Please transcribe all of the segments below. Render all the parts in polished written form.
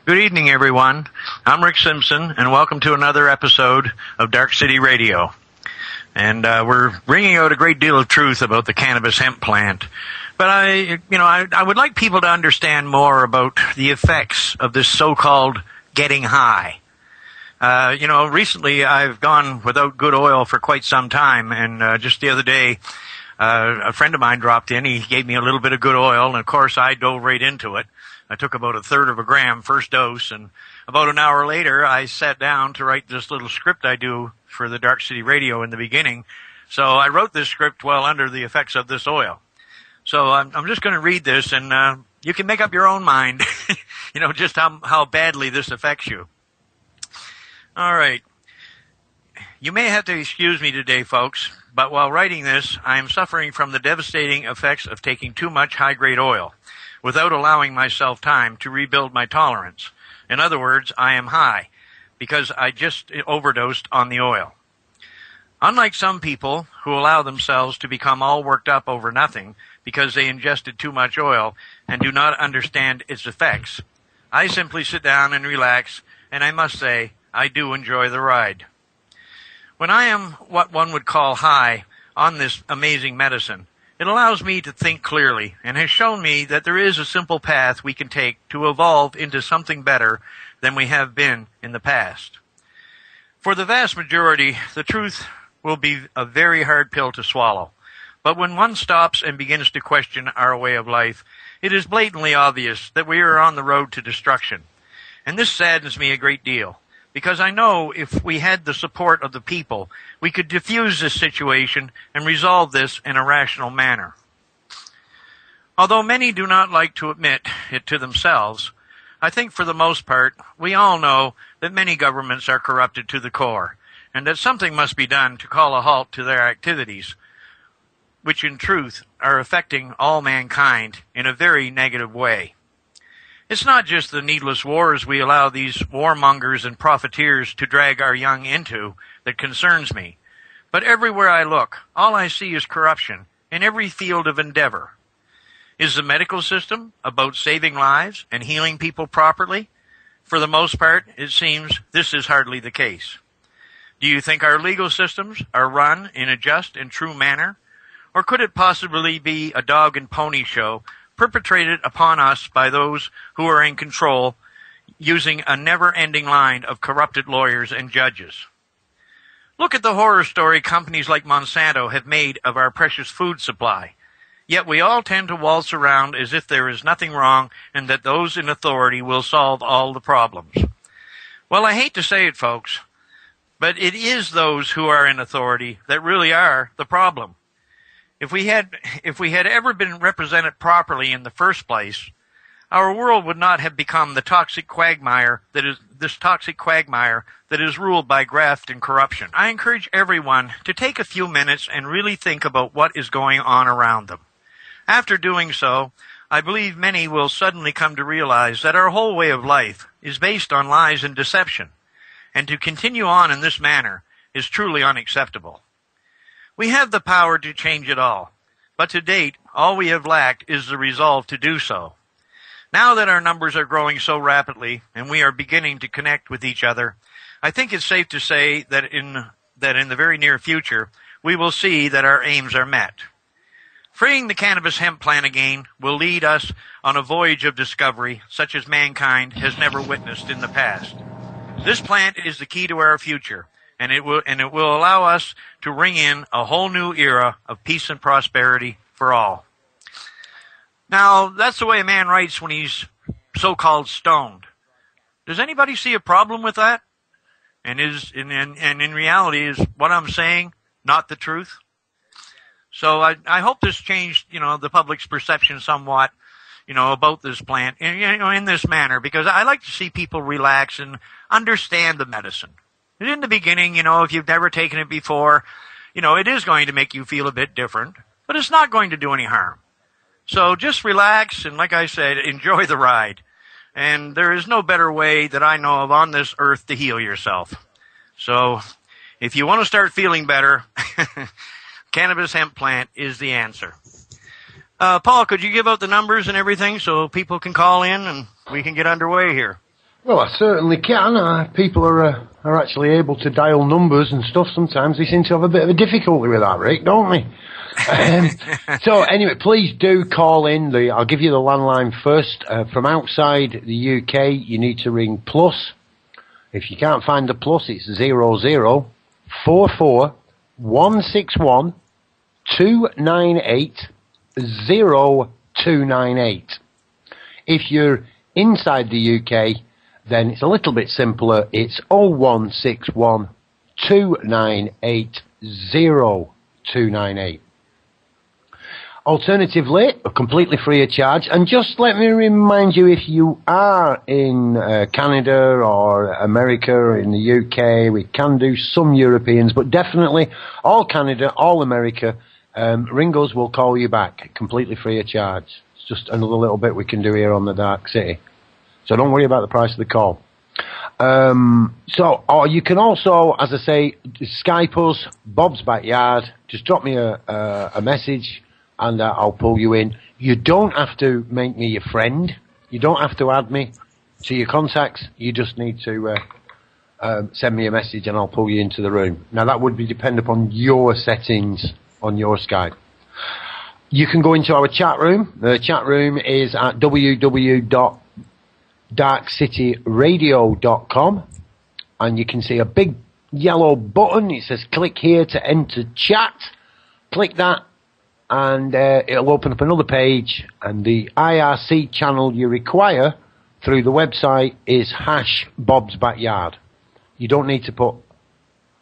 Good evening, everyone. I'm Rick Simpson, and welcome to another episode of Darkcity Radio. And we're bringing out a great deal of truth about the cannabis hemp plant. But I would like people to understand more about the effects of this so-called getting high. Recently I've gone without good oil for quite some time, and just the other day, a friend of mine dropped in. He gave me a little bit of good oil, and of course I dove right into it. I took about a third of a gram first dose, and about an hour later, I sat down to write this little script I do for the Darkcity Radio in the beginning. So I wrote this script while under the effects of this oil. So I'm just going to read this, and you can make up your own mind, just how badly this affects you. All right. You may have to excuse me today, folks, but while writing this, I am suffering from the devastating effects of taking too much high-grade oil without allowing myself time to rebuild my tolerance. In other words, I am high because I just overdosed on the oil. Unlike some people who allow themselves to become all worked up over nothing because they ingested too much oil and do not understand its effects, I simply sit down and relax, and I must say, I do enjoy the ride. When I am what one would call high on this amazing medicine, it allows me to think clearly and has shown me that there is a simple path we can take to evolve into something better than we have been in the past. For the vast majority, the truth will be a very hard pill to swallow. But when one stops and begins to question our way of life, it is blatantly obvious that we are on the road to destruction. And this saddens me a great deal, because I know if we had the support of the people, we could diffuse this situation and resolve this in a rational manner. Although many do not like to admit it to themselves, I think for the most part, we all know that many governments are corrupted to the core, and that something must be done to call a halt to their activities, which in truth are affecting all mankind in a very negative way. It's not just the needless wars we allow these warmongers and profiteers to drag our young into that concerns me. But everywhere I look, all I see is corruption in every field of endeavor. Is the medical system about saving lives and healing people properly? For the most part, it seems this is hardly the case. Do you think our legal systems are run in a just and true manner? Or could it possibly be a dog and pony show perpetrated upon us by those who are in control, using a never-ending line of corrupted lawyers and judges? Look at the horror story companies like Monsanto have made of our precious food supply. Yet we all tend to waltz around as if there is nothing wrong and that those in authority will solve all the problems. Well, I hate to say it, folks, but it is those who are in authority that really are the problem. If we had ever been represented properly in the first place, our world would not have become the toxic quagmire that is ruled by graft and corruption. I encourage everyone to take a few minutes and really think about what is going on around them. After doing so, I believe many will suddenly come to realize that our whole way of life is based on lies and deception, and to continue on in this manner is truly unacceptable. We have the power to change it all, but to date, all we have lacked is the resolve to do so. Now that our numbers are growing so rapidly and we are beginning to connect with each other, I think it's safe to say that in the very near future, we will see that our aims are met. Freeing the cannabis hemp plant again will lead us on a voyage of discovery such as mankind has never witnessed in the past. This plant is the key to our future, and it will allow us to ring in a whole new era of peace and prosperity for all. Now, that's the way a man writes when he's so-called stoned. Does anybody see a problem with that? And in reality, is what I'm saying not the truth? So I hope this changed, the public's perception somewhat, about this plant, in this manner, because I like to see people relax and understand the medicine. In the beginning, if you've never taken it before, it is going to make you feel a bit different, but it's not going to do any harm. So just relax and, like I said, enjoy the ride. And there is no better way that I know of on this earth to heal yourself. So if you want to start feeling better, cannabis hemp plant is the answer. Paul, could you give out the numbers and everything so people can call in and we can get underway here? Well, I certainly can. People are actually able to dial numbers and stuff. Sometimes they seem to have a bit of a difficulty with that, Rick, don't they? So anyway, please do call in. I'll give you the landline first. From outside the UK, you need to ring plus. If you can't find the plus, it's 0044-161-298-0298. If you're inside the UK, then it's a little bit simpler. It's 0161-298-0298. Alternatively, completely free of charge, and just let me remind you, if you are in Canada or America or in the UK, we can do some Europeans, but definitely all Canada, all America, ring us, we'll call you back, completely free of charge. It's just another little bit we can do here on the Dark City. So don't worry about the price of the call. Or you can also, as I say, Skype us, Bob's Backyard. Just drop me a message and I'll pull you in. You don't have to make me your friend. You don't have to add me to your contacts. You just need to send me a message and I'll pull you into the room. Now that would depend upon your settings on your Skype. You can go into our chat room. The chat room is at www.darkcityradio.com, and you can see a big yellow button. It says click here to enter chat. Click that and it'll open up another page, and the IRC channel you require through the website is #Bob's Backyard. You don't need to put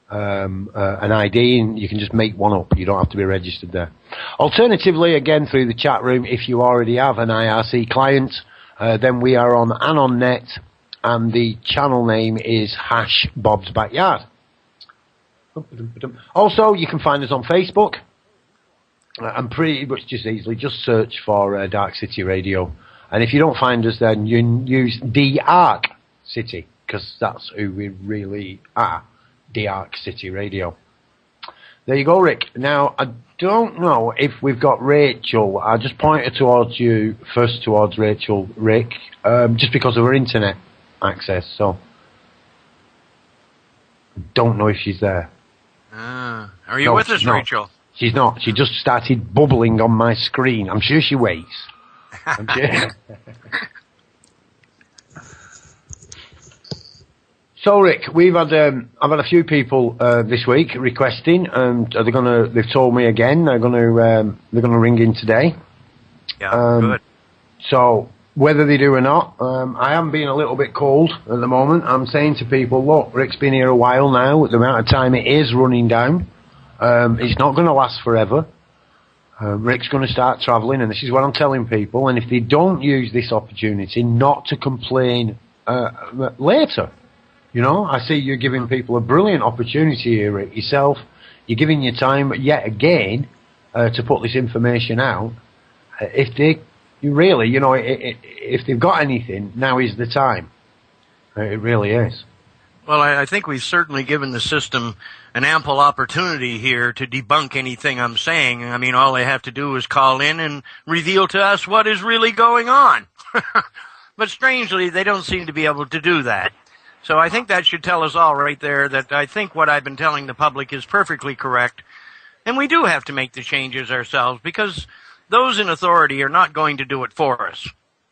an ID in. You can just make one up. You don't have to be registered there. Alternatively, again, through the chat room, if you already have an IRC client, then we are on AnonNet, and the channel name is #Bob's Backyard. Also, you can find us on Facebook, and pretty much just easily just search for Dark City Radio. And if you don't find us, then you use Dark City, because that's who we really are, Dark City Radio. There you go, Rick. Now, I don't know if we've got Rachel. I just pointed towards you, first towards Rachel, Rick, just because of her internet access, so don't know if she's there. Are you with us, Rachel? She's not. She just started bubbling on my screen. I'm sure she waits. I'm sure. So, Rick, I've had a few people this week requesting, and they've told me again they're gonna ring in today. Yeah, good. So whether they do or not, I am being a little bit cold at the moment. I'm saying to people, look, Rick's been here a while now. The amount of time it is running down, it's not going to last forever. Rick's going to start travelling, and this is what I'm telling people. And if they don't use this opportunity, not to complain later. You know, I see you're giving people a brilliant opportunity here, Rick, yourself. You're giving your time yet again to put this information out. If they've got anything, now is the time. It really is. Well, I think we've certainly given the system an ample opportunity here to debunk anything I'm saying. I mean, all they have to do is call in and reveal to us what is really going on. But strangely, they don't seem to be able to do that. So I think that should tell us all right there that I think what I've been telling the public is perfectly correct. And we do have to make the changes ourselves, because those in authority are not going to do it for us.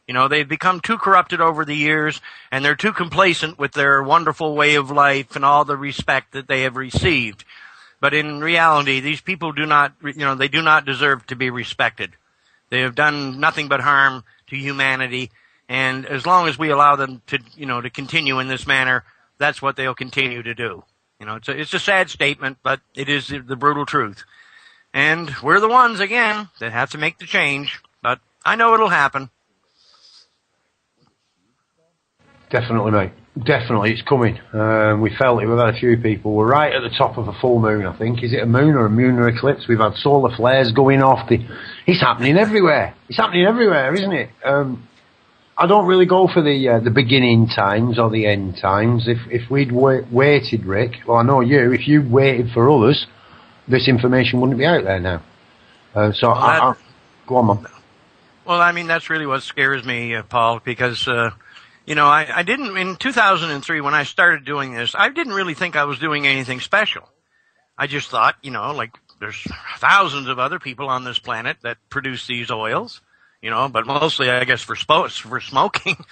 You know, they've become too corrupted over the years, and they're too complacent with their wonderful way of life and all the respect that they have received. But in reality, these people do not deserve to be respected. They have done nothing but harm to humanity. And as long as we allow them to continue in this manner, that's what they'll continue to do. You know, it's a sad statement, but it is the brutal truth. And we're the ones, again, that have to make the change. But I know it'll happen. Definitely, mate. Definitely, it's coming. We felt it. We've had a few people. We're right at the top of a full moon, I think. Is it a moon or a lunar eclipse? We've had solar flares going off. It's happening everywhere. It's happening everywhere, isn't it? I don't really go for the beginning times or the end times. If we'd waited, Rick, well, I know you, if you waited for others, this information wouldn't be out there now. Go on, man. Well, I mean, that's really what scares me, Paul, because, I didn't, in 2003 when I started doing this, I didn't really think I was doing anything special. I just thought, like there's thousands of other people on this planet that produce these oils, but mostly I guess for smoking.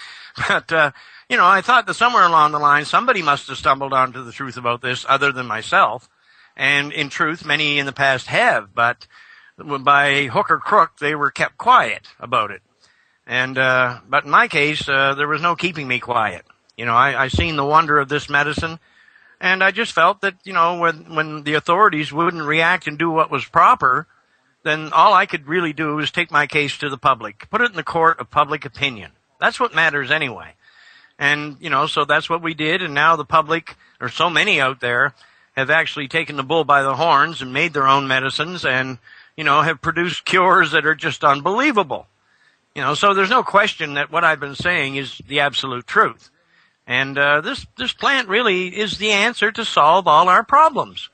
But, I thought that somewhere along the line somebody must have stumbled onto the truth about this other than myself. And in truth, many in the past have, but by hook or crook, they were kept quiet about it. And, but in my case, there was no keeping me quiet. I seen the wonder of this medicine, and I just felt that, when the authorities wouldn't react and do what was proper, then all I could really do was take my case to the public, put it in the court of public opinion. That's what matters anyway. And, so that's what we did, and now the public, or so many out there, have actually taken the bull by the horns and made their own medicines and, have produced cures that are just unbelievable. So there's no question that what I've been saying is the absolute truth. And this plant really is the answer to solve all our problems.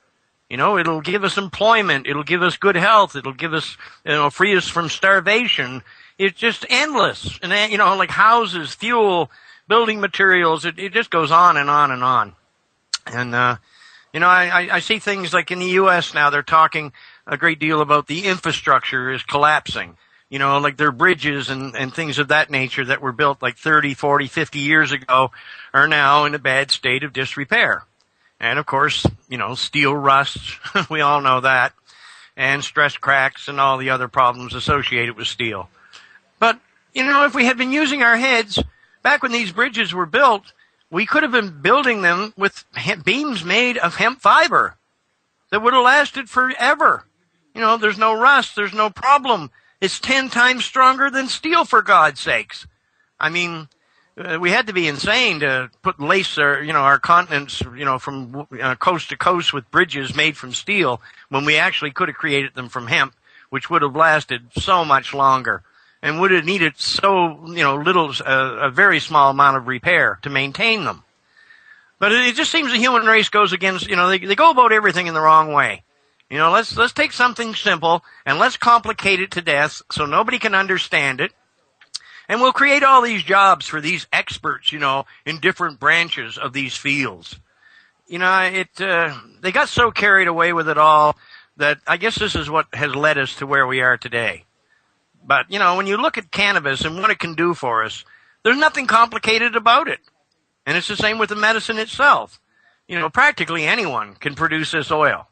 It'll give us employment, it'll give us good health, it'll give us, free us from starvation. It's just endless. And like houses, fuel, building materials, it just goes on and on and on. And I see things like in the U.S. now, they're talking a great deal about the infrastructure is collapsing. Like their bridges and things of that nature that were built like 30, 40, 50 years ago are now in a bad state of disrepair. And of course, steel rusts, we all know that, and stress cracks and all the other problems associated with steel. But, if we had been using our heads back when these bridges were built, we could have been building them with beams made of hemp fiber that would have lasted forever. There's no rust, there's no problem. It's 10 times stronger than steel, for God's sakes. I mean, we had to be insane to lace our continents, from coast to coast with bridges made from steel when we actually could have created them from hemp, which would have lasted so much longer and would have needed so, little, a very small amount of repair to maintain them. But it just seems the human race goes against, they go about everything in the wrong way. Let's take something simple and let's complicate it to death so nobody can understand it. And we'll create all these jobs for these experts, in different branches of these fields. They got so carried away with it all that I guess this is what has led us to where we are today. But, when you look at cannabis and what it can do for us, there's nothing complicated about it. And it's the same with the medicine itself. Practically anyone can produce this oil.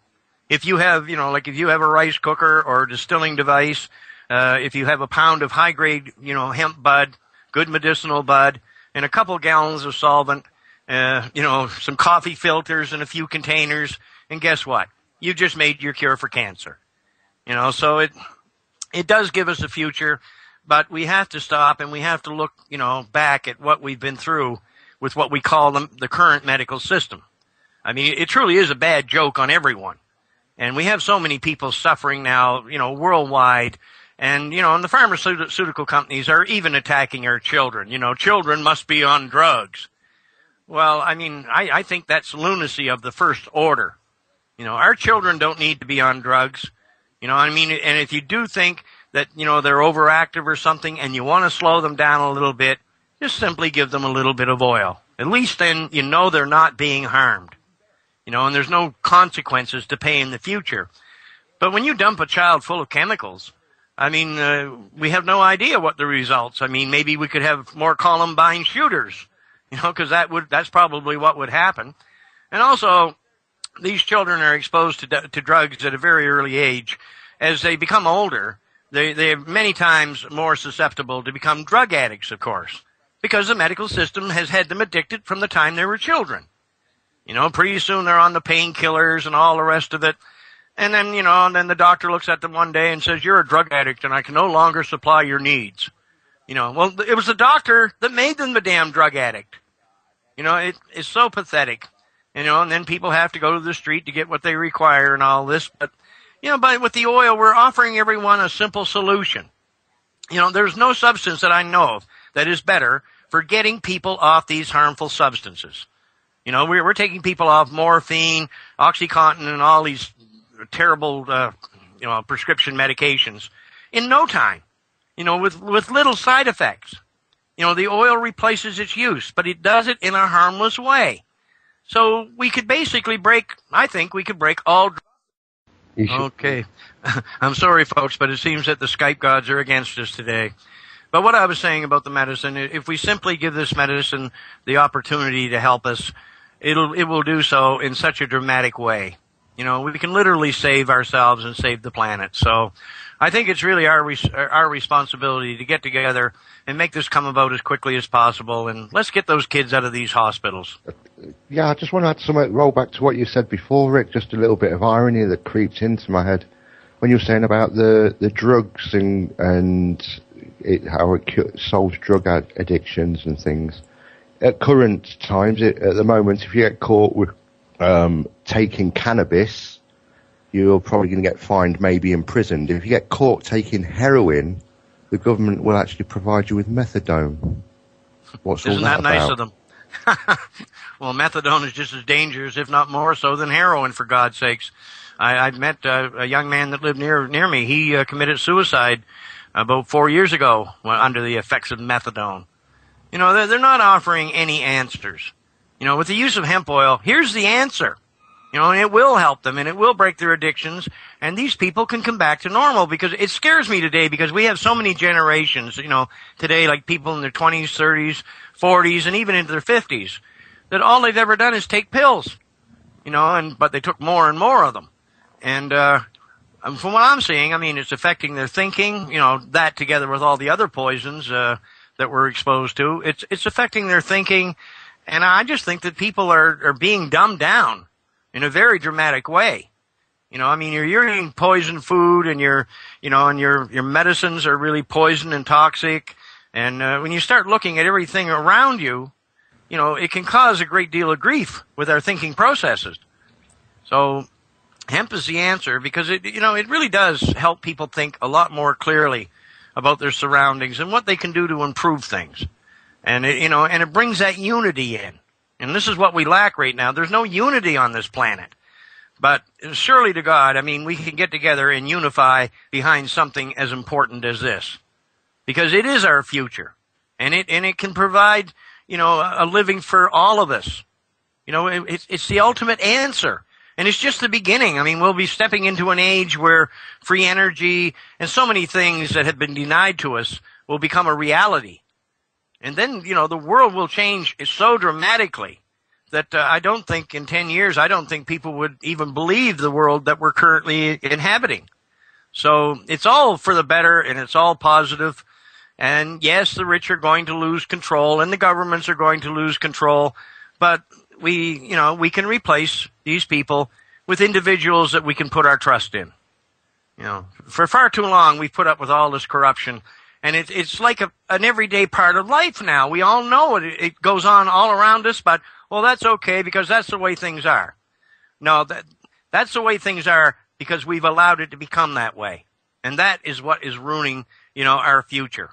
If you have, if you have a rice cooker or a distilling device, if you have a pound of high-grade, hemp bud, good medicinal bud, and a couple gallons of solvent, some coffee filters and a few containers, and guess what? You just made your cure for cancer. So it does give us a future, but we have to stop and we have to look, back at what we've been through with what we call the current medical system. I mean, it truly is a bad joke on everyone. And we have so many people suffering now, worldwide. And, and the pharmaceutical companies are even attacking our children. Children must be on drugs. Well, I mean, I think that's lunacy of the first order. Our children don't need to be on drugs. And if you do think that, they're overactive or something and you want to slow them down a little bit, just simply give them a little bit of oil. At least then they're not being harmed. And there's no consequences to pay in the future. But when you dump a child full of chemicals, we have no idea what the results. Maybe we could have more Columbine shooters, because that's probably what would happen. And also, these children are exposed to drugs at a very early age. As they become older, they're many times more susceptible to become drug addicts, of course, because the medical system has had them addicted from the time they were children. Pretty soon they're on the painkillers and all the rest of it. And then, and then the doctor looks at them one day and says, you're a drug addict and I can no longer supply your needs. Well, it was the doctor that made them the damn drug addict. It's so pathetic. And then people have to go to the street to get what they require and all this. But, but with the oil, we're offering everyone a simple solution. There's no substance that I know of that is better for getting people off these harmful substances. We're taking people off morphine, OxyContin, and all these terrible, prescription medications in no time, with little side effects. The oil replaces its use, but it does it in a harmless way. So we could basically break all. Okay. I'm sorry, folks, but it seems that the Skype gods are against us today. But what I was saying about the medicine, if we simply give this medicine the opportunity to help us, it will do so in such a dramatic way. We can literally save ourselves and save the planet. So I think it's really our responsibility to get together and make this come about as quickly as possible. And let's get those kids out of these hospitals. Yeah, I just want to add something, roll back to what you said before, Rick, just a little bit of irony that creeps into my head. When you were saying about the drugs and how it solves drug addictions and things. At current times, at the moment, if you get caught with taking cannabis, you're probably going to get fined, maybe imprisoned. If you get caught taking heroin, the government will actually provide you with methadone. What's all that about? Isn't that nice of them? Well, methadone is just as dangerous, if not more so, than heroin, for God's sakes. I met a young man that lived near me. He committed suicide about 4 years ago under the effects of methadone. They're not offering any answers. With the use of hemp oil, here's the answer. And it will help them, and it will break their addictions, and these people can come back to normal. Because it scares me today, because we have so many generations, today, like people in their 20s, 30s, 40s, and even into their 50s, that all they've ever done is take pills, but they took more and more of them. And from what I'm seeing, it's affecting their thinking, that together with all the other poisons that we're exposed to, it's affecting their thinking. And I just think that people are being dumbed down in a very dramatic way. You're eating poison food, and your medicines are really poison and toxic. And when you start looking at everything around you, it can cause a great deal of grief with our thinking processes. So hemp is the answer, because it really does help people think a lot more clearly about their surroundings and what they can do to improve things. And it brings that unity in. And this is what we lack right now. There's no unity on this planet. But surely to God, we can get together and unify behind something as important as this. Because it is our future. And it can provide, a living for all of us. It's the ultimate answer. And it's just the beginning. We'll be stepping into an age where free energy and so many things that have been denied to us will become a reality. And then, the world will change so dramatically that I don't think in 10 years, I don't think people would even believe the world that we're currently inhabiting. So it's all for the better, and it's all positive. And yes, the rich are going to lose control, and the governments are going to lose control. But we can replace these people with individuals that we can put our trust in. For far too long, we've put up with all this corruption. And it's like an everyday part of life now. We all know it. It goes on all around us, but, well, that's okay because that's the way things are. No, that's the way things are because we've allowed it to become that way. And that is what is ruining, our future.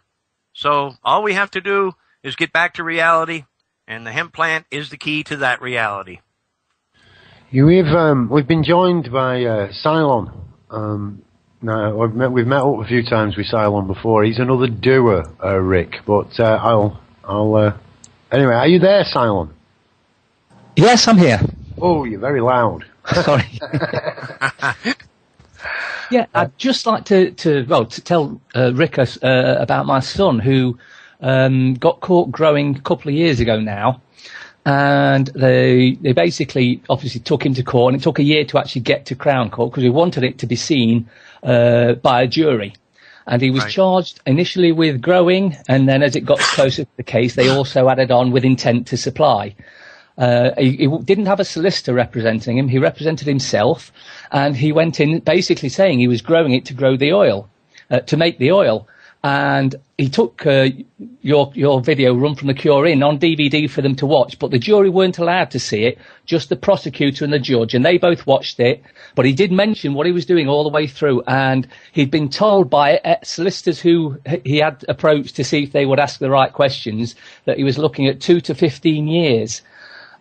So all we have to do is get back to reality, and the hemp plant is the key to that reality. We've been joined by Cylon. No, we've met up a few times with Cylon before. He's another doer, Rick. But anyway, are you there, Cylon? Yes, I'm here. Oh, you're very loud. Sorry. Yeah, I'd just like to tell Rick about my son who got caught growing a couple of years ago now. And they basically obviously took him to court, and it took a year to actually get to Crown Court because we wanted it to be seen by a jury. And he was charged initially with growing, and then as it got closer to the case, they also added on with intent to supply. He didn't have a solicitor representing him. He represented himself, and he went in basically saying he was growing it to grow the oil, to make the oil. And he took your video, Run from the Cure, in on DVD for them to watch, but the jury weren't allowed to see it, just the prosecutor and the judge, and they both watched it. But he did mention what he was doing all the way through, and he'd been told by solicitors who he had approached to see if they would ask the right questions that he was looking at 2 to 15 years.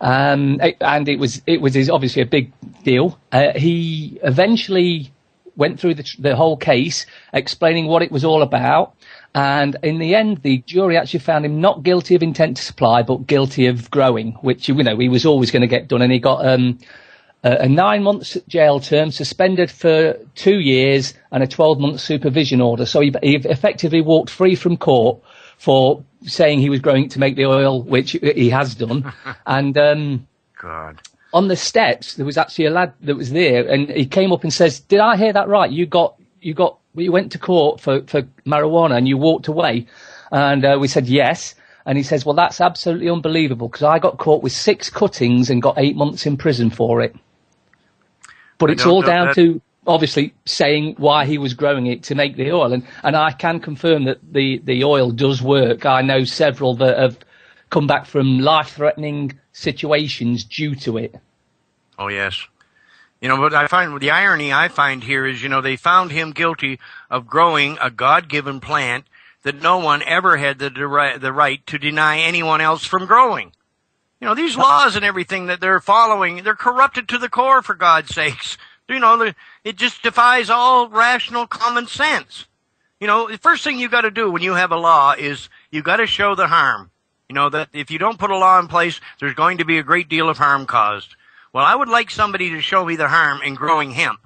And it was obviously a big deal. He eventually went through the whole case, explaining what it was all about. And in the end, the jury actually found him not guilty of intent to supply, but guilty of growing, which, you know, he was always going to get done. And he got a 9 months jail term, suspended for 2 years, and a 12-month supervision order. So he effectively walked free from court for saying he was growing it to make the oil, which he has done. And God. On the steps, there was actually a lad that was there, and he came up and says, "Did I hear that right? You went to court for marijuana and you walked away?" And we said yes. And he says, "Well, that's absolutely unbelievable, because I got caught with 6 cuttings and got 8 months in prison for it." But it's all down to obviously saying why he was growing it to make the oil. And I can confirm that the oil does work. I know several that have come back from life-threatening situations due to it. Oh, yes. You know, but the irony I find here is, you know, they found him guilty of growing a God-given plant that no one ever had the right to deny anyone else from growing. You know, these laws and everything that they're following, they're corrupted to the core, for God's sakes. You know, it just defies all rational common sense. You know, the first thing you got to do when you have a law is you got to show the harm. You know, that if you don't put a law in place, there's going to be a great deal of harm caused. Well, I would like somebody to show me the harm in growing hemp.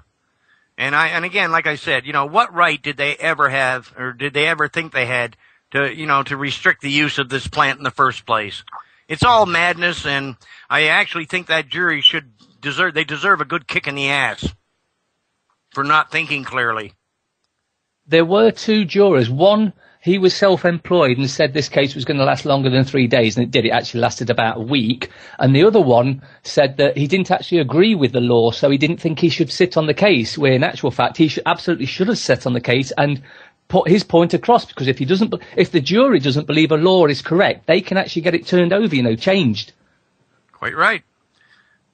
And again, like I said, you know, what right did they ever have, or did they ever think they had to, you know, to restrict the use of this plant in the first place? It's all madness, and I actually think that jury they deserve a good kick in the ass for not thinking clearly. There were 2 jurors. One, he was self-employed and said this case was going to last longer than 3 days, and it did. It actually lasted about a week. And the other one said that he didn't actually agree with the law, so he didn't think he should sit on the case, where in actual fact he absolutely should have sat on the case and put his point across, because if the jury doesn't believe a law is correct, they can actually get it turned over, you know, changed. Quite right.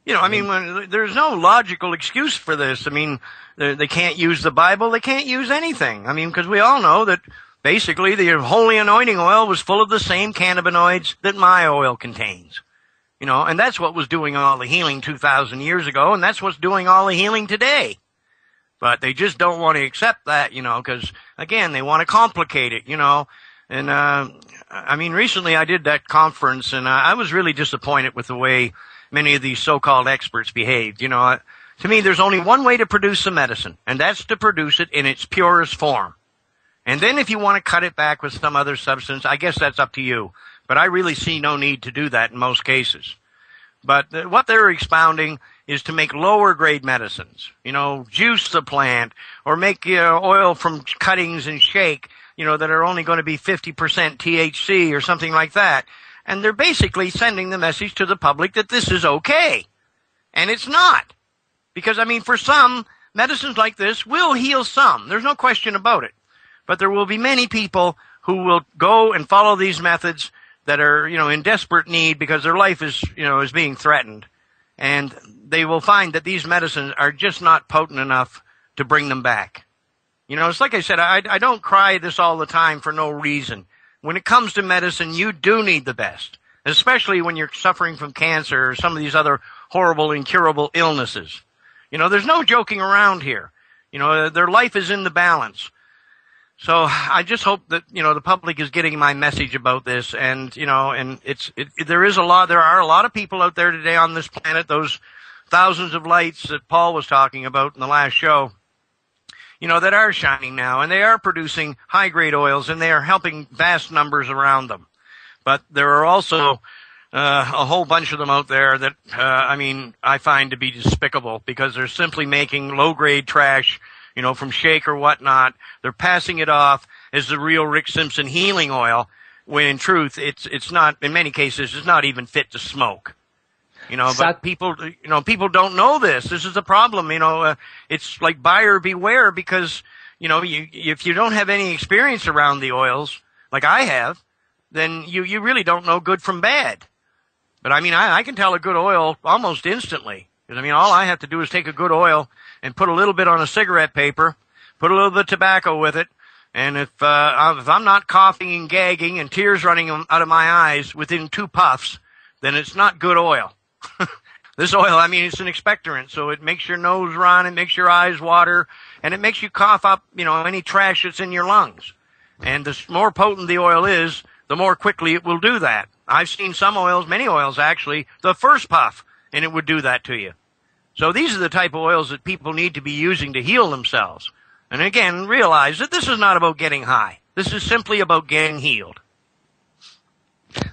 You know, I mean, there's no logical excuse for this. I mean, they can't use the Bible. They can't use anything. I mean, because we all know that basically the holy anointing oil was full of the same cannabinoids that my oil contains. You know, and that's what was doing all the healing 2,000 years ago, and that's what's doing all the healing today. But they just don't want to accept that, you know, because, again, they want to complicate it, you know. And, I mean, recently I did that conference, and I was really disappointed with the way many of these so-called experts behaved. You know, to me, there's only one way to produce a medicine, and that's to produce it in its purest form. And then if you want to cut it back with some other substance, I guess that's up to you. But I really see no need to do that in most cases. But what they're expounding is to make lower grade medicines, you know, juice the plant, or make oil from cuttings and shake, you know, that are only going to be 50% THC or something like that. And they're basically sending the message to the public that this is okay. And it's not. Because, I mean, for some, medicines like this will heal some. There's no question about it. But there will be many people who will go and follow these methods that are, you know, in desperate need because their life is, you know, is being threatened. And they will find that these medicines are just not potent enough to bring them back. You know, it's like I said, I don't cry this all the time for no reason. When it comes to medicine, you do need the best, especially when you're suffering from cancer or some of these other horrible, incurable illnesses. You know, there's no joking around here. You know, their life is in the balance. So I just hope that, you know, the public is getting my message about this. And, you know, and there are a lot of people out there today on this planet, those thousands of lights that Paul was talking about in the last show, you know, that are shining now, and they are producing high-grade oils, and they are helping vast numbers around them. But there are also a whole bunch of them out there that, I mean, I find to be despicable, because they're simply making low-grade trash, you know, from shake or whatnot. They're passing it off as the real Rick Simpson healing oil, when in truth, it's not, in many cases, it's not even fit to smoke. You know, but people don't know this. This is the problem. You know, it's like buyer beware, because, you know, if you don't have any experience around the oils, like I have, then you really don't know good from bad. But I mean, I can tell a good oil almost instantly. Because I mean, all I have to do is take a good oil and put a little bit on a cigarette paper, put a little bit of tobacco with it, and if I'm not coughing and gagging and tears running out of my eyes within 2 puffs, then it's not good oil. This oil, I mean, it's an expectorant, so it makes your nose run, it makes your eyes water, and it makes you cough up, any trash that's in your lungs. And the more potent the oil is, the more quickly it will do that. I've seen some oils, many oils actually, the first puff, and it would do that to you. So these are the type of oils that people need to be using to heal themselves. And again, realize that this is not about getting high. This is simply about getting healed.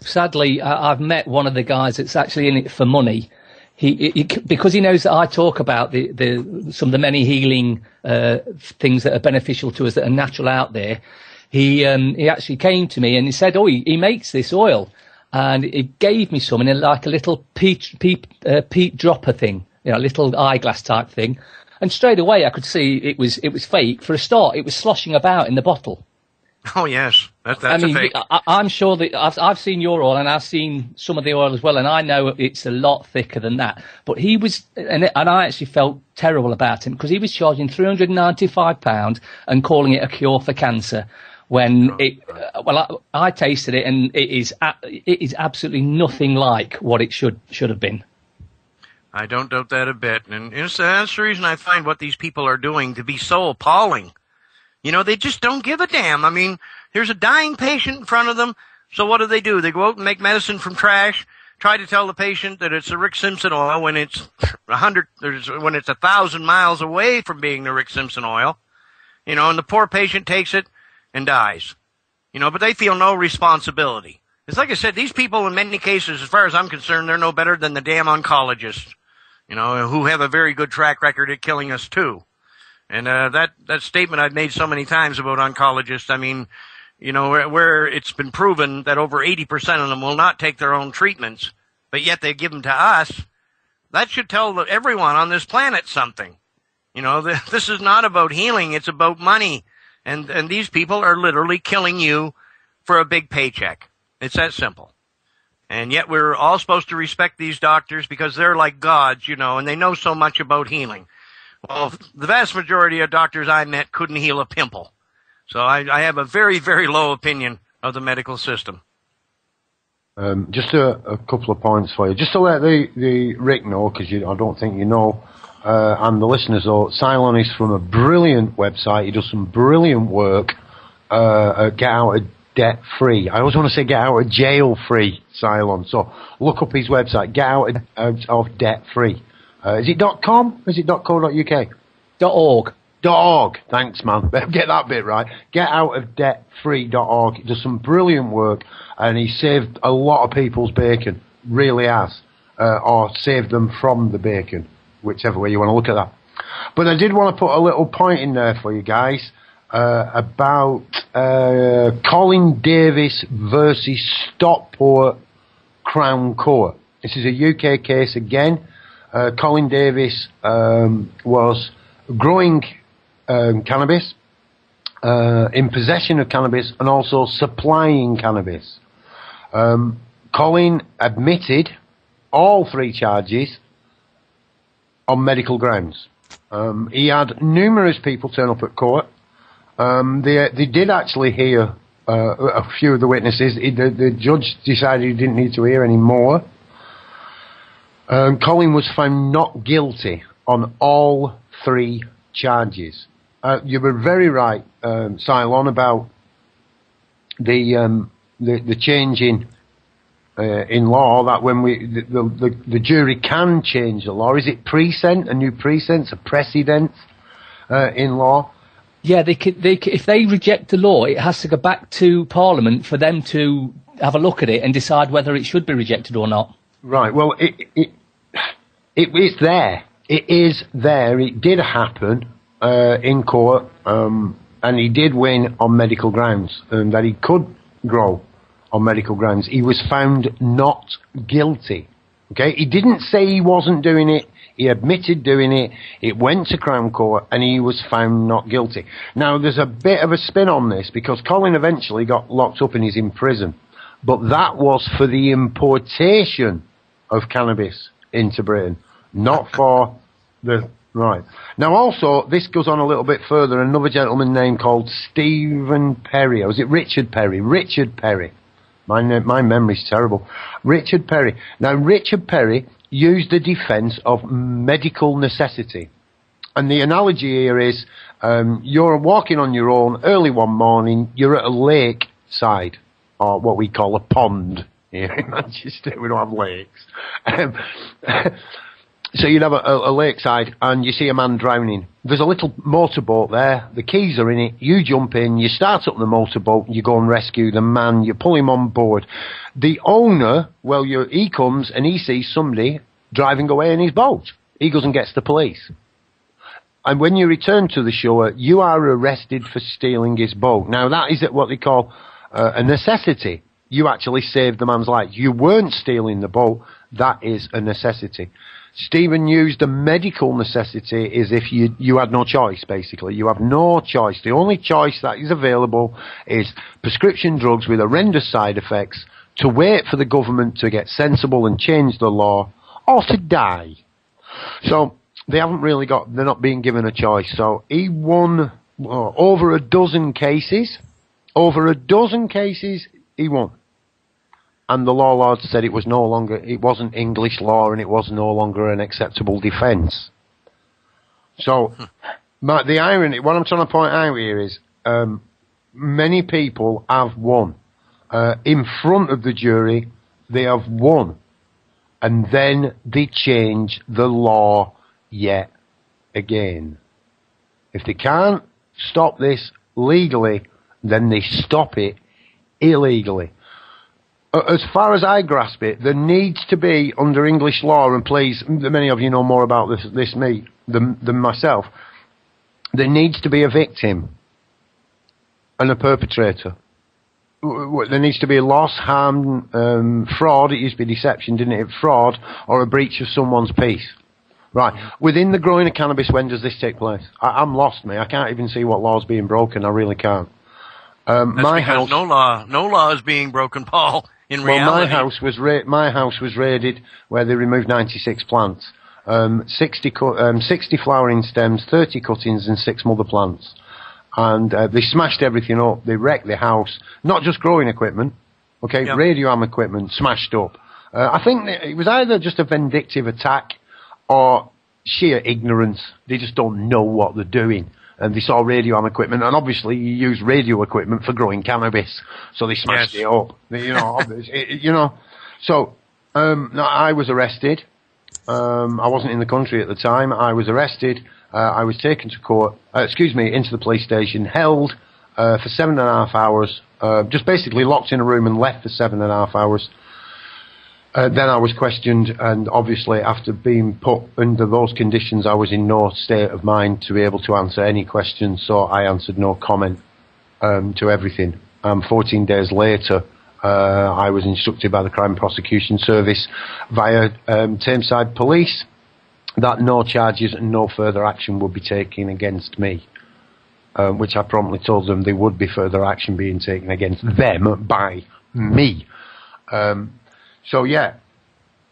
Sadly, I've met one of the guys that's actually in it for money. He because he knows that I talk about some of the many healing things that are beneficial to us that are natural out there. He actually came to me and he said, he makes this oil, and he gave me some in like a little peat dropper thing, a little eyeglass type thing, and straight away I could see it was fake. For a start, it was sloshing about in the bottle. Oh yes, that's a fake. I'm sure that I've seen your oil and I've seen some of the oil as well, and I know it's a lot thicker than that. But he was, and I actually felt terrible about him because he was charging £395 and calling it a cure for cancer. When I tasted it, and it is absolutely nothing like what it should have been. I don't doubt that a bit, and that's the reason I find what these people are doing to be so appalling. They just don't give a damn. I mean, here's a dying patient in front of them. So what do? They go out and make medicine from trash, try to tell the patient that it's the Rick Simpson oil when it's 1,000 miles away from being the Rick Simpson oil. And the poor patient takes it and dies. But they feel no responsibility. It's like I said, these people in many cases, as far as I'm concerned, they're no better than the damn oncologists, who have a very good track record at killing us too. And that statement I've made so many times about oncologists, I mean, where it's been proven that over 80% of them will not take their own treatments, but yet they give them to us, that should tell everyone on this planet something. This is not about healing, it's about money. And these people are literally killing you for a big paycheck. It's that simple. And yet we're all supposed to respect these doctors because they're like gods, and they know so much about healing. Well, the vast majority of doctors I met couldn't heal a pimple. So I have a very, very low opinion of the medical system. Just a couple of points for you. Just to let the Rick know, because I don't think you know, and the listeners know, Cylon is from a brilliant website. He does some brilliant work at Get Out of Debt Free. I always want to say Get Out of Jail Free, Cylon. So look up his website, Get Out of Debt Free. Is it .com? Is it .co.uk? .org. .org. Thanks, man. Get that bit right. Getoutofdebtfree.org. He does some brilliant work, and he saved a lot of people's bacon. Really has. Or saved them from the bacon. Whichever way you want to look at that. But I did want to put a little point in there for you guys about Colin Davis versus Stockport Crown Court. This is a UK case again. Colin Davis was growing cannabis, in possession of cannabis, and also supplying cannabis. Colin admitted all three charges on medical grounds. He had numerous people turn up at court. They did actually hear a few of the witnesses. The judge decided he didn't need to hear any more. Colin was found not guilty on all three charges. You were very right, Cylon, about the change in law, that when the jury can change the law. Is it a new precedent, a precedent in law? Yeah, if they reject the law, it has to go back to Parliament for them to have a look at it and decide whether it should be rejected or not. Right. Well, it's there. It is there. It did happen in court, and he did win on medical grounds, and that he could grow on medical grounds. He was found not guilty. Okay, he didn't say he wasn't doing it. He admitted doing it. It went to Crown Court, and he was found not guilty. Now, there's a bit of a spin on this because Colin eventually got locked up and he's in prison, but that was for the importation of cannabis into Britain, not for the right. Now, also, this goes on a little bit further. Another gentleman named called Stephen Perry, or was it Richard Perry? Richard Perry. My memory's terrible. Richard Perry. Now, Richard Perry used the defence of medical necessity. And the analogy here is, you're walking on your own early one morning, you're at a lake side, or what we call a pond here in Manchester. We don't have lakes. So you'd have a lakeside, and you see a man drowning. There's a little motorboat there. The keys are in it. You jump in. You start up the motorboat. You go and rescue the man. You pull him on board. The owner, well, he comes and he sees somebody driving away in his boat. He goes and gets the police. And when you return to the shore, you are arrested for stealing his boat. Now, that is what they call a necessity. You actually saved the man's life. You weren't stealing the boat. That is a necessity. Stephen used the medical necessity is if you had no choice, basically. You have no choice. The only choice that is available is prescription drugs with horrendous side effects, to wait for the government to get sensible and change the law, or to die. So they haven't really they're not being given a choice. So he won over a dozen cases. Over a dozen cases he won. And the law lords said it wasn't English law, and it was no longer an acceptable defence. So, the irony, what I'm trying to point out here is, many people have won. In front of the jury, they have won. And then they change the law yet again. If they can't stop this legally, then they stop it illegally. As far as I grasp it, there needs to be, under English law, and please, many of you know more about this than myself, there needs to be a victim and a perpetrator. There needs to be a loss, harm, fraud. It used to be deception, didn't it? Fraud, or a breach of someone's peace. Right. Within the growing of cannabis, when does this take place? I'm lost, me. I can't even see what law's being broken. I really can't. My house, no law is being broken, Paul. In reality, my house was raided where they removed 96 plants, 60 flowering stems, 30 cuttings, and 6 mother plants, and they smashed everything up. They wrecked the house, not just growing equipment, okay, yep. Radio am equipment smashed up. I think it was either just a vindictive attack or sheer ignorance. They just don't know what they're doing. And they saw radio am equipment, and obviously you use radio equipment for growing cannabis, so they smashed it up. So I was arrested. I wasn't in the country at the time. I was arrested. I was taken to court. Into the police station, held for 7.5 hours. Just basically locked in a room and left for 7.5 hours. Then I was questioned, and obviously after being put under those conditions, I was in no state of mind to be able to answer any questions, so I answered no comment to everything. 14 days later, I was instructed by the Crime Prosecution Service via Tameside Police that no charges and no further action would be taken against me, which I promptly told them there would be further action being taken against them by me. So yeah,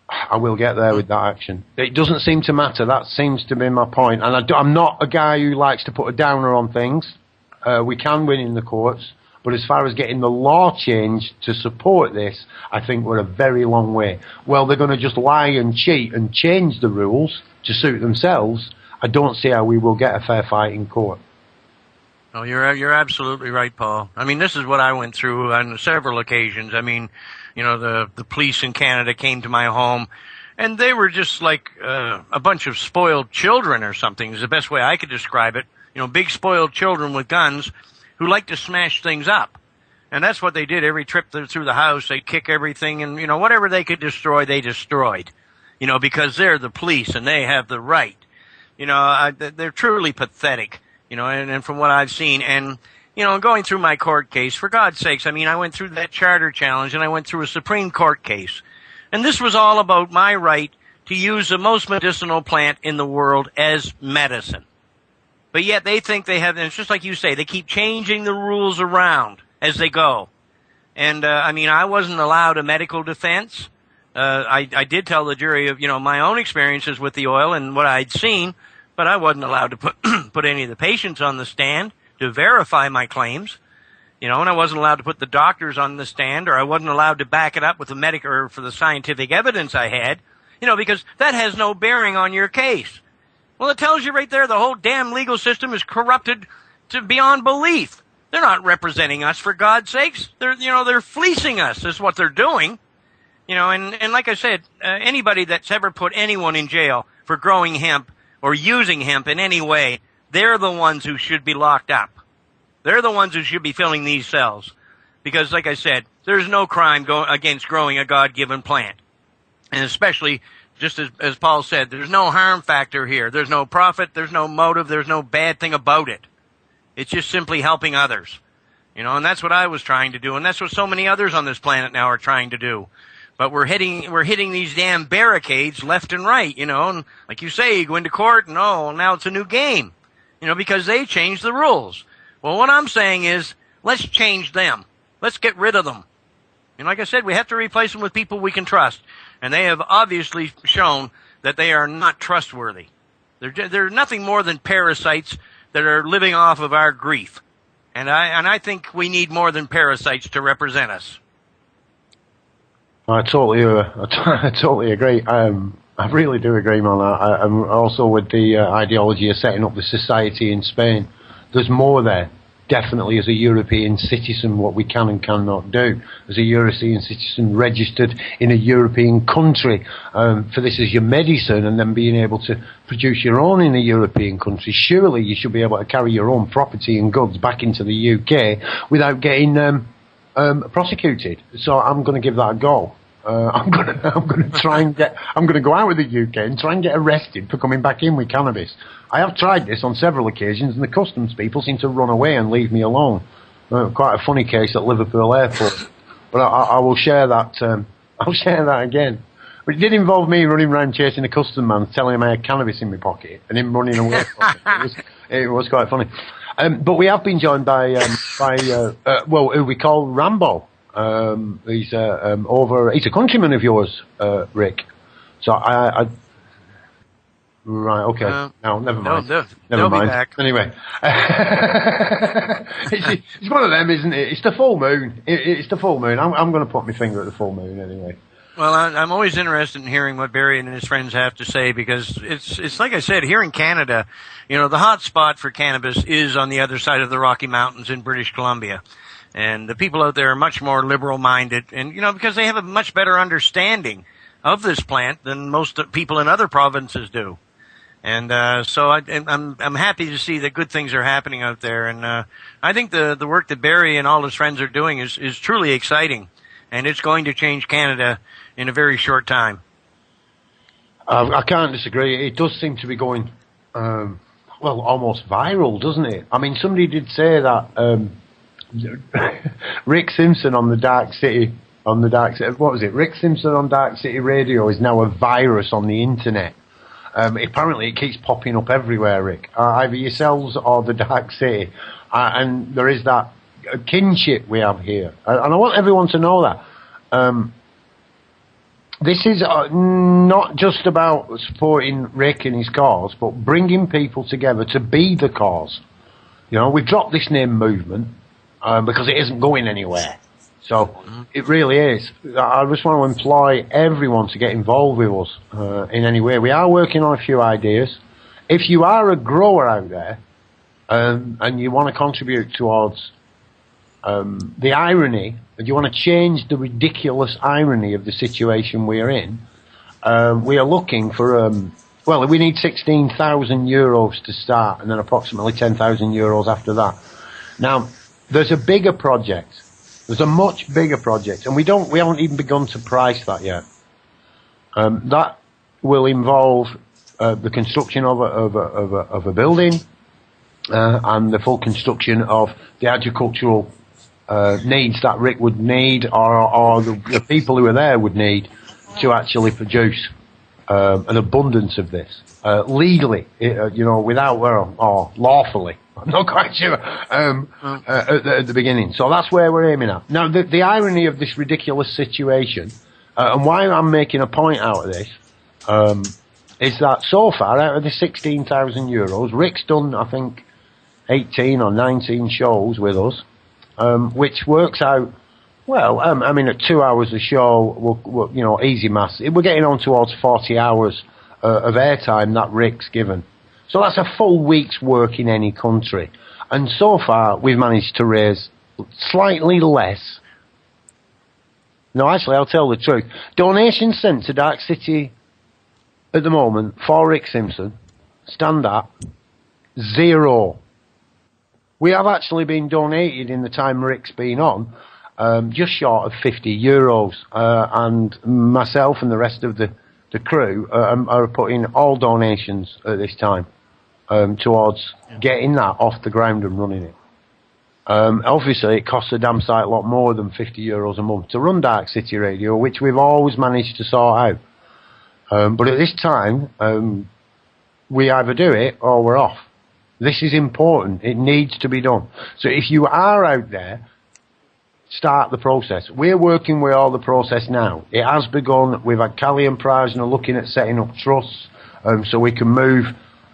I will get there with that action. It doesn't seem to matter. That seems to be my point. And I'm not a guy who likes to put a downer on things. We can win in the courts. But as far as getting the law changed to support this, I think we're a very long way. Well, they're going to just lie and cheat and change the rules to suit themselves. I don't see how we will get a fair fight in court. Oh, you're absolutely right, Paul. I mean, this is what I went through on several occasions. I mean, the police in Canada came to my home, and they were just like a bunch of spoiled children or something is the best way I could describe it. Big spoiled children with guns who like to smash things up. And that's what they did every trip through the house. They'd kick everything, and, whatever they could destroy, they destroyed. Because they're the police and they have the right. They're truly pathetic. And from what I've seen, and, going through my court case, for God's sakes, I went through that charter challenge, and I went through a Supreme Court case. And this was all about my right to use the most medicinal plant in the world as medicine. But yet they think they have, and it's just like you say, they keep changing the rules around as they go. And, I wasn't allowed a medical defense. I did tell the jury of, my own experiences with the oil and what I'd seen, but I wasn't allowed to put any of the patients on the stand to verify my claims, and I wasn't allowed to put the doctors on the stand, or I wasn't allowed to back it up with the medical or for the scientific evidence I had, because that has no bearing on your case. Well, it tells you right there the whole damn legal system is corrupted to beyond belief. They're not representing us, for God's sakes. They're fleecing us is what they're doing. And like I said, anybody that's ever put anyone in jail for growing hemp or using hemp in any way, they're the ones who should be locked up. They're the ones who should be filling these cells. Because, like I said, there's no crime against growing a God-given plant. And especially, just as Paul said, there's no harm factor here. There's no profit, there's no motive, there's no bad thing about it. It's just simply helping others. And that's what I was trying to do, and that's what so many others on this planet now are trying to do. But we're hitting these damn barricades left and right, and like you say, you go into court and now it's a new game. Because they changed the rules. Well, what I'm saying is, let's change them. Let's get rid of them. And like I said, we have to replace them with people we can trust. And they have obviously shown that they are not trustworthy. They're nothing more than parasites that are living off of our grief. And I think we need more than parasites to represent us. I totally agree. I really do agree, man. I'm also with the ideology of setting up the society in Spain. There's more there. Definitely, as a European citizen, what we can and cannot do. As a European citizen registered in a European country, for this as your medicine, and then being able to produce your own in a European country, surely you should be able to carry your own property and goods back into the UK without getting prosecuted. So I'm going to give that a go. I'm going to go out of the UK and try and get arrested for coming back in with cannabis. I have tried this on several occasions, and the customs people seem to run away and leave me alone. Quite a funny case at Liverpool Airport. But I will share that. I'll share that again. But it did involve me running around chasing a custom man, telling him I had cannabis in my pocket, and him running away from it. It was quite funny. But we have been joined by who we call Rambo. He's a countryman of yours, Rick. So right, okay. No, never mind. Never mind. Be back. Anyway, it's one of them, isn't it? It's the full moon. It's the full moon. I'm going to put my finger at the full moon anyway. Well, I'm always interested in hearing what Barry and his friends have to say, because it's like I said, here in Canada, the hot spot for cannabis is on the other side of the Rocky Mountains in British Columbia. And the people out there are much more liberal-minded, and because they have a much better understanding of this plant than most people in other provinces do. And so I'm happy to see that good things are happening out there. And I think the work that Barry and all his friends are doing is truly exciting, and it's going to change Canada in a very short time. I can't disagree. It does seem to be going almost viral, doesn't it? I mean, somebody did say that. Rick Simpson on the Darkcity, what was it? Rick Simpson on Darkcity Radio is now a virus on the internet. Apparently it keeps popping up everywhere, Rick. Either yourselves or the Darkcity. And there is that kinship we have here. And I want everyone to know that. This is not just about supporting Rick and his cause, but bringing people together to be the cause. We've dropped this name movement. Because it isn't going anywhere. So, it really is. I just want to employ everyone to get involved with us in any way. We are working on a few ideas. If you are a grower out there, and you want to contribute towards the irony, and you want to change the ridiculous irony of the situation we are in, we are looking for, we need €16,000 to start, and then approximately €10,000 after that. Now, there's a bigger project. There's a much bigger project, and we haven't even begun to price that yet. That will involve the construction of a building and the full construction of the agricultural needs that Rick would need, or the people who are there would need to actually produce an abundance of this legally, without or lawfully. I'm not quite sure at the beginning. So that's where we're aiming at. Now, the irony of this ridiculous situation, and why I'm making a point out of this, is that so far, out of the €16,000, Rick's done, I think, 18 or 19 shows with us, which works out, at 2 hours a show, we're easy maths. We're getting on towards 40 hours of airtime that Rick's given. So that's a full week's work in any country. And so far, we've managed to raise slightly less. No, actually, I'll tell the truth. Donations sent to Darkcity at the moment for Rick Simpson stand at 0. We have actually been donated in the time Rick's been on, just short of €50. And myself and the rest of the crew are putting all donations at this time towards getting that off the ground and running it. Obviously, it costs a damn sight lot more than €50 a month to run Darkcity Radio, which we've always managed to sort out. But at this time, we either do it or we're off. This is important. It needs to be done. So if you are out there, start the process. We're working with all the process now. It has begun. We've had Callie and Prajna looking at setting up trusts so we can move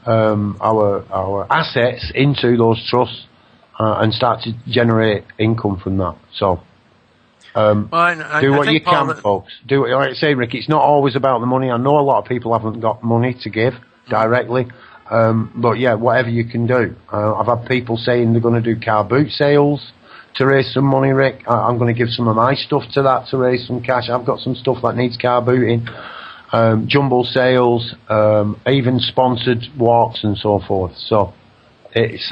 our assets into those trusts and start to generate income from that. So do what you can, folks. Do it. Like I say, Rick, it's not always about the money. I know a lot of people haven't got money to give directly. But yeah, whatever you can do. I've had people saying they're going to do car boot sales to raise some money, Rick. I'm going to give some of my stuff to that to raise some cash. I've got some stuff that needs car booting, jumble sales, even sponsored walks and so forth. So it's,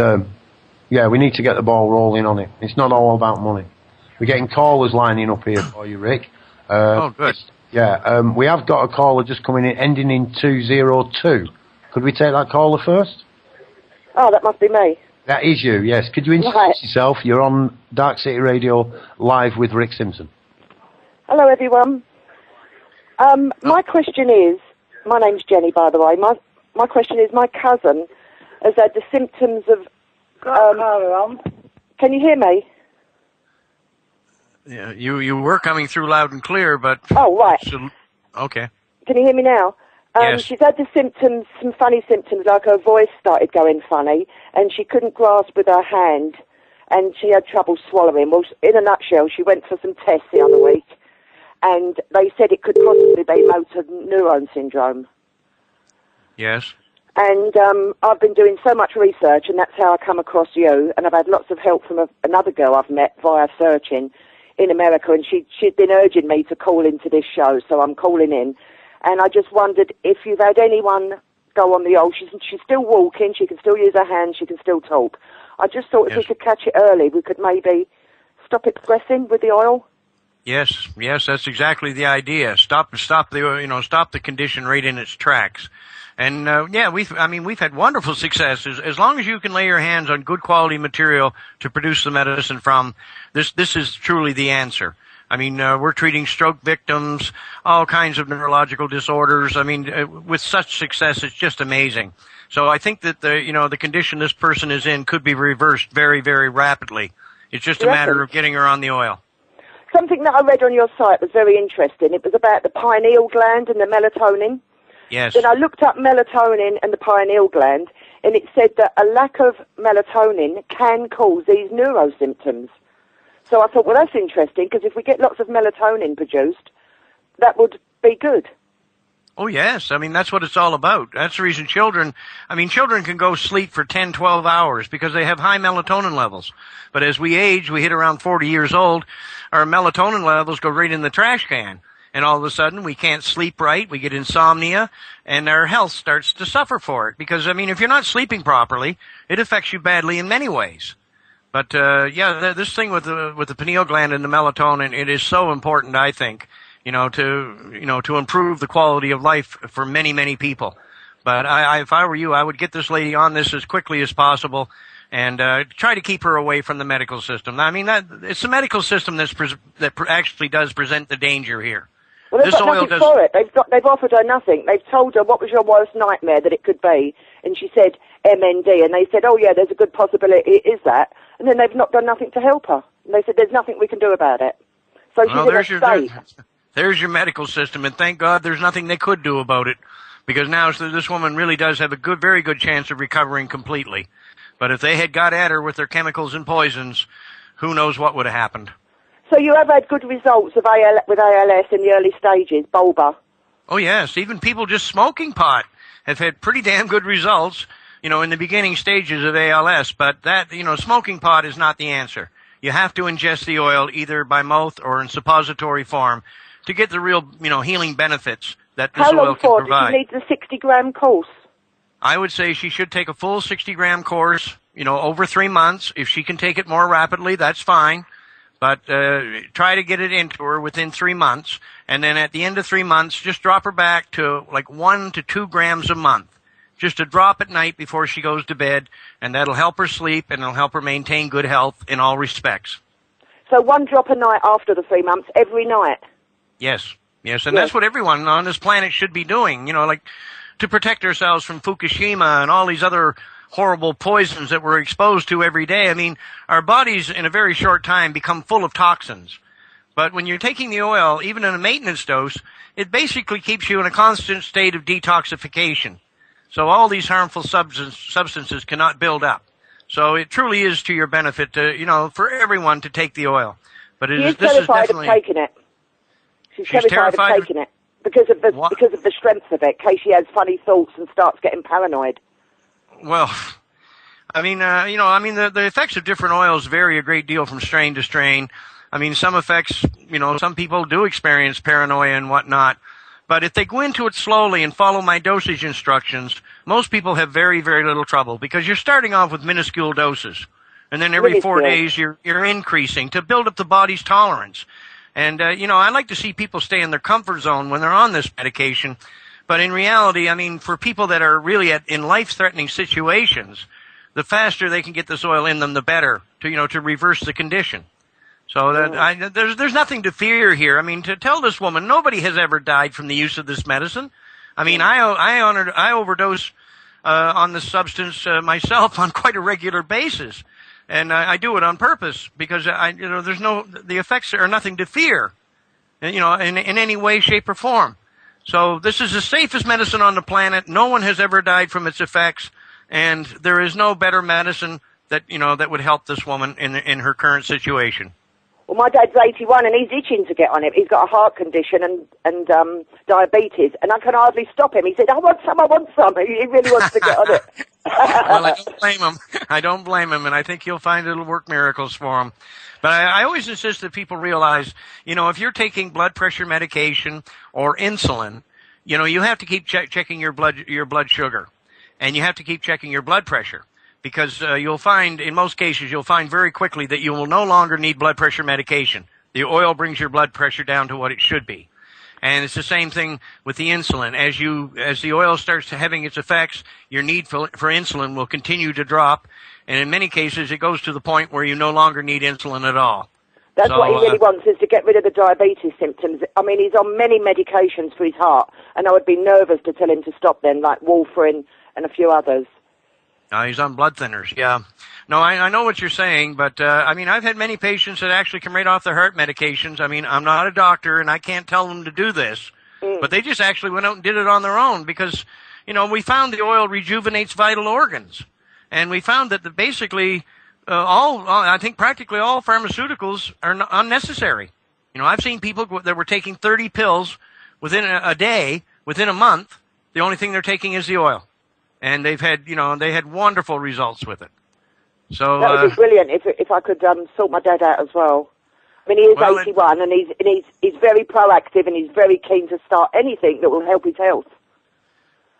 yeah, we need to get the ball rolling on it. It's not all about money. We're getting callers lining up here for you, Rick. Oh, good. Yeah, we have got a caller just coming in, ending in 202. Could we take that caller first? Oh, that must be me. That is you, yes. Could you introduce yourself? You're on Darkcity Radio live with Rick Simpson. Hello, everyone. My question is, my name's Jenny, by the way. My question is, my cousin has had the symptoms of... Can you hear me? Yeah, you were coming through loud and clear, but... Oh, right. Okay. Can you hear me now? Yes. She's had the symptoms, some funny symptoms, like her voice started going funny, and she couldn't grasp with her hand, and she had trouble swallowing. Well, in a nutshell, she went for some tests the other week, and they said it could possibly be motor neuron syndrome. Yes. And I've been doing so much research, and that's how I come across you, and I've had lots of help from another girl I've met via searching in America, and she'd been urging me to call into this show, so I'm calling in. And I just wondered if you've had anyone go on the old... She's still walking, she can still use her hands, she can still talk. I just thought if we could catch it early, we could maybe stop it progressing with the oil. Yes, that's exactly the idea. Stop the condition right in its tracks. And we've had wonderful successes. As long as you can lay your hands on good quality material to produce the medicine from, this is truly the answer. I mean, we're treating stroke victims, all kinds of neurological disorders. I mean, with such success, it's just amazing. So I think that the condition this person is in could be reversed very, very rapidly. It's just a matter of getting her on the oil. Something that I read on your site was very interesting. It was about the pineal gland and the melatonin. Yes. Then I looked up melatonin and the pineal gland, and it said that a lack of melatonin can cause these neurosymptoms. So I thought, well, that's interesting, because if we get lots of melatonin produced, that would be good. Oh, yes. I mean, that's what it's all about. That's the reason children can go sleep for 10, 12 hours because they have high melatonin levels. But as we age, we hit around 40 years old, our melatonin levels go right in the trash can. And all of a sudden, we can't sleep right, we get insomnia, and our health starts to suffer for it. Because, I mean, if you're not sleeping properly, it affects you badly in many ways. But, this thing with the pineal gland and the melatonin, it is so important, I think, to improve the quality of life for many, many people. But if I were you, I would get this lady on this as quickly as possible and try to keep her away from the medical system. I mean, it's the medical system that actually does present the danger here. Well, they've got nothing for it. They've offered her nothing. They've told her what was your worst nightmare that it could be, and she said MND, and they said, oh yeah, there's a good possibility it is that, and then they've not done nothing to help her. And they said there's nothing we can do about it. So she's in a state. There's your medical system, and thank God there's nothing they could do about it, because now this woman really does have a very good chance of recovering completely. But if they had got at her with their chemicals and poisons, who knows what would have happened. So you have had good results with ALS in the early stages, bulbar? Oh, yes. Even people just smoking pot have had pretty damn good results, in the beginning stages of ALS. But that, smoking pot is not the answer. You have to ingest the oil either by mouth or in suppository form to get the real, healing benefits that this oil can provide. How long for? Does she need the 60-gram course? I would say she should take a full 60-gram course, over 3 months. If she can take it more rapidly, that's fine. But try to get it into her within 3 months. And then at the end of 3 months, just drop her back to like 1 to 2 grams a month. Just a drop at night before she goes to bed. And that'll help her sleep and it'll help her maintain good health in all respects. So 1 drop a night after the 3 months, every night? Yes. And that's what everyone on this planet should be doing, like to protect ourselves from Fukushima and all these other horrible poisons that we're exposed to every day. I mean, our bodies in a very short time become full of toxins. But when you're taking the oil, even in a maintenance dose, it basically keeps you in a constant state of detoxification. So all these harmful substances cannot build up. So it truly is to your benefit to, for everyone to take the oil. But this is definitely... of taking it. She's terrified of taking it because of the strength of it, in case she has funny thoughts and starts getting paranoid. Well, the effects of different oils vary a great deal from strain to strain. I mean, some effects, some people do experience paranoia and whatnot. But if they go into it slowly and follow my dosage instructions, most people have very, very little trouble because you're starting off with minuscule doses. And then every 4 days you're increasing to build up the body's tolerance. And, I like to see people stay in their comfort zone when they're on this medication. But in reality, for people that are really in life-threatening situations, the faster they can get this oil in them, the better to reverse the condition. So there's nothing to fear here. To tell this woman, nobody has ever died from the use of this medicine. I overdose on this substance myself on quite a regular basis. And I do it on purpose because the effects are nothing to fear, in any way, shape, or form. So this is the safest medicine on the planet. No one has ever died from its effects, and there is no better medicine that would help this woman in her current situation. Well, my dad's 81 and he's itching to get on it. He's got a heart condition and diabetes, and I can hardly stop him. He said, I want some. He really wants to get on it. Well, I don't blame him, and I think you'll find it'll work miracles for him. But I always insist that people realize, if you're taking blood pressure medication or insulin, you have to keep checking your blood sugar, and you have to keep checking your blood pressure. Because you'll find, in most cases, very quickly that you will no longer need blood pressure medication. The oil brings your blood pressure down to what it should be. And it's the same thing with the insulin. As the oil starts having its effects, your need for insulin will continue to drop. And in many cases, it goes to the point where you no longer need insulin at all. That's what he really wants, is to get rid of the diabetes symptoms. He's on many medications for his heart, and I would be nervous to tell him to stop them, like warfarin and a few others. He's on blood thinners, yeah. No, I know what you're saying, but, I've had many patients that actually come right off their heart medications. I'm not a doctor, and I can't tell them to do this, but they just actually went out and did it on their own because, we found the oil rejuvenates vital organs. And we found that basically I think practically all pharmaceuticals are unnecessary. I've seen people that were taking 30 pills within a day, within a month. The only thing they're taking is the oil. And they've had, they had wonderful results with it. So that would be brilliant if I could sort my dad out as well. He is 81 and he's very proactive and he's very keen to start anything that will help his health.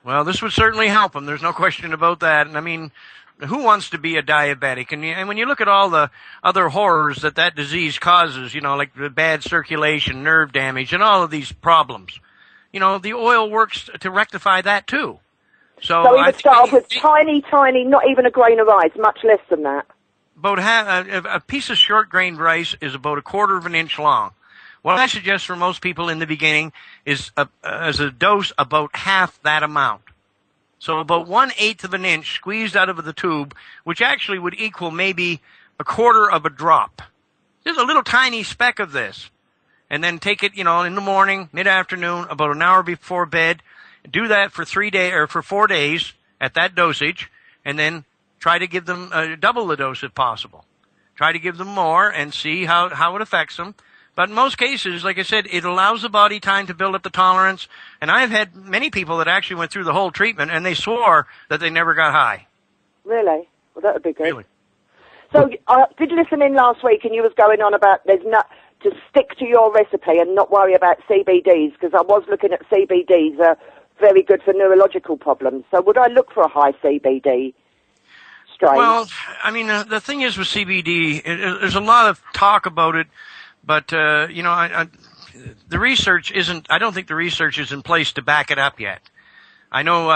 Well, this would certainly help him. There's no question about that. And who wants to be a diabetic? And when you look at all the other horrors that disease causes, like the bad circulation, nerve damage, and all of these problems, the oil works to rectify that too. So he would start off with tiny, not even a grain of rice, much less than that. About a piece of short-grained rice is about 1/4 of an inch long. What I suggest for most people in the beginning is as a dose about half that amount. So about 1/8 of an inch squeezed out of the tube, which actually would equal maybe 1/4 of a drop. Just a little tiny speck of this. And then take it, in the morning, mid-afternoon, about an hour before bed. Do that for 4 days at that dosage, and then try to give them double the dose if possible. Try to give them more and see how it affects them. But in most cases, like I said, it allows the body time to build up the tolerance. And I've had many people that actually went through the whole treatment, and they swore that they never got high. Really? Well, that would be good. Really. So I did listen in last week, and you was going on about to stick to your recipe and not worry about CBDs, because I was looking at CBDs are very good for neurological problems. So would I look for a high CBD strain? Well, I mean, the thing is with CBD, there's a lot of talk about it, but the research isn't. I don't think the research is in place to back it up yet. I know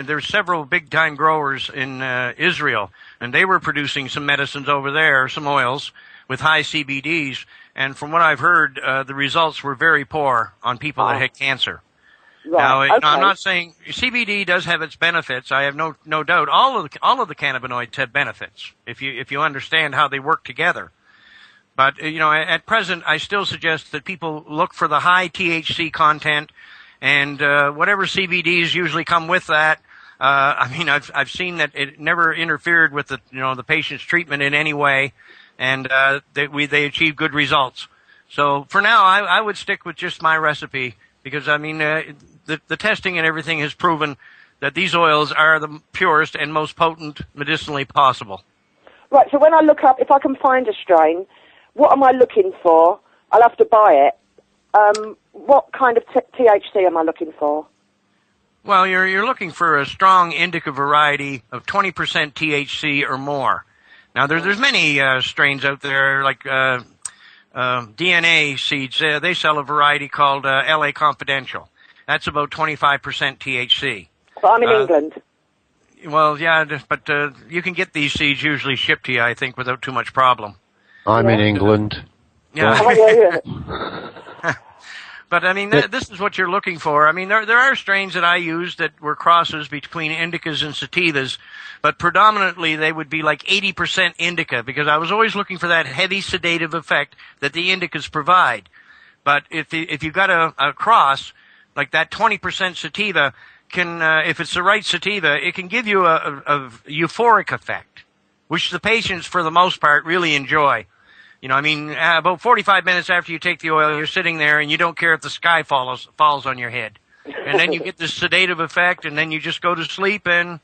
there's several big-time growers in Israel, and they were producing some medicines over there, some oils with high CBDs, and from what I've heard, the results were very poor on people that had cancer. Right. Now, Okay. I'm not saying CBD does have its benefits. I have no doubt. All of the cannabinoids have benefits if you understand how they work together. But at present, I still suggest that people look for the high THC content, and whatever CBDs usually come with that. I've seen that it never interfered with the patient's treatment in any way, and they achieve good results. So for now, I would stick with just my recipe, because the testing and everything has proven that these oils are the purest and most potent medicinally possible. Right, so when I look up, if I can find a strain, what am I looking for? I'll have to buy it. What kind of THC am I looking for? Well, you're looking for a strong indica variety of 20% THC or more. Now, there's many strains out there, like DNA seeds. They sell a variety called LA Confidential. That's about 25% THC. But I'm in England. Well, yeah, but you can get these seeds usually shipped to you, I think, without too much problem. I'm in England. Yeah. Yeah. But this is what you're looking for. I mean, there are strains that I use that were crosses between indicas and sativas, but predominantly they would be like 80% indica, because I was always looking for that heavy sedative effect that the indicas provide. But if you've got a cross, like that 20% sativa can, if it's the right sativa, it can give you a euphoric effect, which the patients, for the most part, really enjoy. About 45 minutes after you take the oil, you're sitting there and you don't care if the sky falls on your head. And then you get this sedative effect, and then you just go to sleep, and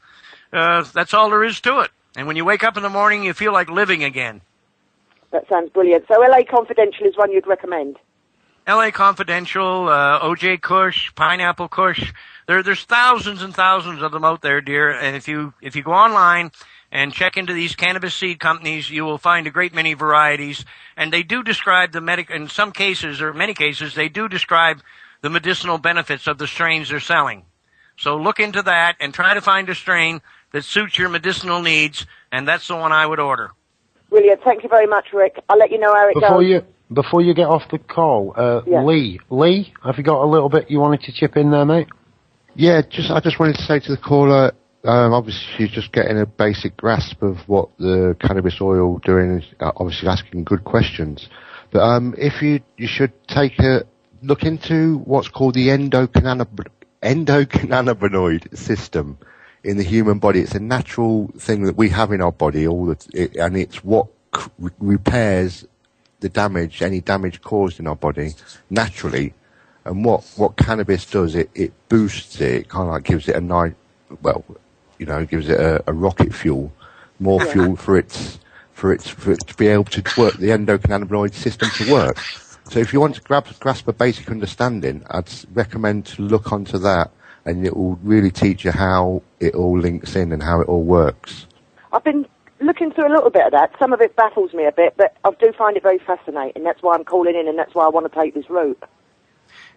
that's all there is to it. And when you wake up in the morning, you feel like living again. That sounds brilliant. So LA Confidential is one you'd recommend? LA Confidential, OJ Kush, Pineapple Kush. There's thousands and thousands of them out there, dear. And if you go online and check into these cannabis seed companies, you will find a great many varieties. And they do describe in some cases, or many cases, they do describe the medicinal benefits of the strains they're selling. So look into that and try to find a strain that suits your medicinal needs, and that's the one I would order. Brilliant. Thank you very much, Rick. I'll let you know how it goes. Before you get off the call, Lee, have you got a little bit you wanted to chip in there, mate? Yeah, I just wanted to say to the caller, obviously she's just getting a basic grasp of what the cannabis oil doing, is obviously asking good questions. But if you should take a look into what's called the endocannabinoid system in the human body. It's a natural thing that we have in our body, and it's what repairs any damage caused in our body naturally. And what cannabis does, it boosts it kind of like gives it gives it a rocket fuel, more fuel for it to be able to work, the endocannabinoid system to work. So if you want to grasp a basic understanding, I'd recommend to look onto that, and it will really teach you how it all links in and how it all works. I've been looking through a little bit of that. Some of it baffles me a bit, but I do find it very fascinating. That's why I'm calling in, and that's why I want to take this route.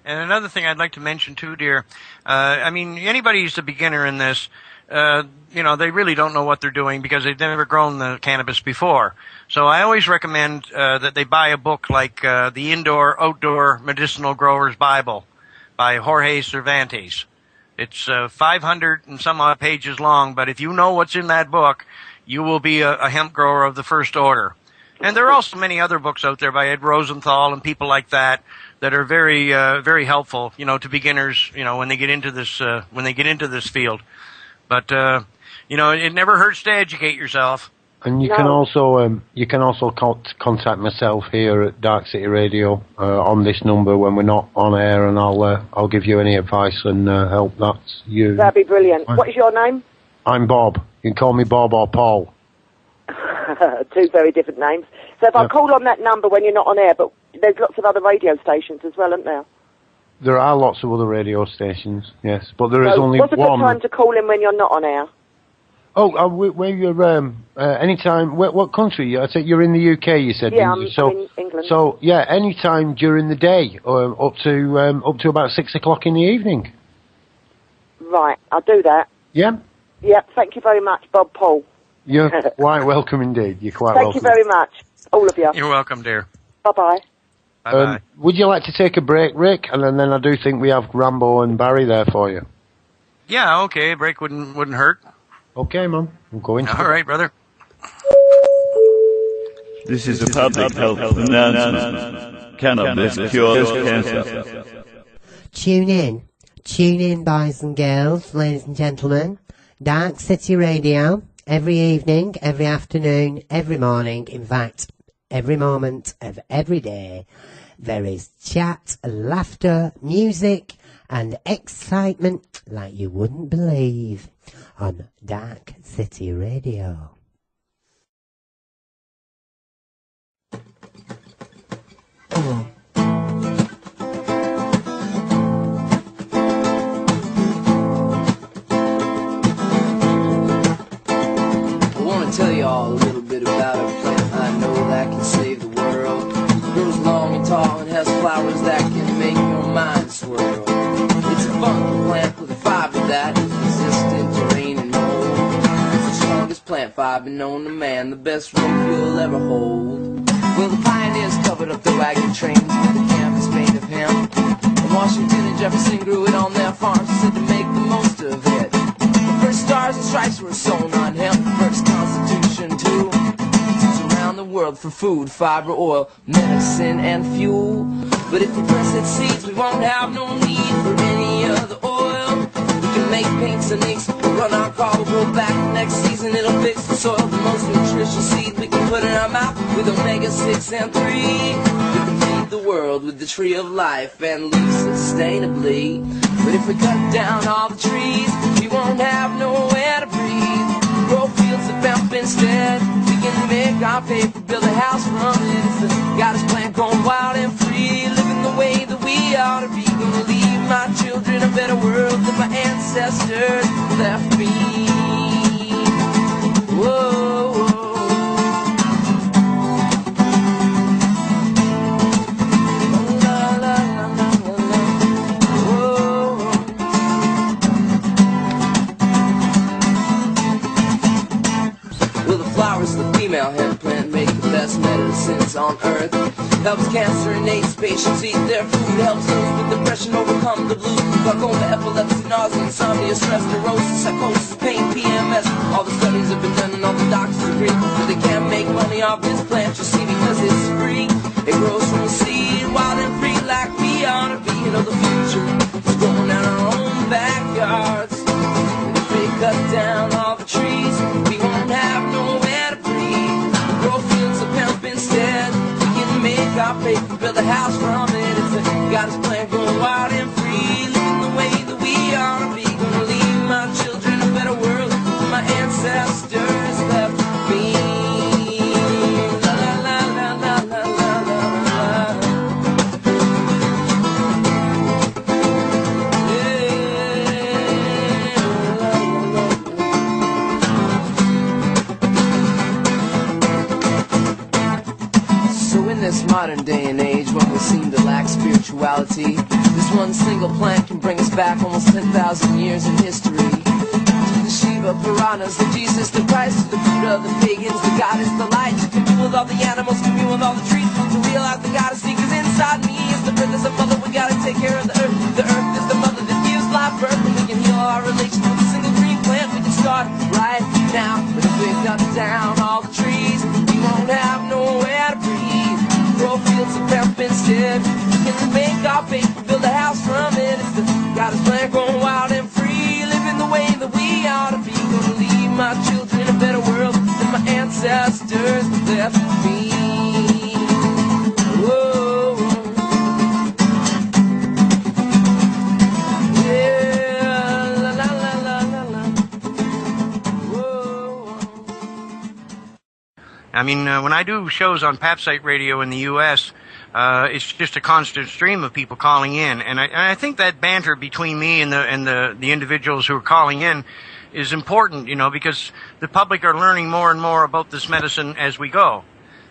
And another thing I'd like to mention too, dear, anybody who's a beginner in this, they really don't know what they're doing because they've never grown the cannabis before. So I always recommend that they buy a book like The Indoor-Outdoor Medicinal Grower's Bible by Jorge Cervantes. It's 500 and some odd pages long, but if you know what's in that book, you will be a hemp grower of the first order. And there are also many other books out there by Ed Rosenthal and people like that are very, very helpful, to beginners, when they get into this field. But, it never hurts to educate yourself. And you can also contact myself here at Darkcity Radio on this number when we're not on air, and I'll give you any advice and help that you. That'd be brilliant. What is your name? I'm Bob. You can call me Bob or Paul. Two very different names. So if I call on that number when you're not on air, but there's lots of other radio stations as well, aren't there? There are lots of other radio stations, yes, but there is only what's a one. good time to call in when you're not on air? Where you're, anytime, what country? I think you're in the UK, you said. Yeah, I'm in England. So, yeah, anytime during the day, up to about 6 o'clock in the evening. Right, I'll do that. Yeah? Yeah, thank you very much, Bob Paul. You're quite welcome indeed. You're quite welcome. Thank you very much, all of you. You're welcome, dear. Bye-bye. Bye-bye. Would you like to take a break, Rick? And then I do think we have Rambo and Barry there for you. Yeah, okay, a break wouldn't hurt. Okay, Mum. I'm going to. All right, brother. This is a public health announcement. Cannabis cures cancer. Tune in, boys and girls, ladies and gentlemen. Dark City Radio, every evening, every afternoon, every morning, in fact, every moment of every day. There is chat, laughter, music, and excitement like you wouldn't believe on Dark City Radio. I want to tell you all a little bit about a plant I know that can save the world. It grows long and tall and has flowers that can make your mind swirl. It's a funky plant with a fiber that is resistant to rain and mold. It's the strongest plant fiber known to man, the best rope you'll ever hold. Well, the pioneers covered up their wagon trains with a canvas made of hemp. And Washington and Jefferson grew it on their farms and said to make the most of it. The first stars and stripes were sewn on hemp, the first Constitution too. It's around the world for food, fiber, oil, medicine, and fuel. But if we press its seeds, we won't have no need for any other oil. We can make paints and inks, we'll run our car, we'll grow back next season, it'll fix the soil. The most nutritious seed we can put in our mouth with omega-6 and 3. We can feed the world with the tree of life and live sustainably. But if we cut down all the trees, we won't have nowhere to breathe. Grow fields of hemp instead. We can make our paper, build a house from it. It's the goddess plant going wild and free, living the way that we ought to be. Gonna leave my children a better world than my ancestors left me. Whoa, whoa. La, la, la, la, la, la. Whoa. Well, the flowers of the female hemp plant make the best medicines on earth. Helps cancer and AIDS patients eat their food. Helps those with depression overcome the blues. Glaucoma, epilepsy, nausea, insomnia, stress, neurosis, psychosis, pain, PMS. All the studies have been done and all the doctors agree that they can't make money off this plant, you see, because it's free. It grows from a seed, wild and free, like we ought to be. You know, the future is growing out our own backyards. And if we cut down all the trees, we won't have nowhere to breathe. Grow fields of hemp instead. Make our paper, build a house from it. It's a goddess plant growing wild and free, living the way that we ought to be. Gonna leave my children a better world than my ancestors left me. La la la la la la la la. In this modern day and age when we seem to lack spirituality, this one single plant can bring us back almost 10,000 years in history. To the Shiva, Puranas, the Jesus, the Christ, the Buddha, the pagans, the goddess, the light. To commune with all the animals, commune with all the trees. To realize the goddess seekers inside me is the earth is a mother, we gotta take care of the earth. The earth is the mother that gives life birth, and we can heal our relation with a single green plant. We can start right now, but if we cut down all the trees, we won't have nowhere to breathe. Grow fields of hemp instead. We can make our paper, build a house from it. It's the goddess plant growing wild and free, living the way that we ought to be. Gonna leave my children a better world than my ancestors left me. Whoa. I mean, when I do shows on Papsite Radio in the U.S., it's just a constant stream of people calling in, and I think that banter between me and the individuals who are calling in is important, because the public are learning more and more about this medicine as we go.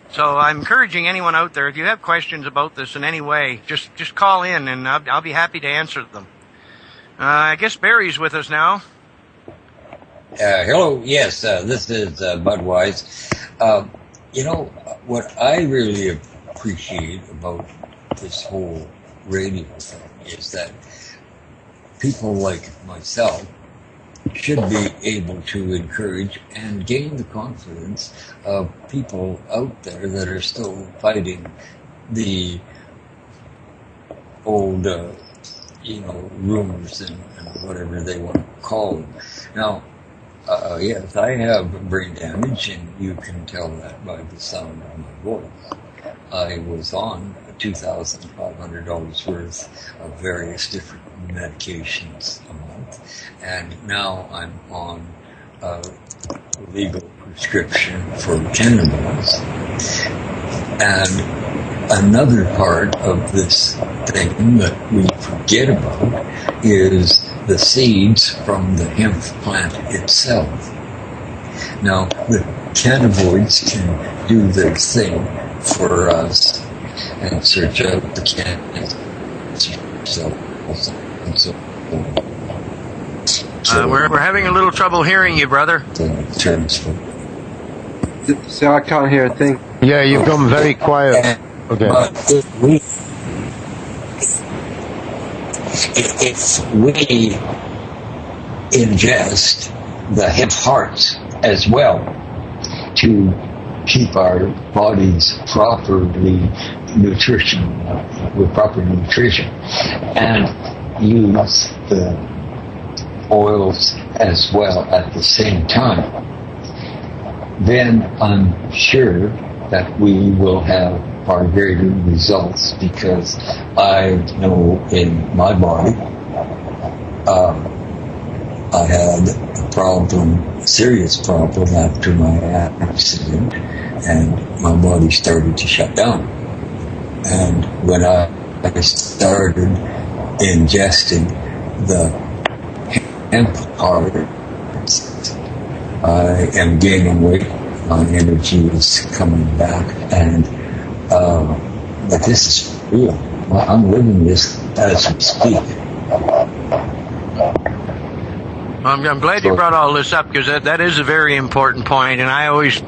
So I'm encouraging anyone out there, if you have questions about this in any way, just call in, and I'll be happy to answer them. I guess Barry's with us now. Hello, yes, this is Budwise. What I really appreciate about this whole radio thing is that people like myself should be able to encourage and gain the confidence of people out there that are still fighting the old, rumors and whatever they want to call them. Now, yes, I have brain damage, and you can tell that by the sound of my voice. I was on $2,500 worth of various different medications a month, and now I'm on a legal prescription for cannabis. And another part of this thing that we forget about is the seeds from the hemp plant itself. Now, the cannabinoids can do their thing for us and search out the cannabis cells and so on. We're having a little trouble hearing you, brother. So I can't hear a thing. Yeah, you've gone very quiet. Okay. If we ingest the hemp hearts as well to keep our bodies properly with proper nutrition, and use the oils as well at the same time, then I'm sure that we will have far greater results, because I know in my body I had a serious problem after my accident, and my body started to shut down. And when I started ingesting the hemp parts, I am gaining weight, my energy is coming back, and but this is real. I'm living this as we speak. I'm glad you brought all this up, because that is a very important point, and I always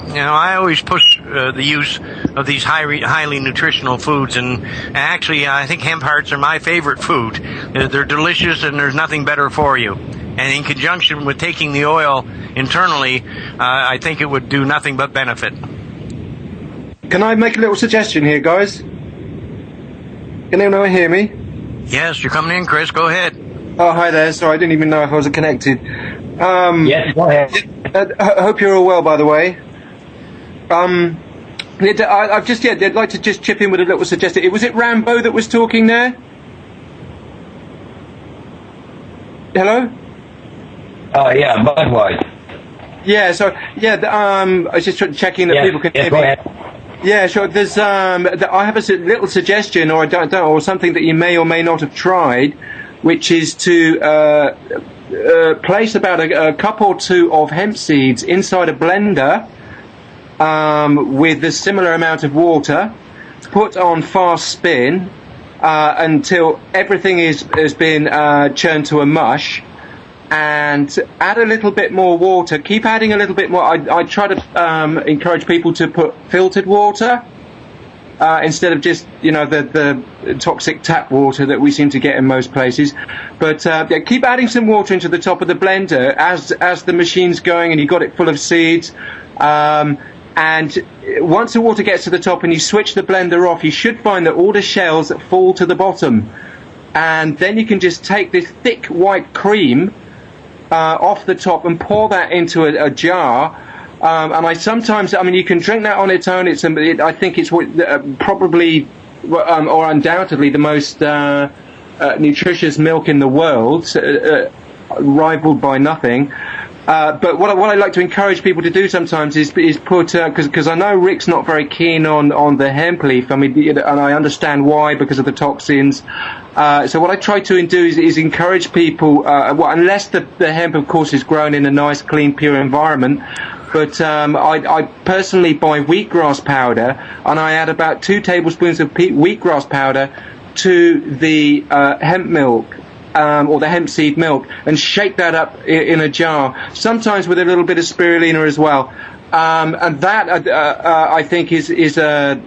push the use of these highly nutritional foods, and actually I think hemp hearts are my favorite food. They're delicious, and there's nothing better for you. And in conjunction with taking the oil internally, I think it would do nothing but benefit. Can I make a little suggestion here, guys? Can anyone hear me? Yes, you're coming in, Chris. Go ahead. Oh, hi there. Sorry, I didn't even know if I was connected. Yes, go ahead. I hope you're all well, by the way. I'd like to just chip in with a little suggestion. Was it Rambo that was talking there? Hello? Yeah, Budwise. Yeah, so, I was just checking that people can hear go me. ahead. Yeah, sure. There's, I have a or something that you may or may not have tried, which is to place about a cup or two of hemp seeds inside a blender with a similar amount of water, put on fast spin until everything has been churned to a mush, and add a little bit more water. Keep adding a little bit more. I try to encourage people to put filtered water instead of just, the toxic tap water that we seem to get in most places. But keep adding some water into the top of the blender as the machine's going, and you got it full of seeds. And once the water gets to the top and you switch the blender off, you should find that all the shells fall to the bottom. And then you can just take this thick white cream off the top and pour that into a jar. And you can drink that on its own. I think it's probably or undoubtedly the most nutritious milk in the world, rivaled by nothing. But what I like to encourage people to do sometimes is put, because I know Rick's not very keen on the hemp leaf. I mean, and I understand why, because of the toxins. So what I try to do is encourage people, unless the hemp, of course, is grown in a nice, clean, pure environment. But I personally buy wheatgrass powder, and I add about 2 tablespoons of wheatgrass powder to the hemp milk. Or the hemp seed milk, and shake that up in a jar, sometimes with a little bit of spirulina as well. And that, I think, is again,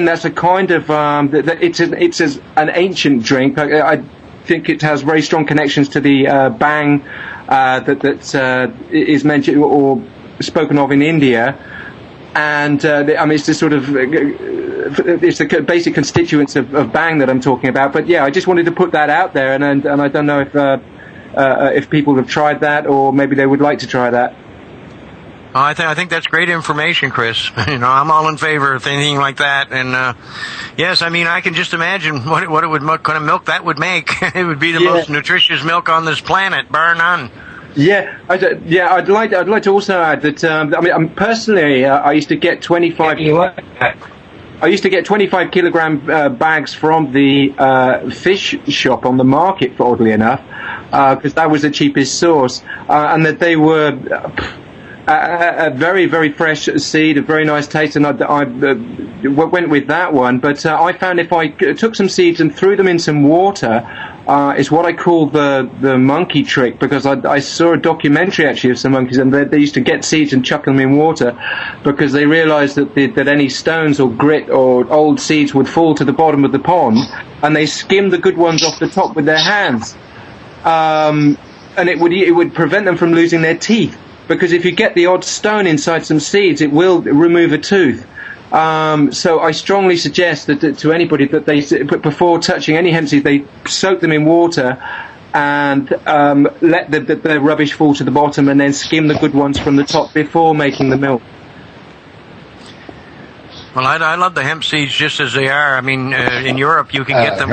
that's a kind of, it's an ancient drink. I think it has very strong connections to the bang that is mentioned or spoken of in India. And I mean, it's the sort of it's the basic constituents of bang that I'm talking about. But yeah, I just wanted to put that out there, and I don't know if people have tried that, or maybe they would like to try that. Oh, I think that's great information, Chris. I'm all in favor of anything like that. And yes, I mean, I can just imagine what it would, what kind of milk that would make. It would be the most nutritious milk on this planet, bar none. Yeah, I'd like to also add that I mean, personally, I used to get 25. I used to get 25 kilogram bags from the fish shop on the market, oddly enough, because that was the cheapest source, and that they were a very, very fresh seed, a very nice taste, and I went with that one. But I found if I took some seeds and threw them in some water, it's what I call the monkey trick, because I saw a documentary actually of some monkeys, and they used to get seeds and chuck them in water because they realized that any stones or grit or old seeds would fall to the bottom of the pond, and they skimmed the good ones off the top with their hands, and it would prevent them from losing their teeth, because if you get the odd stone inside some seeds, it will remove a tooth. So I strongly suggest that to anybody that they, before touching any hemp seed, they soak them in water and let the rubbish fall to the bottom, and then skim the good ones from the top before making the milk. Well, I love the hemp seeds just as they are. I mean, in Europe you can get them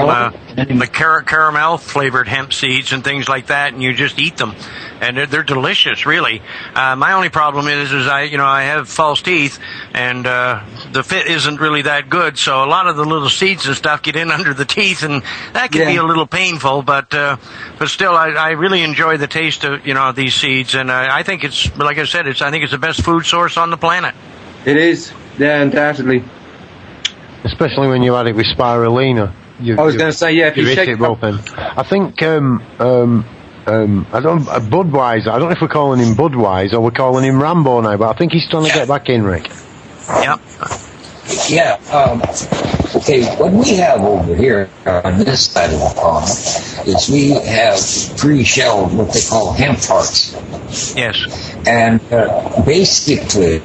like caramel flavored hemp seeds and things like that, and you just eat them, and they're delicious, really. My only problem is I have false teeth, and the fit isn't really that good, so a lot of the little seeds and stuff get in under the teeth, and that can be a little painful. But still, I really enjoy the taste of these seeds, and I think it's, like I said, I think it's the best food source on the planet. It is. Yeah, undoubtedly. Especially when you add it with spirulina. I was going to say, if you shake it open. I think Budweiser. I don't know if we're calling him Budweiser or we're calling him Rambo now, but I think he's trying to get back in, Rick. Yep. Yeah. Okay, what we have over here on this side of the pond is we have pre-shelled what they call hemp hearts. Yes. And basically,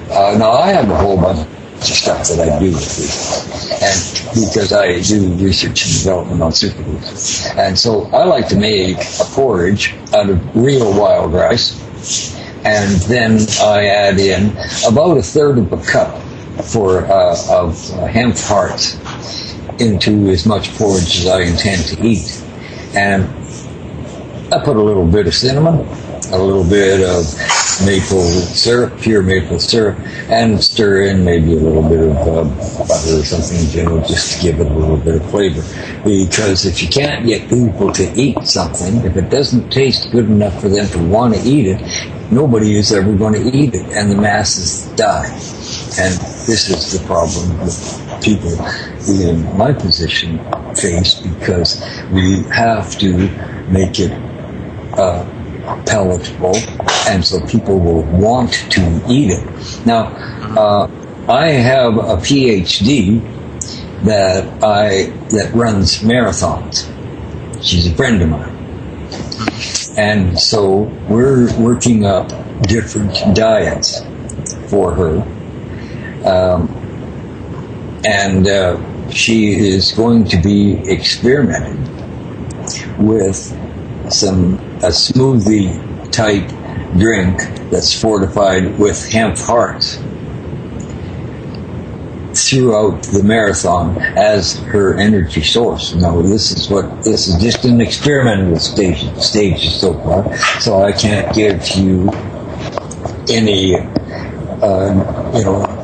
now I have a whole bunch of stuff that I do with these, and because I do research and development on superfoods, and so I like to make a porridge out of real wild rice, and then I add in about 1/3 of a cup of hemp hearts into as much porridge as I intend to eat, and I put a little bit of cinnamon, a little bit of maple syrup, pure maple syrup, and stir in maybe a little bit of butter or something in general, just to give it a little bit of flavor. Because if you can't get people to eat something, if it doesn't taste good enough for them to want to eat it, nobody is ever going to eat it, and the masses die. And this is the problem that people in my position face, because we have to make it palatable, and so people will want to eat it. Now, I have a PhD that runs marathons. She's a friend of mine, and so we're working up different diets for her, and she is going to be experimenting with a smoothie type drink that's fortified with hemp hearts. throughout the marathon as her energy source. Now, this is just an experimental stage so far, so I can't give you any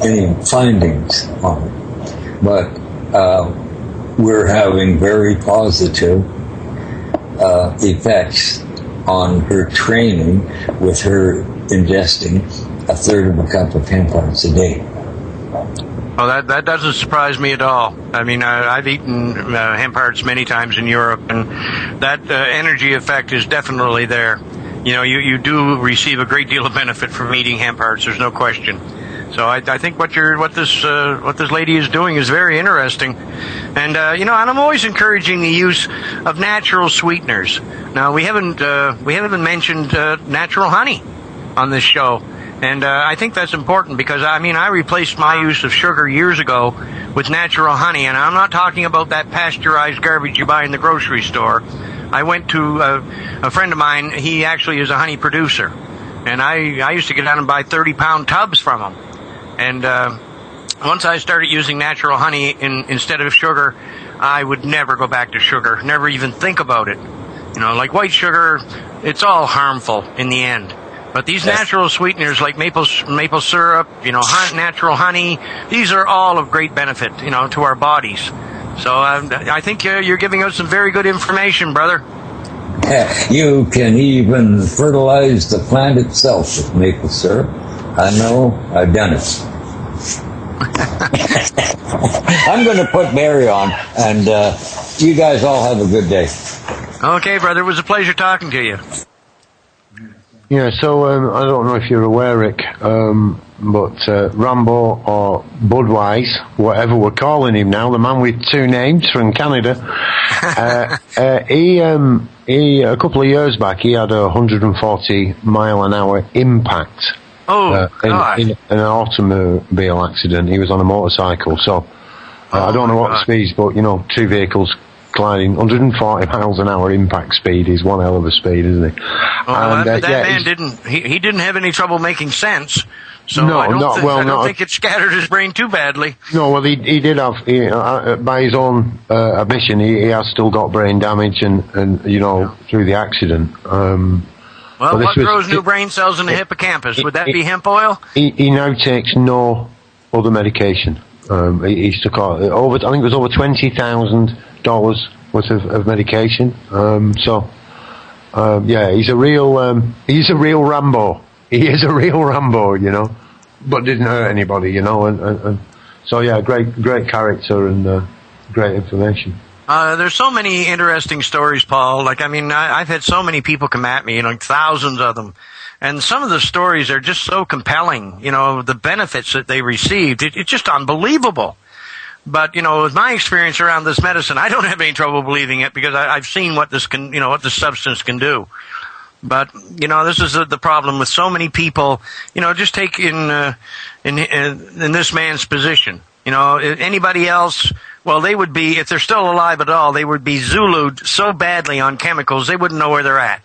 any findings on it. But we're having very positive effects on her training with her ingesting a third of a cup of hemp hearts a day. Well, that doesn't surprise me at all. I mean, I've eaten hemp hearts many times in Europe, and that energy effect is definitely there. You know, you do receive a great deal of benefit from eating hemp hearts. There's no question. So I think what this lady is doing is very interesting, and and I'm always encouraging the use of natural sweeteners. Now we haven't mentioned natural honey on this show, and I think that's important because I replaced my use of sugar years ago with natural honey, and I'm not talking about that pasteurized garbage you buy in the grocery store. I went to a friend of mine. He actually is a honey producer, and I used to get out and buy 30-pound tubs from him. And once I started using natural honey instead of sugar, I would never go back to sugar, never even think about it. You know, like white sugar, it's all harmful in the end. But these natural sweeteners like maple syrup, natural honey, these are all of great benefit, to our bodies. So I think you're giving us some very good information, brother. You can even fertilize the plant itself with maple syrup. I know, I've done it. I'm going to put Barry on, and you guys all have a good day. Okay, brother. It was a pleasure talking to you. Yeah, so I don't know if you're aware, Rick, but Rambo or Budweiser, whatever we're calling him now, the man with two names from Canada, he a couple of years back, he had a 140-mile-an-hour impact. In an automobile accident. He was on a motorcycle, so I don't know what the speeds, but two vehicles colliding, 140 miles an hour impact speed is one hell of a speed, isn't it? That man didn't have any trouble making sense. So I don't think it scattered his brain too badly. No, well, he did have, by his own admission, he has still got brain damage and through the accident. Well, what grows new brain cells in the hippocampus? Would that be hemp oil? He now takes no other medication. He's took I think it was over $20,000 worth of medication. He's a real Rambo. He is a real Rambo, but didn't hurt anybody, and so great character and great information. There's so many interesting stories, Paul. I've had so many people come at me, thousands of them. And some of the stories are just so compelling, the benefits that they received. It's just unbelievable. But, with my experience around this medicine, I don't have any trouble believing it because I've seen what this can, what this substance can do. But, this is the problem with so many people, just take in this man's position. Anybody else, well, they would be, if they're still alive at all, they would be Zulu'd so badly on chemicals, they wouldn't know where they're at.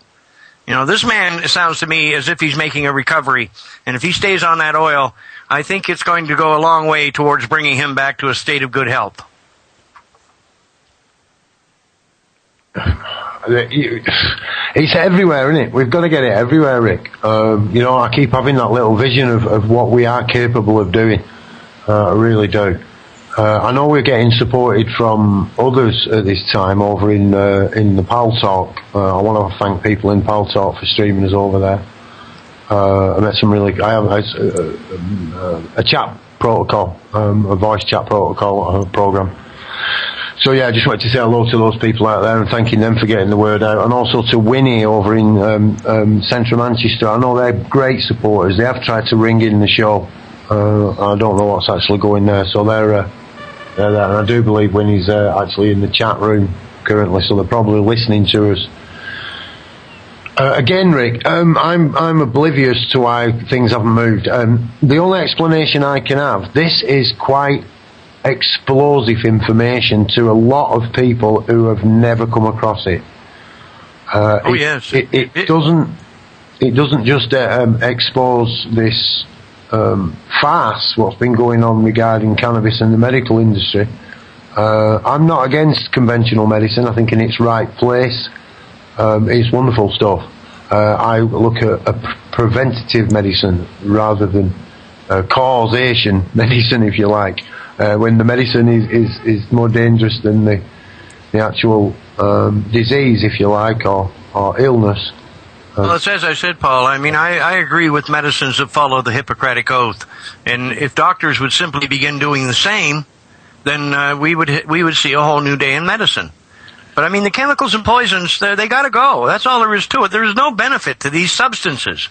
This man, it sounds to me as if he's making a recovery. And if he stays on that oil, I think it's going to go a long way towards bringing him back to a state of good health. It's everywhere, isn't it? We've got to get it everywhere, Rick. I keep having that little vision of what we are capable of doing. I really do. I know we're getting supported from others at this time over in the Pal Talk. I want to thank people in Pal Talk for streaming us over there. I met some I have a chat protocol, a voice chat protocol program. So I just wanted to say hello to those people out there and thanking them for getting the word out, and also to Winnie over in central Manchester. I know they're great supporters. They have tried to ring in the show. I don't know what's actually going there, so they're there. And I do believe Winnie's actually in the chat room currently, so they're probably listening to us. Again, Rick, I'm oblivious to why things haven't moved. The only explanation I can have, this is quite explosive information to a lot of people who have never come across it. Yes. It doesn't just expose this farce what's been going on regarding cannabis and the medical industry. I'm not against conventional medicine. I think in its right place, it's wonderful stuff. I look at preventative medicine rather than causation medicine, if you like, when the medicine is more dangerous than the actual disease, if you like, or illness. Well, it's as I said, Paul. I mean, I agree with medicines that follow the Hippocratic Oath, and if doctors would simply begin doing the same, then we would see a whole new day in medicine. But I mean, the chemicals and poisons, they got to go. That's all there is to it. There is no benefit to these substances.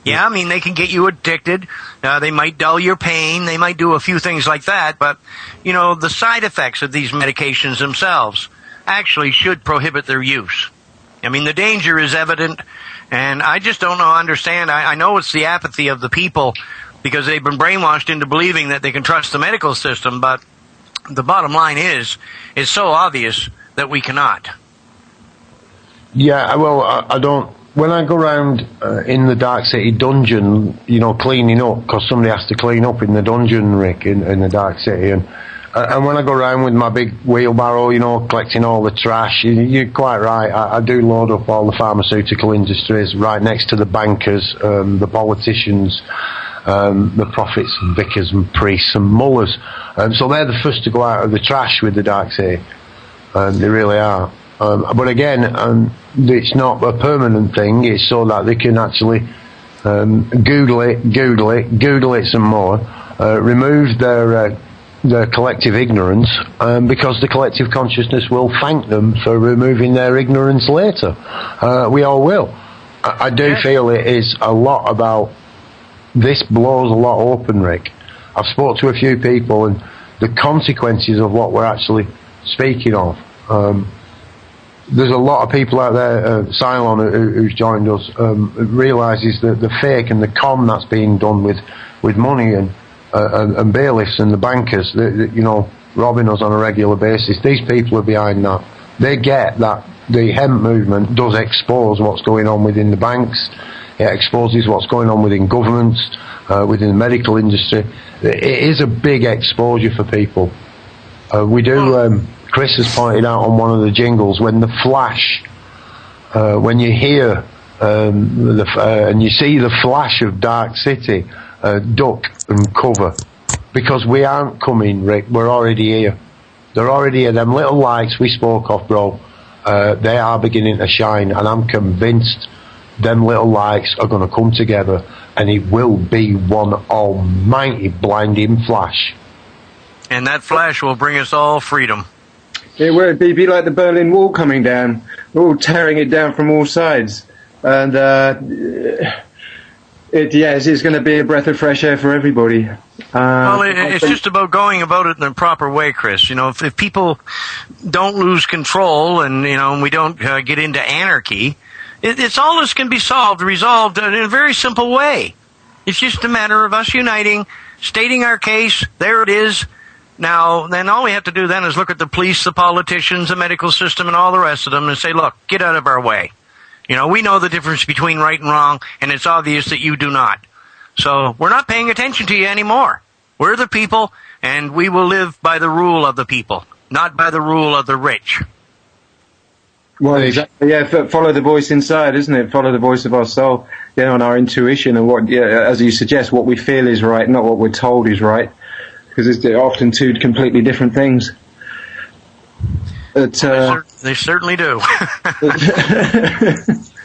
Yeah, I mean, they can get you addicted. They might dull your pain. They might do a few things like that. But, you know, the side effects of these medications themselves actually should prohibit their use. I mean, the danger is evident, and I just don't understand. I know it's the apathy of the people because they've been brainwashed into believing that they can trust the medical system, but the bottom line is, it's so obvious that we cannot. Yeah, well, I don't. When I go around in the Darkcity dungeon, you know, cleaning up, because somebody has to clean up in the dungeon, Rick, in the Darkcity, and when I go around with my big wheelbarrow, you know, collecting all the trash, you're quite right. I do load up all the pharmaceutical industries right next to the bankers, the politicians, the prophets and vicars and priests and mullahs. So they're the first to go out of the trash with the Darkcity. They really are. But again, it's not a permanent thing. It's so that they can actually Google it some more, remove their collective ignorance, because the collective consciousness will thank them for removing their ignorance later. We all will. I do feel it is a lot about, this blows a lot open, Rick. I've spoke to a few people, and the consequences of what we're actually speaking of. There's a lot of people out there, Cylon, who's joined us, realises that the fake and the con that's being done with money and bailiffs and the bankers, you know, robbing us on a regular basis. These people are behind that. They get that the hemp movement does expose what's going on within the banks. It exposes what's going on within governments, within the medical industry. It is a big exposure for people. We do, Chris has pointed out on one of the jingles, when the flash, when you hear and you see the flash of Darkcity, duck and cover, because we aren't coming, Rick. We're already here. They're already here. Them little lights we spoke of, bro, they are beginning to shine, and I'm convinced them little lights are going to come together, and it will be one almighty blinding flash. And that flash will bring us all freedom. It would be like the Berlin Wall coming down. We're all tearing it down from all sides. And it's going to be a breath of fresh air for everybody. Well, it's just about going about it in the proper way, Chris. You know, if people don't lose control and, you know, we don't get into anarchy, it's all this can be resolved in a very simple way. It's just a matter of us uniting, stating our case. There it is. Now, then all we have to do then is look at the police, the politicians, the medical system, and all the rest of them and say, look, get out of our way. You know, we know the difference between right and wrong, and it's obvious that you do not. So we're not paying attention to you anymore. We're the people, and we will live by the rule of the people, not by the rule of the rich. Well, exactly. Yeah, follow the voice inside, isn't it? Follow the voice of our soul, you know, and our intuition, and what, as you suggest, what we feel is right, not what we're told is right. Because it's often two completely different things. But, they certainly do.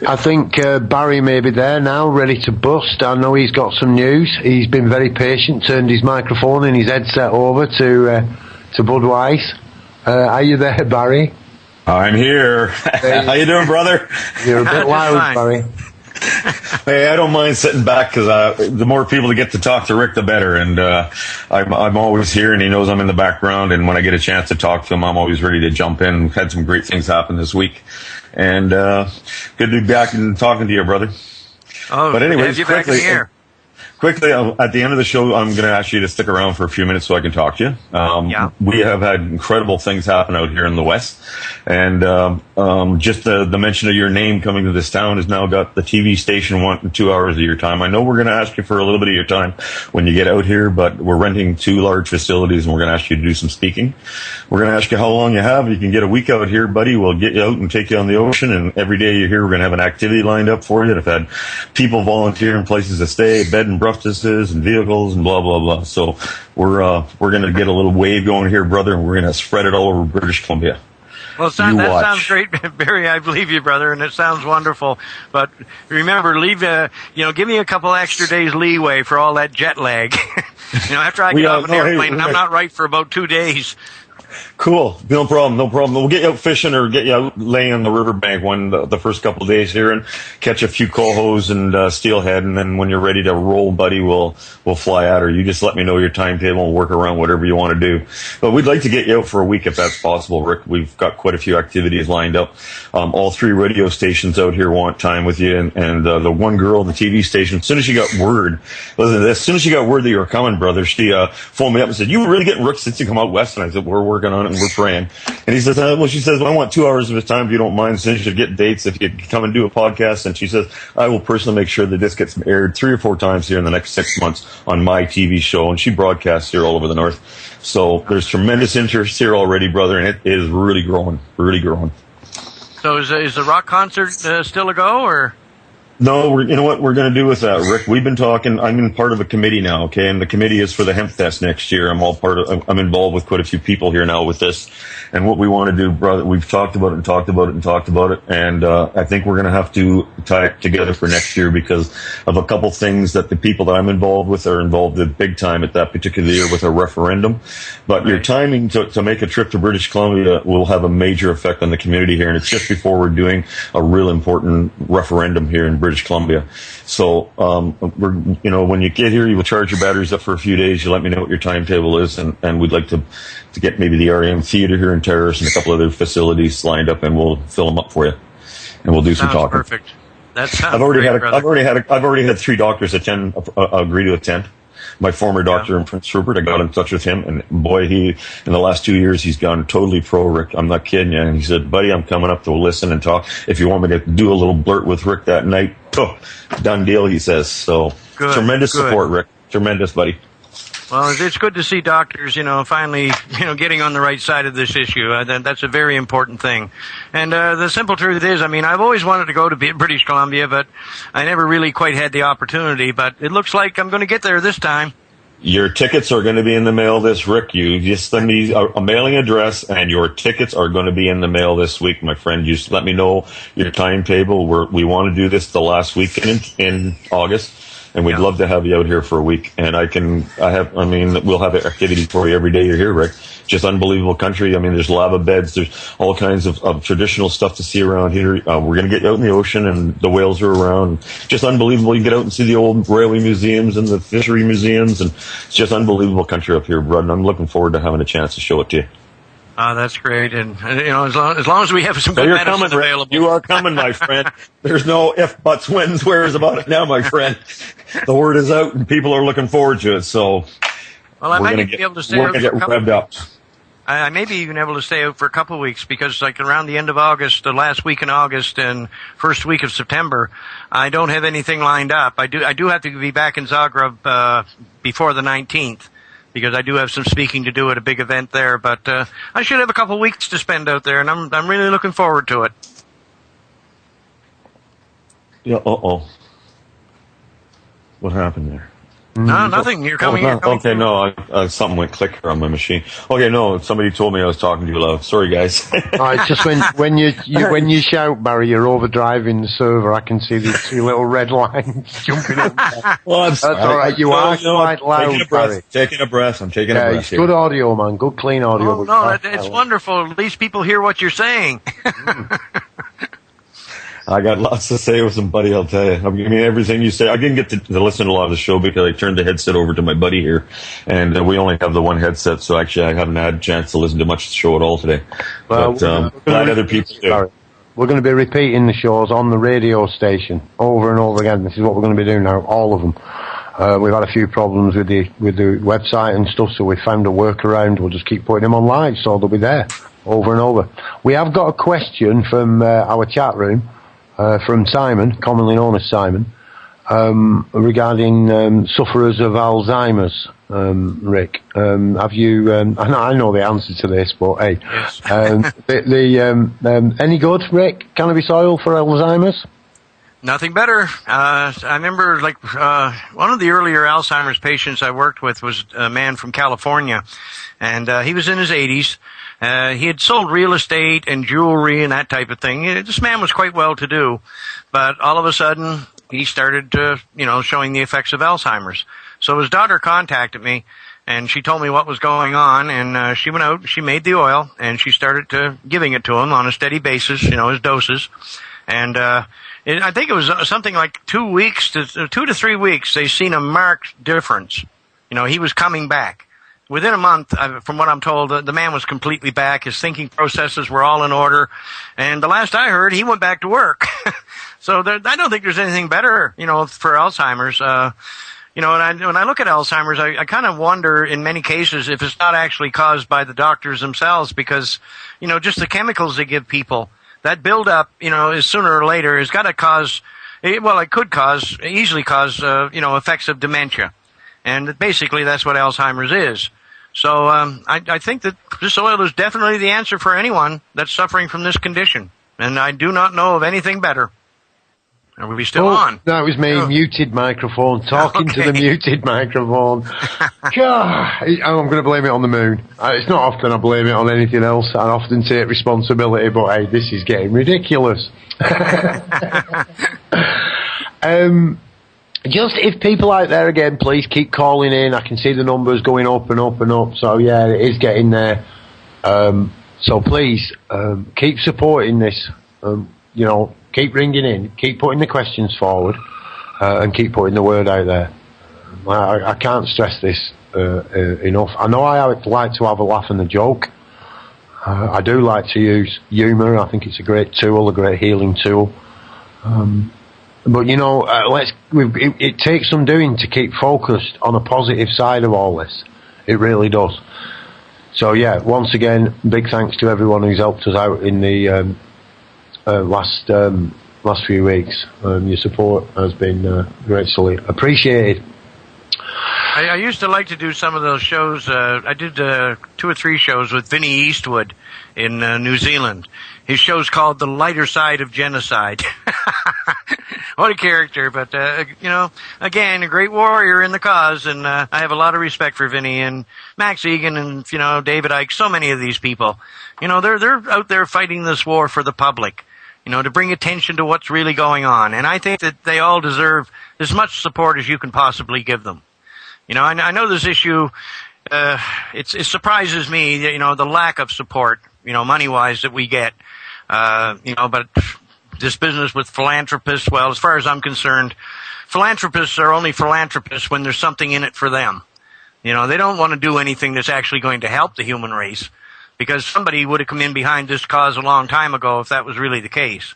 I think Barry may be there now, ready to bust. I know he's got some news. He's been very patient, turned his microphone and his headset over to Budweiss. Are you there, Barry? I'm here. How you doing, brother? You're a bit loud, Barry. Hey, I don't mind sitting back because the more people that get to talk to Rick, the better. And I'm always here, and he knows I'm in the background. And when I get a chance to talk to him, I'm always ready to jump in. We've had some great things happen this week, and good to be back and talking to you, brother. Oh, but anyways, you back in the air. Quickly, at the end of the show, I'm going to ask you to stick around for a few minutes so I can talk to you. We have had incredible things happen out here in the West. And just the mention of your name coming to this town has now got the TV station wanting 2 hours of your time. I know we're going to ask you for a little bit of your time when you get out here, but we're renting 2 large facilities and we're going to ask you to do some speaking. We're going to ask you how long you have. You can get a week out here, buddy. We'll get you out and take you on the ocean. And every day you're here, we're going to have an activity lined up for you. I've had people volunteer in places to stay, bed and breakfasts and vehicles and blah, blah, blah. So we're going to get a little wave going here, brother, and we're going to spread it all over British Columbia. Well, that sounds great, Barry. I believe you, brother, and it sounds wonderful. But remember, give me a couple extra days leeway for all that jet lag. After I get off an airplane, I'm not right for about 2 days. Cool. No problem. We'll get you out fishing or get you out laying on the riverbank the first couple of days here and catch a few cohos and steelhead. And then when you're ready to roll, buddy, we'll fly out, or you just let me know your timetable and work around whatever you want to do. But we'd like to get you out for a week if that's possible, Rick. We've got quite a few activities lined up. All 3 radio stations out here want time with you. And the one girl on the TV station, as soon as she got word that you were coming, brother, she phoned me up and said, "You were really getting Rick since you come out west?" And I said, "We're working on it and we're praying." And he says, she says, "I want 2 hours of his time if you don't mind, since you get dates if you could come and do a podcast." And she says, "I will personally make sure that this gets aired 3 or 4 times here in the next 6 months on my TV show." And she broadcasts here all over the North. So there's tremendous interest here already, brother, and it is really growing, really growing. So is the rock concert still a go, or? No, you know what we're going to do with that, Rick? We've been talking. I'm in part of a committee now, okay? And the committee is for the Hemp Fest next year. I'm involved with quite a few people here now with this. And what we want to do, brother, we've talked about it. And I think we're going to have to tie it together for next year because of a couple things that the people that I'm involved with are involved in big time at that particular year with a referendum. But your timing to make a trip to British Columbia will have a major effect on the community here. And it's just before we're doing a real important referendum here in British Columbia. So, when you get here, you will charge your batteries up for a few days. You let me know what your timetable is, and we'd like to get maybe the REM Theater here in Terrace and a couple other facilities lined up, and we'll fill them up for you, and we'll do some talking. Perfect. That sounds I've already had 3 doctors agree to attend. My former doctor in Prince Rupert, I got in touch with him, and boy, in the last 2 years, he's gone totally pro Rick. I'm not kidding you. And he said, "Buddy, I'm coming up to listen and talk. If you want me to do a little blurt with Rick that night, done deal," he says. So tremendous support, Rick. Tremendous, buddy. Well, it's good to see doctors, finally, getting on the right side of this issue. That's a very important thing. And the simple truth is, I've always wanted to go to British Columbia, but I never really quite had the opportunity. But it looks like I'm going to get there this time. Your tickets are going to be in the mail this, Rick. You just send me a mailing address, and your tickets are going to be in the mail this week, my friend. You just let me know your timetable. We want to do this the last weekend in August. And we'd love to have you out here for a week. And we'll have activity for you every day you're here, Rick. Just unbelievable country. There's lava beds. There's all kinds of traditional stuff to see around here. We're going to get you out in the ocean, and the whales are around. Just unbelievable. You get out and see the old railway museums and the fishery museums, and it's just unbelievable country up here, bud. And I'm looking forward to having a chance to show it to you. That's great. And as long as we have some good medicine available. You are coming, my friend. There's no if, buts, whens, wheres about it now, my friend. The word is out, and people are looking forward to it. So, I might be able to stay out for a couple revved up. I may be even able to stay out for a couple of weeks because, around the end of August, the last week in August and first week of September, I don't have anything lined up. I do have to be back in Zagreb before the 19th. Because I do have some speaking to do at a big event there, but I should have a couple of weeks to spend out there, and I'm really looking forward to it. Yeah. What happened there? No, nothing. You're coming. Okay, no, something went click here on my machine. Okay, no, somebody told me I was talking too loud. Sorry, guys. It's just when you shout, Barry, you're overdriving the server. I can see these 2 little red lines jumping up. Well, that's all right. You are quite loud, Barry. Taking a breath. I'm taking a breath. It's good audio, man. Good, clean audio. Oh, no, it's wonderful. At least people hear what you're saying. I got lots to say with somebody, I'll tell you. Everything you say. I didn't get to listen to a lot of the show because I turned the headset over to my buddy here, and we only have the one headset, so actually I haven't had a chance to listen to much of the show at all today. But glad other people do. We're going to be repeating the shows on the radio station over and over again. This is what we're going to be doing now, all of them. We've had a few problems with the website and stuff, so we found a workaround. We'll just keep putting them on live, so they'll be there over and over. We have got a question from our chat room, from Simon, commonly known as Simon, regarding sufferers of Alzheimer's. Rick, have you? I know the answer to this, but hey, yes. Any good, Rick? Cannabis oil for Alzheimer's? Nothing better. I remember, one of the earlier Alzheimer's patients I worked with was a man from California, and he was in his 80s. He had sold real estate and jewelry and that type of thing. This man was quite well to do, but all of a sudden he started, showing the effects of Alzheimer's. So his daughter contacted me, and she told me what was going on, and she went out, she made the oil, and she started giving it to him on a steady basis, his doses. And I think it was something like 2 to 3 weeks, they seen a marked difference. He was coming back. Within a month, from what I'm told, the man was completely back. His thinking processes were all in order. And the last I heard, he went back to work. So I don't think there's anything better, for Alzheimer's. When I look at Alzheimer's, I kind of wonder in many cases if it's not actually caused by the doctors themselves, because, just the chemicals they give people, that buildup, is sooner or later has got to cause, it could easily cause, effects of dementia. And basically that's what Alzheimer's is. So, I think that this oil is definitely the answer for anyone that's suffering from this condition. And I do not know of anything better. Are we still on? That was me, muted microphone, talking to the muted microphone. God, I'm going to blame it on the moon. It's not often I blame it on anything else. I often take responsibility, but hey, this is getting ridiculous. Just if people out there again, please keep calling in. I can see the numbers going up and up and up. So yeah, it is getting there. So please, keep supporting this. Keep ringing in, keep putting the questions forward, and keep putting the word out there. I can't stress this enough. I know I like to have a laugh and a joke. I do like to use humour. I think it's a great tool, a great healing tool. But it takes some doing to keep focused on a positive side of all this. It really does. So yeah, once again, big thanks to everyone who's helped us out in the last few weeks. Your support has been greatly appreciated. I used to like to do some of those shows. I did 2 or 3 shows with Vinnie Eastwood in New Zealand. His show's called The Lighter Side of Genocide. What a character. But, again, a great warrior in the cause, and I have a lot of respect for Vinnie and Max Egan and, David Icke, so many of these people. They're out there fighting this war for the public, to bring attention to what's really going on. And I think that they all deserve as much support as you can possibly give them. I know this issue, it surprises me, the lack of support, money-wise that we get. But this business with philanthropists, well, as far as I'm concerned, philanthropists are only philanthropists when there's something in it for them. They don't want to do anything that's actually going to help the human race, because somebody would have come in behind this cause a long time ago if that was really the case.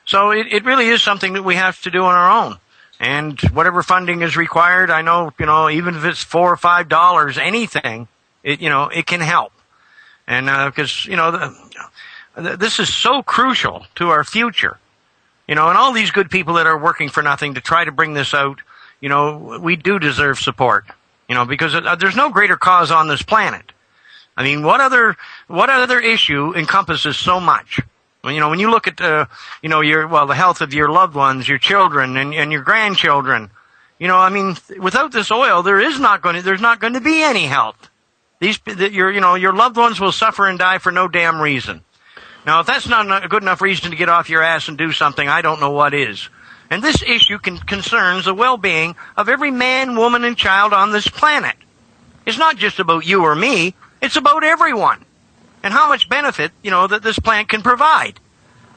So it really is something that we have to do on our own. And whatever funding is required, I know, even if it's $4 or $5, anything, it can help. And, because, this is so crucial to our future. And all these good people that are working for nothing to try to bring this out, we do deserve support, because there's no greater cause on this planet. I mean, what other issue encompasses so much? When you look at, the health of your loved ones, your children and your grandchildren, without this oil, there's not going to be any health. Your loved ones will suffer and die for no damn reason. Now, if that's not a good enough reason to get off your ass and do something, I don't know what is. And this issue concerns the well-being of every man, woman, and child on this planet. It's not just about you or me. It's about everyone. And how much benefit, that this plant can provide.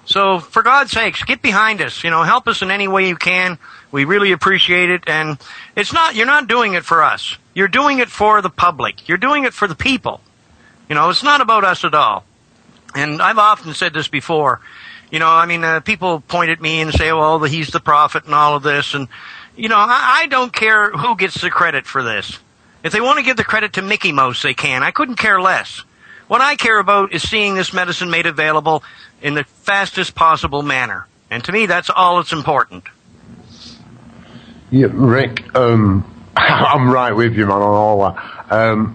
So, for God's sakes, get behind us. Help us in any way you can. We really appreciate it. And you're not doing it for us. You're doing it for the public. You're doing it for the people. It's not about us at all. And I've often said this before. People point at me and say, well, he's the prophet and all of this. And, I don't care who gets the credit for this. If they want to give the credit to Mickey Mouse, they can. I couldn't care less. What I care about is seeing this medicine made available in the fastest possible manner. And to me, that's all that's important. Yeah, Rick, I'm right with you, man, on all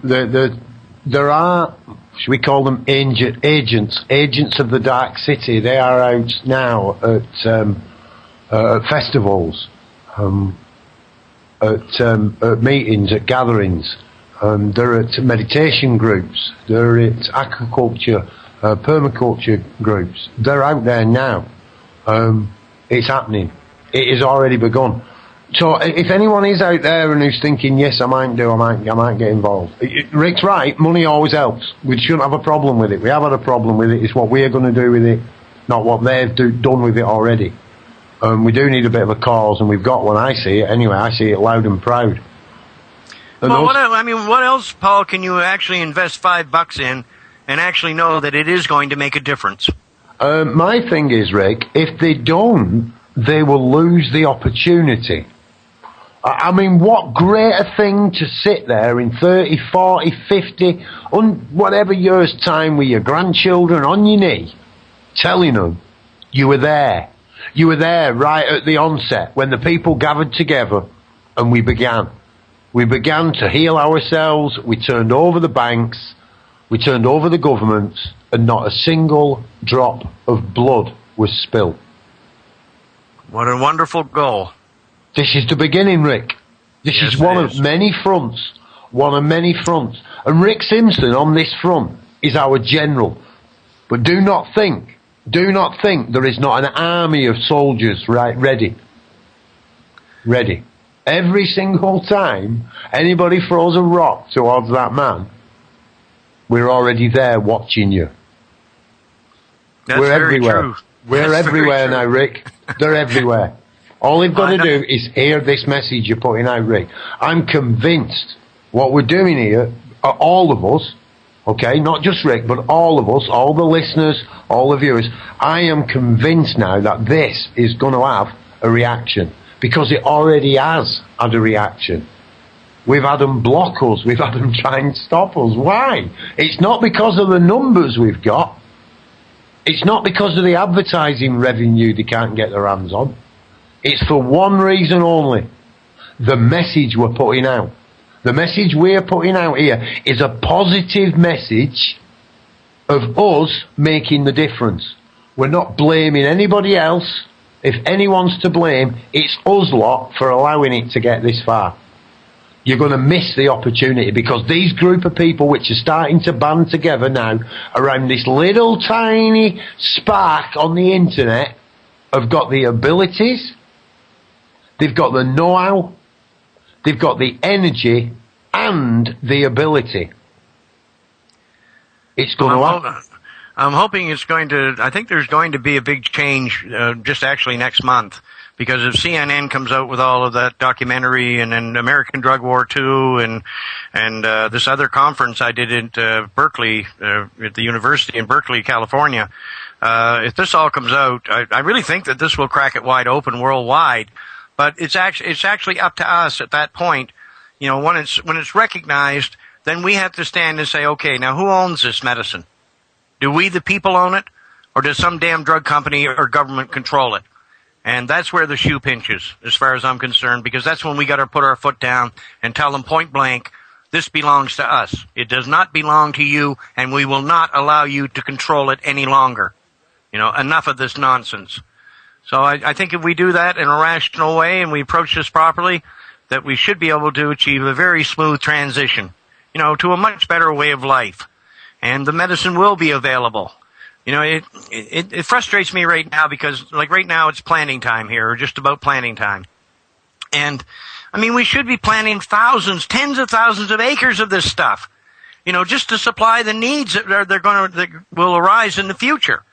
that. There are, should we call them agents of the Dark City. They are out now at festivals, at meetings, at gatherings. They're at meditation groups. They're at aquaculture, permaculture groups. They're out there now. It's happening. It has already begun. So if anyone is out there and who's thinking, yes, I might get involved. Rick's right. Money always helps. We shouldn't have a problem with it. We have had a problem with it. It's what we're going to do with it, not what they've done with it already. We do need a bit of a cause, and we've got one. I see it anyway. I see it loud and proud. And well, what else, Paul, can you actually invest $5 in and actually know that it is going to make a difference? My thing is, Rick, if they don't, they will lose the opportunity. I mean, what greater thing to sit there in 30, 40, 50, whatever years' time with your grandchildren on your knee, telling them you were there. You were there right at the onset when the people gathered together and we began. We began to heal ourselves. We turned over the banks. We turned over the governments, and not a single drop of blood was spilled. What a wonderful goal. This is the beginning, Rick. This is one of many fronts. One of many fronts. And Rick Simpson on this front is our general. But do not think there is not an army of soldiers ready. Ready. Every single time anybody throws a rock towards that man, we're already there watching you. That's we're very everywhere. True. We're That's everywhere now, Rick. They're everywhere. All they've got to do is hear this message you're putting out, Rick. I'm convinced what we're doing here, all of us, okay, not just Rick, but all of us, all the listeners, all the viewers, I am convinced now that this is going to have a reaction. Because it already has had a reaction. We've had them block us. We've had them try and stop us. Why? It's not because of the numbers we've got. It's not because of the advertising revenue they can't get their hands on. It's for one reason only. The message we're putting out. The message we're putting out here is a positive message of us making the difference. We're not blaming anybody else. If anyone's to blame, it's us lot for allowing it to get this far. You're going to miss the opportunity because these group of people which are starting to band together now around this little tiny spark on the internet have got the abilities, they've got the know-how, they've got the energy and the ability. It's going to happen. I'm hoping it's going to, I think there's going to be a big change just actually next month, because if CNN comes out with all of that documentary and then American Drug War 2 and this other conference I did at Berkeley, at the university in Berkeley, California, if this all comes out, I really think that this will crack it wide open worldwide. But it's actually up to us at that point. You know, when it's recognized, then we have to stand and say, okay, now who owns this medicine? Do we, the people, own it? Or does some damn drug company or government control it? And that's where the shoe pinches, as far as I'm concerned, because that's when we got to put our foot down and tell them point blank, this belongs to us. It does not belong to you, and we will not allow you to control it any longer. You know, enough of this nonsense. So I think if we do that in a rational way and we approach this properly, that we should be able to achieve a very smooth transition, you know, to a much better way of life. And the medicine will be available. You know, it frustrates me right now because, like, right now it's planting time here, or just about planting time. And, I mean, we should be planting thousands, tens of thousands of acres of this stuff, you know, just to supply the needs that will arise in the future.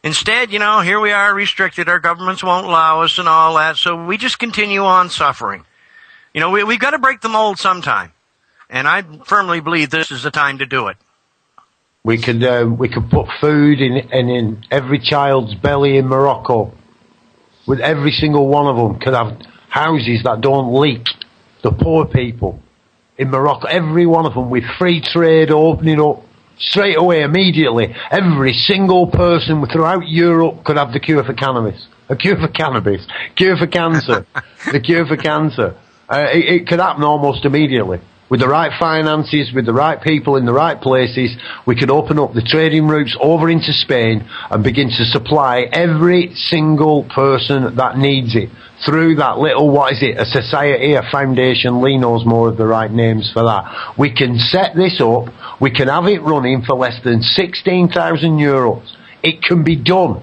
Instead, you know, here we are restricted, our governments won't allow us and all that, so we just continue on suffering. You know, we've got to break the mold sometime. And I firmly believe this is the time to do it. We could put food in every child's belly in Morocco. With every single one of them could have houses that don't leak. The poor people in Morocco, every one of them with free trade opening up straight away, immediately. Every single person throughout Europe could have the cure for cannabis. A cure for cannabis. Cure for cancer. The cure for cancer. It could happen almost immediately. With the right finances, with the right people in the right places, we could open up the trading routes over into Spain and begin to supply every single person that needs it through that little, a society, a foundation. Lee knows more of the right names for that. We can set this up, we can have it running for less than 16,000 euros. It can be done.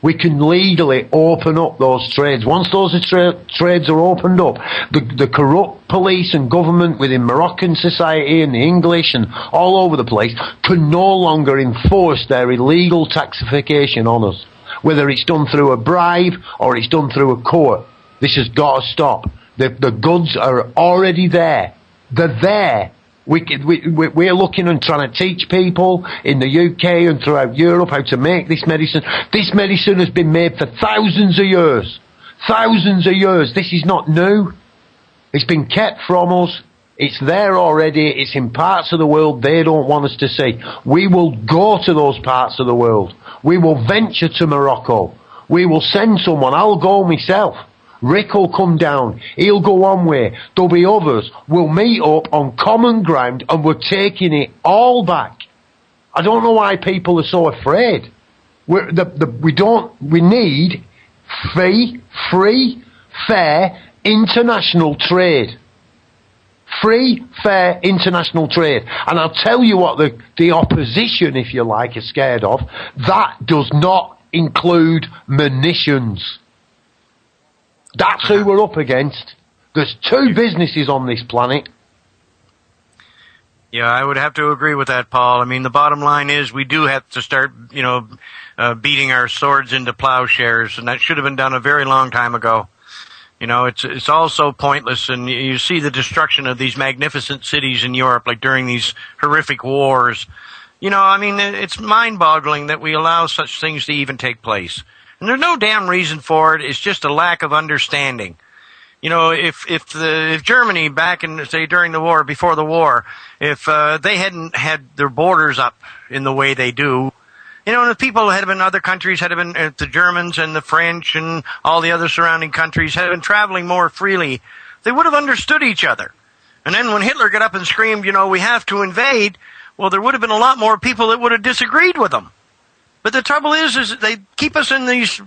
We can legally open up those trades. Once those trades are opened up, the corrupt police and government within Moroccan society and the English and all over the place can no longer enforce their illegal taxification on us. Whether it's done through a bribe or it's done through a court. This has got to stop. The goods are already there. They're there. We're looking and trying to teach people in the UK and throughout Europe how to make this medicine. This medicine has been made for thousands of years. Thousands of years. This is not new. It's been kept from us. It's there already. It's in parts of the world they don't want us to see. We will go to those parts of the world. We will venture to Morocco. We will send someone. I'll go myself. Rick will come down. He'll go one way. There'll be others. We'll meet up on common ground and we're taking it all back. I don't know why people are so afraid. We need free, fair, international trade. Free, fair, international trade. And I'll tell you what the opposition, if you like, are scared of. That does not include munitions. That's who we're up against. There's two businesses on this planet. Yeah, I would have to agree with that, Paul. I mean, the bottom line is we do have to start, beating our swords into plowshares, and that should have been done a very long time ago. It's all so pointless, and you see the destruction of these magnificent cities in Europe, like during these horrific wars. It's mind-boggling that we allow such things to even take place. And there's no damn reason for it. It's just a lack of understanding. If Germany back in, say, during the war, before the war, if they hadn't had their borders up in the way they do, and the people had been other countries, had been the Germans and the French and all the other surrounding countries had been traveling more freely, they would have understood each other. And then when Hitler got up and screamed, we have to invade, well, there would have been a lot more people that would have disagreed with him. But the trouble is they keep us in these,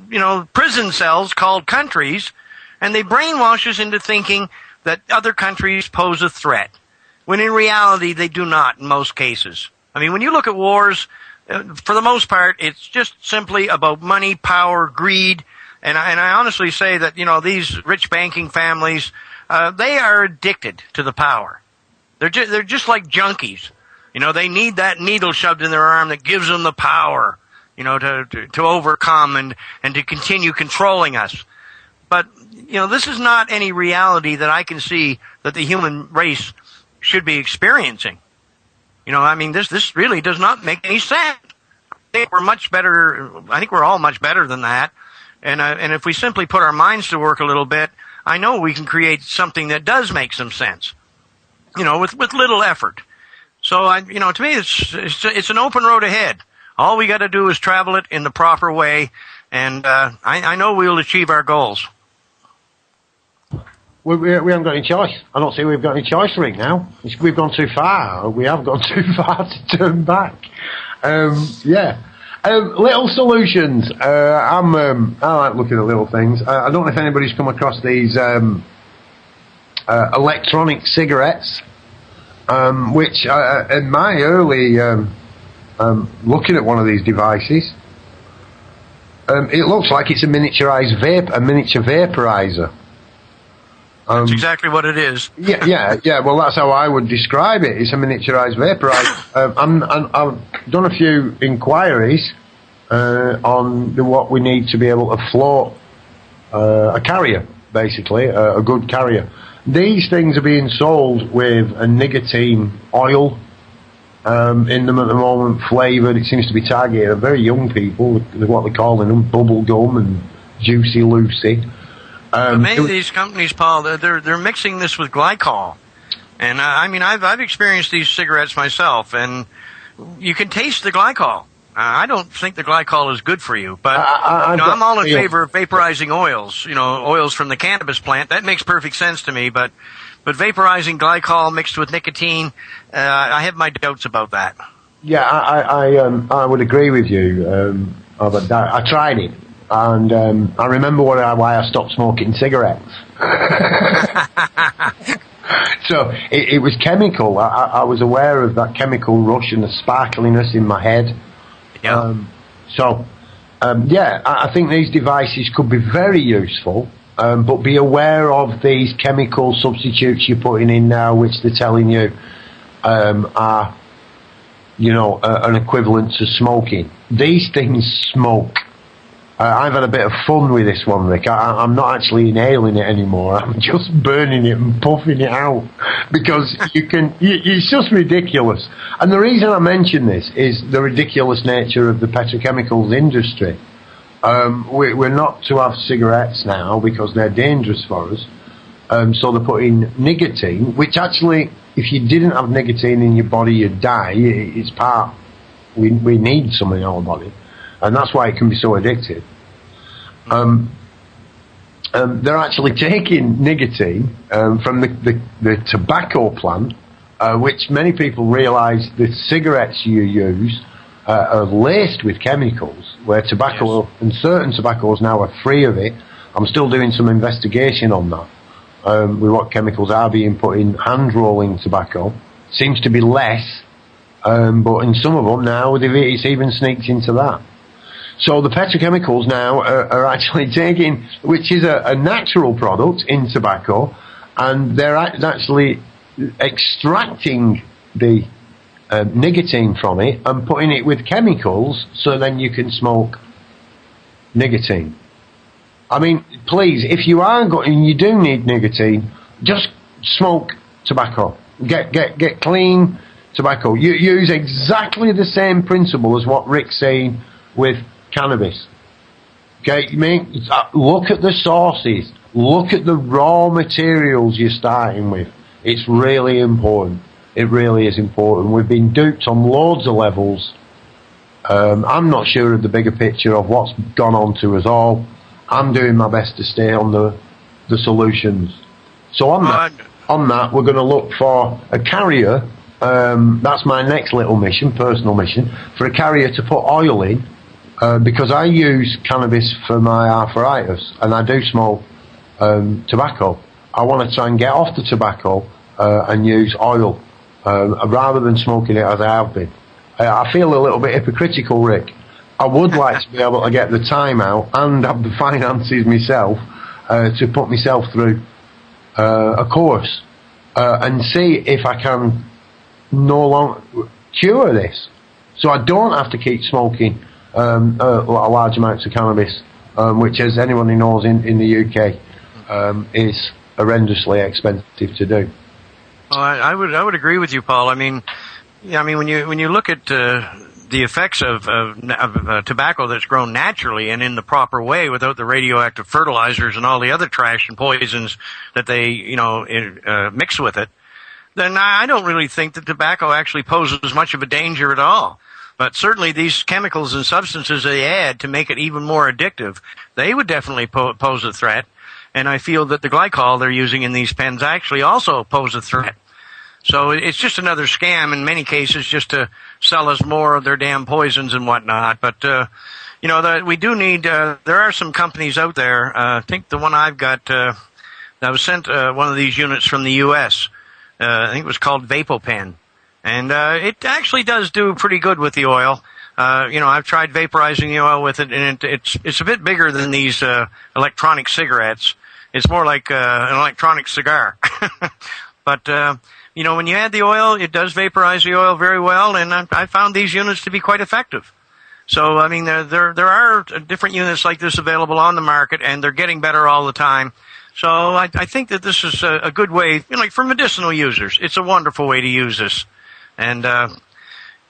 prison cells called countries, and they brainwash us into thinking that other countries pose a threat, when in reality they do not in most cases. I mean, when you look at wars, for the most part, it's just simply about money, power, greed, and I honestly say that, these rich banking families, they are addicted to the power. They're just like junkies. They need that needle shoved in their arm that gives them the power. To overcome and to continue controlling us. But, this is not any reality that I can see that the human race should be experiencing. This really does not make any sense. I think we're much better. I think we're all much better than that. And if we simply put our minds to work a little bit, I know we can create something that does make some sense. With little effort. So to me, it's an open road ahead. All we got to do is travel it in the proper way, and I know we'll achieve our goals. We haven't got any choice. I don't see we've got any choice right now. We've gone too far. We have gone too far to turn back. Little solutions. I like looking at little things. I don't know if anybody's come across these electronic cigarettes, which in my early... looking at one of these devices, it looks like it's a miniature vaporizer. That's exactly what it is. Yeah. Well, that's how I would describe it. It's a miniaturized vaporizer. I've done a few inquiries on what we need to be able to float a carrier, basically, a good carrier. These things are being sold with a nicotine oil in them at the moment, flavoured. It seems to be targeted at very young people, what they're calling them, bubble gum and Juicy Lucy. Many of these companies, Paul, they're mixing this with glycol. And I've experienced these cigarettes myself, and you can taste the glycol. I don't think the glycol is good for you, but I'm all in favor of vaporizing oils. Oils from the cannabis plant. That makes perfect sense to me. But vaporizing glycol mixed with nicotine, I have my doubts about that. Yeah, I would agree with you. I tried it, and I remember why I stopped smoking cigarettes. So it was chemical. I was aware of that chemical rush and the sparkliness in my head. Yeah. I think these devices could be very useful, but be aware of these chemical substitutes you're putting in now, which they're telling you are, an equivalent to smoking. These things smoke. I've had a bit of fun with this one, Rick. I'm not actually inhaling it anymore. I'm just burning it and puffing it out because it's just ridiculous. And the reason I mention this is the ridiculous nature of the petrochemicals industry. We're not to have cigarettes now because they're dangerous for us. So they're putting nicotine, which actually, if you didn't have nicotine in your body, you'd die. It's part. We need some in our body. And that's why it can be so addictive. They're actually taking nicotine from the tobacco plant, which many people realise the cigarettes you use are laced with chemicals, where tobacco and certain tobaccos now are free of it. I'm still doing some investigation on that, with what chemicals are being put in hand-rolling tobacco. Seems to be less, but in some of them now, it's even sneaked into that. So the petrochemicals now are actually taking, which is a natural product in tobacco, and they're actually extracting the nicotine from it and putting it with chemicals so then you can smoke nicotine. I mean, please, if you are and you do need nicotine, just smoke tobacco. Get clean tobacco. You use exactly the same principle as what Rick's saying with cannabis. Okay, look at the sources. Look at the raw materials you're starting with. It's really important. It really is important. We've been duped on loads of levels. I'm not sure of the bigger picture of what's gone on to us all. I'm doing my best to stay on the solutions. So on that, we're going to look for a carrier. That's my next little mission, personal mission, for a carrier to put oil in. Because I use cannabis for my arthritis, and I do smoke tobacco. I want to try and get off the tobacco and use oil rather than smoking it as I have been. I feel a little bit hypocritical, Rick. I would like to be able to get the time out and have the finances myself to put myself through a course and see if I can no longer cure this. So I don't have to keep smoking large amounts of cannabis, which, as anyone who knows in the UK, is horrendously expensive to do. Well, I would agree with you, Paul. I mean, when you look at the effects of tobacco that's grown naturally and in the proper way without the radioactive fertilizers and all the other trash and poisons that they mix with it, then I don't really think that tobacco actually poses much of a danger at all. But certainly these chemicals and substances they add to make it even more addictive, they would definitely pose a threat. And I feel that the glycol they're using in these pens actually also pose a threat. So it's just another scam in many cases just to sell us more of their damn poisons and whatnot. But, we do need, there are some companies out there, I think the one I've got, that was sent one of these units from the U.S., I think it was called VapoPen. And it actually does do pretty good with the oil. I've tried vaporizing the oil with it, and it's a bit bigger than these electronic cigarettes. It's more like an electronic cigar. But when you add the oil, it does vaporize the oil very well, and I found these units to be quite effective. So, I mean, there are different units like this available on the market, and they're getting better all the time. So I think that this is a good way, like for medicinal users. It's a wonderful way to use this. And,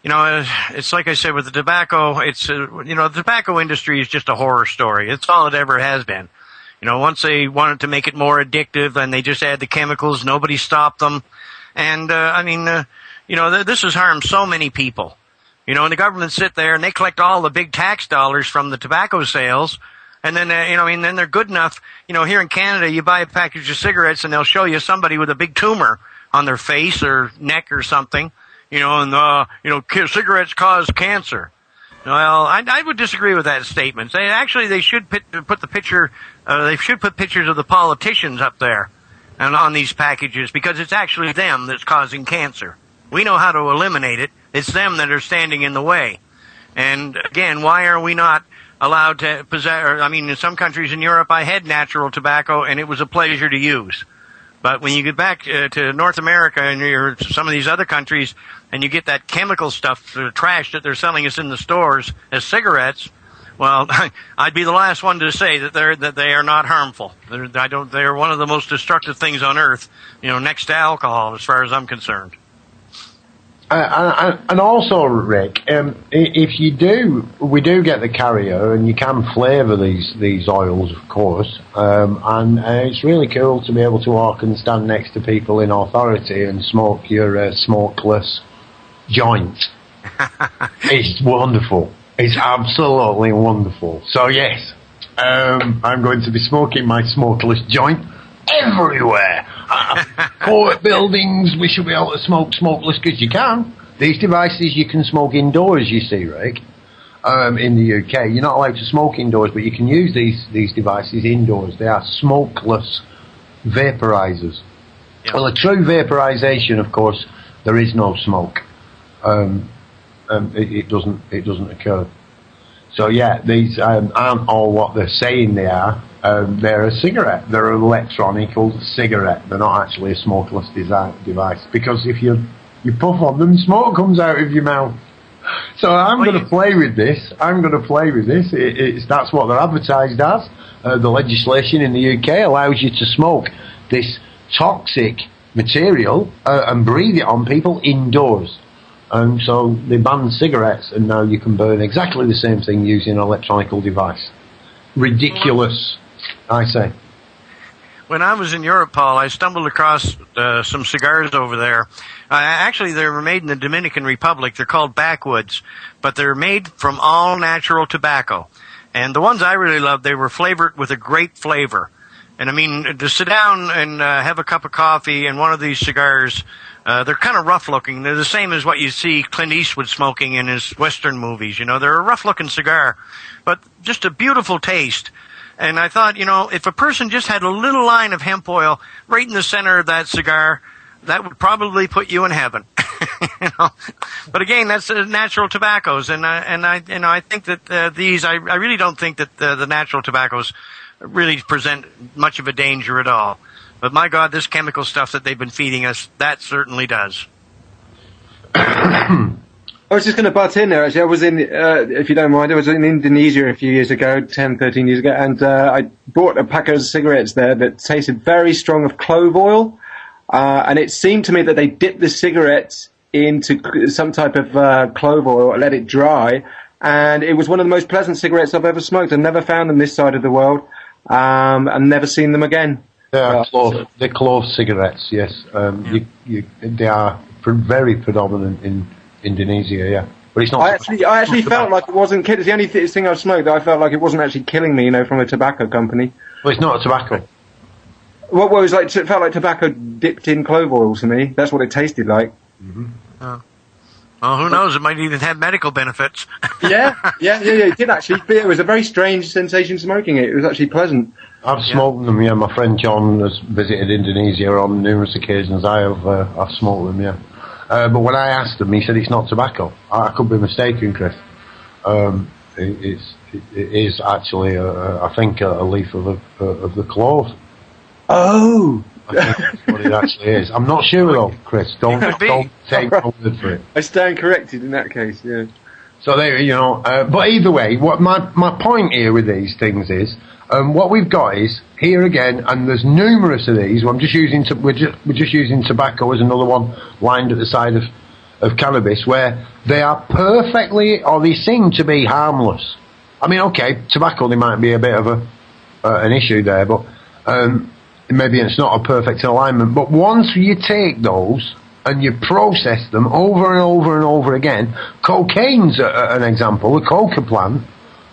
it's like I said with the tobacco, the tobacco industry is just a horror story. It's all it ever has been. Once they wanted to make it more addictive and they just add the chemicals, nobody stopped them. And, this has harmed so many people. And the government sit there and they collect all the big tax dollars from the tobacco sales. And then, then they're good enough. Here in Canada, you buy a package of cigarettes and they'll show you somebody with a big tumor on their face or neck or something. Cigarettes cause cancer. Well, I would disagree with that statement. They should put the picture. They should put pictures of the politicians up there and on these packages, because it's actually them that's causing cancer. We know how to eliminate it. It's them that are standing in the way. And again, why are we not allowed to possess? In some countries in Europe, I had natural tobacco, and it was a pleasure to use. But when you get back to North America and some of these other countries, and you get that chemical stuff, the trash that they're selling us in the stores as cigarettes, well, I'd be the last one to say that they are not harmful. They're one of the most destructive things on earth, next to alcohol, as far as I'm concerned. And also, Rick, if we do get the carrier, and you can flavour these oils, of course, and it's really cool to be able to walk and stand next to people in authority and smoke your smokeless joint. It's wonderful. It's absolutely wonderful. So yes, I'm going to be smoking my smokeless joint everywhere. Court buildings, we should be able to smoke smokeless, because you can. These devices you can smoke indoors, you see, Rick. In the UK, you're not allowed to smoke indoors, but you can use these devices indoors. They are smokeless vaporizers. Yeah. Well, a true vaporization, of course, there is no smoke. It doesn't occur. So yeah, these aren't all what they're saying they are. They're a cigarette. They're an electronical cigarette. They're not actually a smokeless device, because if you puff on them, smoke comes out of your mouth. So I'm going to play with this. That's what they're advertised as. The legislation in the UK allows you to smoke this toxic material and breathe it on people indoors. And so they banned cigarettes, and now you can burn exactly the same thing using an electronical device. Ridiculous, I say. When I was in Europe, Paul, I stumbled across some cigars over there. Actually, they were made in the Dominican Republic. They're called Backwoods, but they're made from all natural tobacco. And the ones I really loved, they were flavored with a grape flavor. And to sit down and have a cup of coffee and one of these cigars, they're kind of rough looking. They're the same as what you see Clint Eastwood smoking in his Western movies. They're a rough looking cigar, but just a beautiful taste. And I thought, if a person just had a little line of hemp oil right in the center of that cigar, that would probably put you in heaven. But again, that's natural tobaccos, and I think that these, I really don't think that the natural tobaccos really present much of a danger at all. But my God, this chemical stuff that they've been feeding us, that certainly does. I was just going to butt in there, actually. I was in, if you don't mind, I was in Indonesia a few years ago, 10, 13 years ago, and I bought a pack of cigarettes there that tasted very strong of clove oil, and it seemed to me that they dipped the cigarettes into some type of clove oil, let it dry, and it was one of the most pleasant cigarettes I've ever smoked. I've never found them this side of the world, and never seen them again. They're clove cigarettes, yes. They are very predominant in Indonesia, yeah. But it's not. I actually felt like it wasn't killing. It's the only thing I've smoked that I felt like it wasn't actually killing me, from a tobacco company. Well, it's not a tobacco. Well, it was like, it felt like tobacco dipped in clove oil to me. That's what it tasted like. Mm-hmm. Well, who knows? It might even have medical benefits. Yeah. It did actually. It was a very strange sensation smoking it. It was actually pleasant. I've smoked them, yeah. My friend John has visited Indonesia on numerous occasions. I've smoked them, yeah. But when I asked him, he said it's not tobacco. I could be mistaken, Chris. It is actually, I think, a leaf of the clove. Oh! I think that's what it actually is. I'm not sure though, Chris. Don't take my word for it. I stand corrected in that case, yeah. So there, but either way, what my point here with these things is, what we've got is here again, and there's numerous of these. We're just using tobacco as another one lined at the side of cannabis, where they are perfectly, or they seem to be harmless. Okay, tobacco, they might be a bit of an issue there, but maybe it's not a perfect alignment. But once you take those and you process them over and over and over again, cocaine's an example, the coca plant.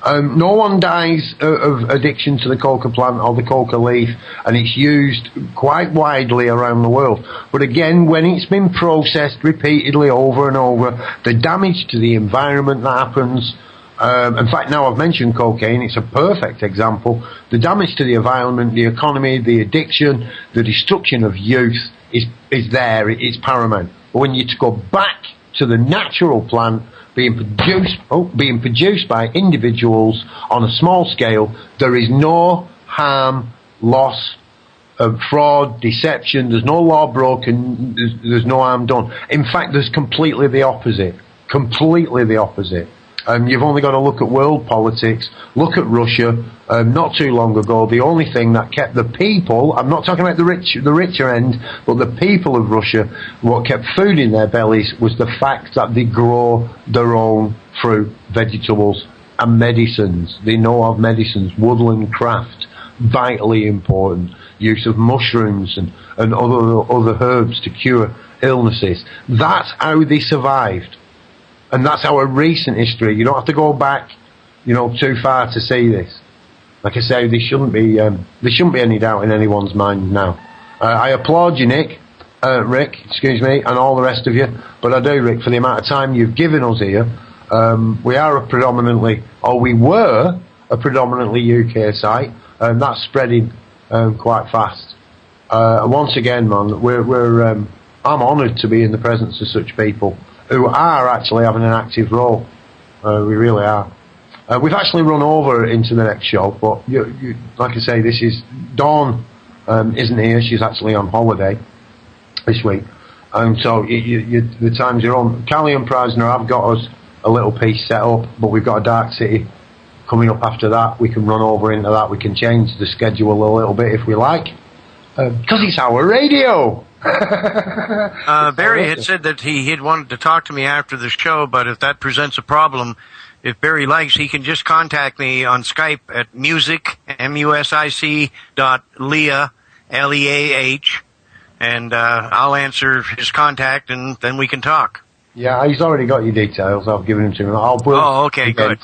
No one dies of addiction to the coca plant or the coca leaf, and it's used quite widely around the world. But again, when it's been processed repeatedly over and over, the damage to the environment that happens, in fact, now I've mentioned cocaine, it's a perfect example. The damage to the environment, the economy, the addiction, the destruction of youth is there, it's paramount. But when you go back to the natural plant, being produced by individuals on a small scale, there is no harm, loss, fraud, deception, there's no law broken, there's no harm done. In fact, there's completely the opposite. Completely the opposite. You've only got to look at world politics, look at Russia. Not too long ago, the only thing that kept the people, I'm not talking about the richer end, but the people of Russia, what kept food in their bellies was the fact that they grow their own fruit, vegetables, and medicines. They know of medicines, woodland craft, vitally important. Use of mushrooms and other herbs to cure illnesses. That's how they survived. And that's our recent history. You don't have to go back, too far to see this. Like I say, there shouldn't be any doubt in anyone's mind now. I applaud you, Rick, and all the rest of you. But I do, Rick, for the amount of time you've given us here. We were a predominantly UK site, and that's spreading quite fast. Once again, man, I'm honoured to be in the presence of such people who are actually having an active role. We really are. We've actually run over into the next show, but like I say, this is Dawn isn't here. She's actually on holiday this week, and so the times you're on. Callie and Preisner have got us a little piece set up, but we've got a Darkcity coming up after that. We can run over into that. We can change the schedule a little bit if we like, because it's our radio. Barry had said that he had wanted to talk to me after the show, but if that presents a problem, if Barry likes, he can just contact me on Skype at music, music.leah, Leah, and I'll answer his contact, and then we can talk. Yeah, he's already got your details. I've given them to him. Okay, good.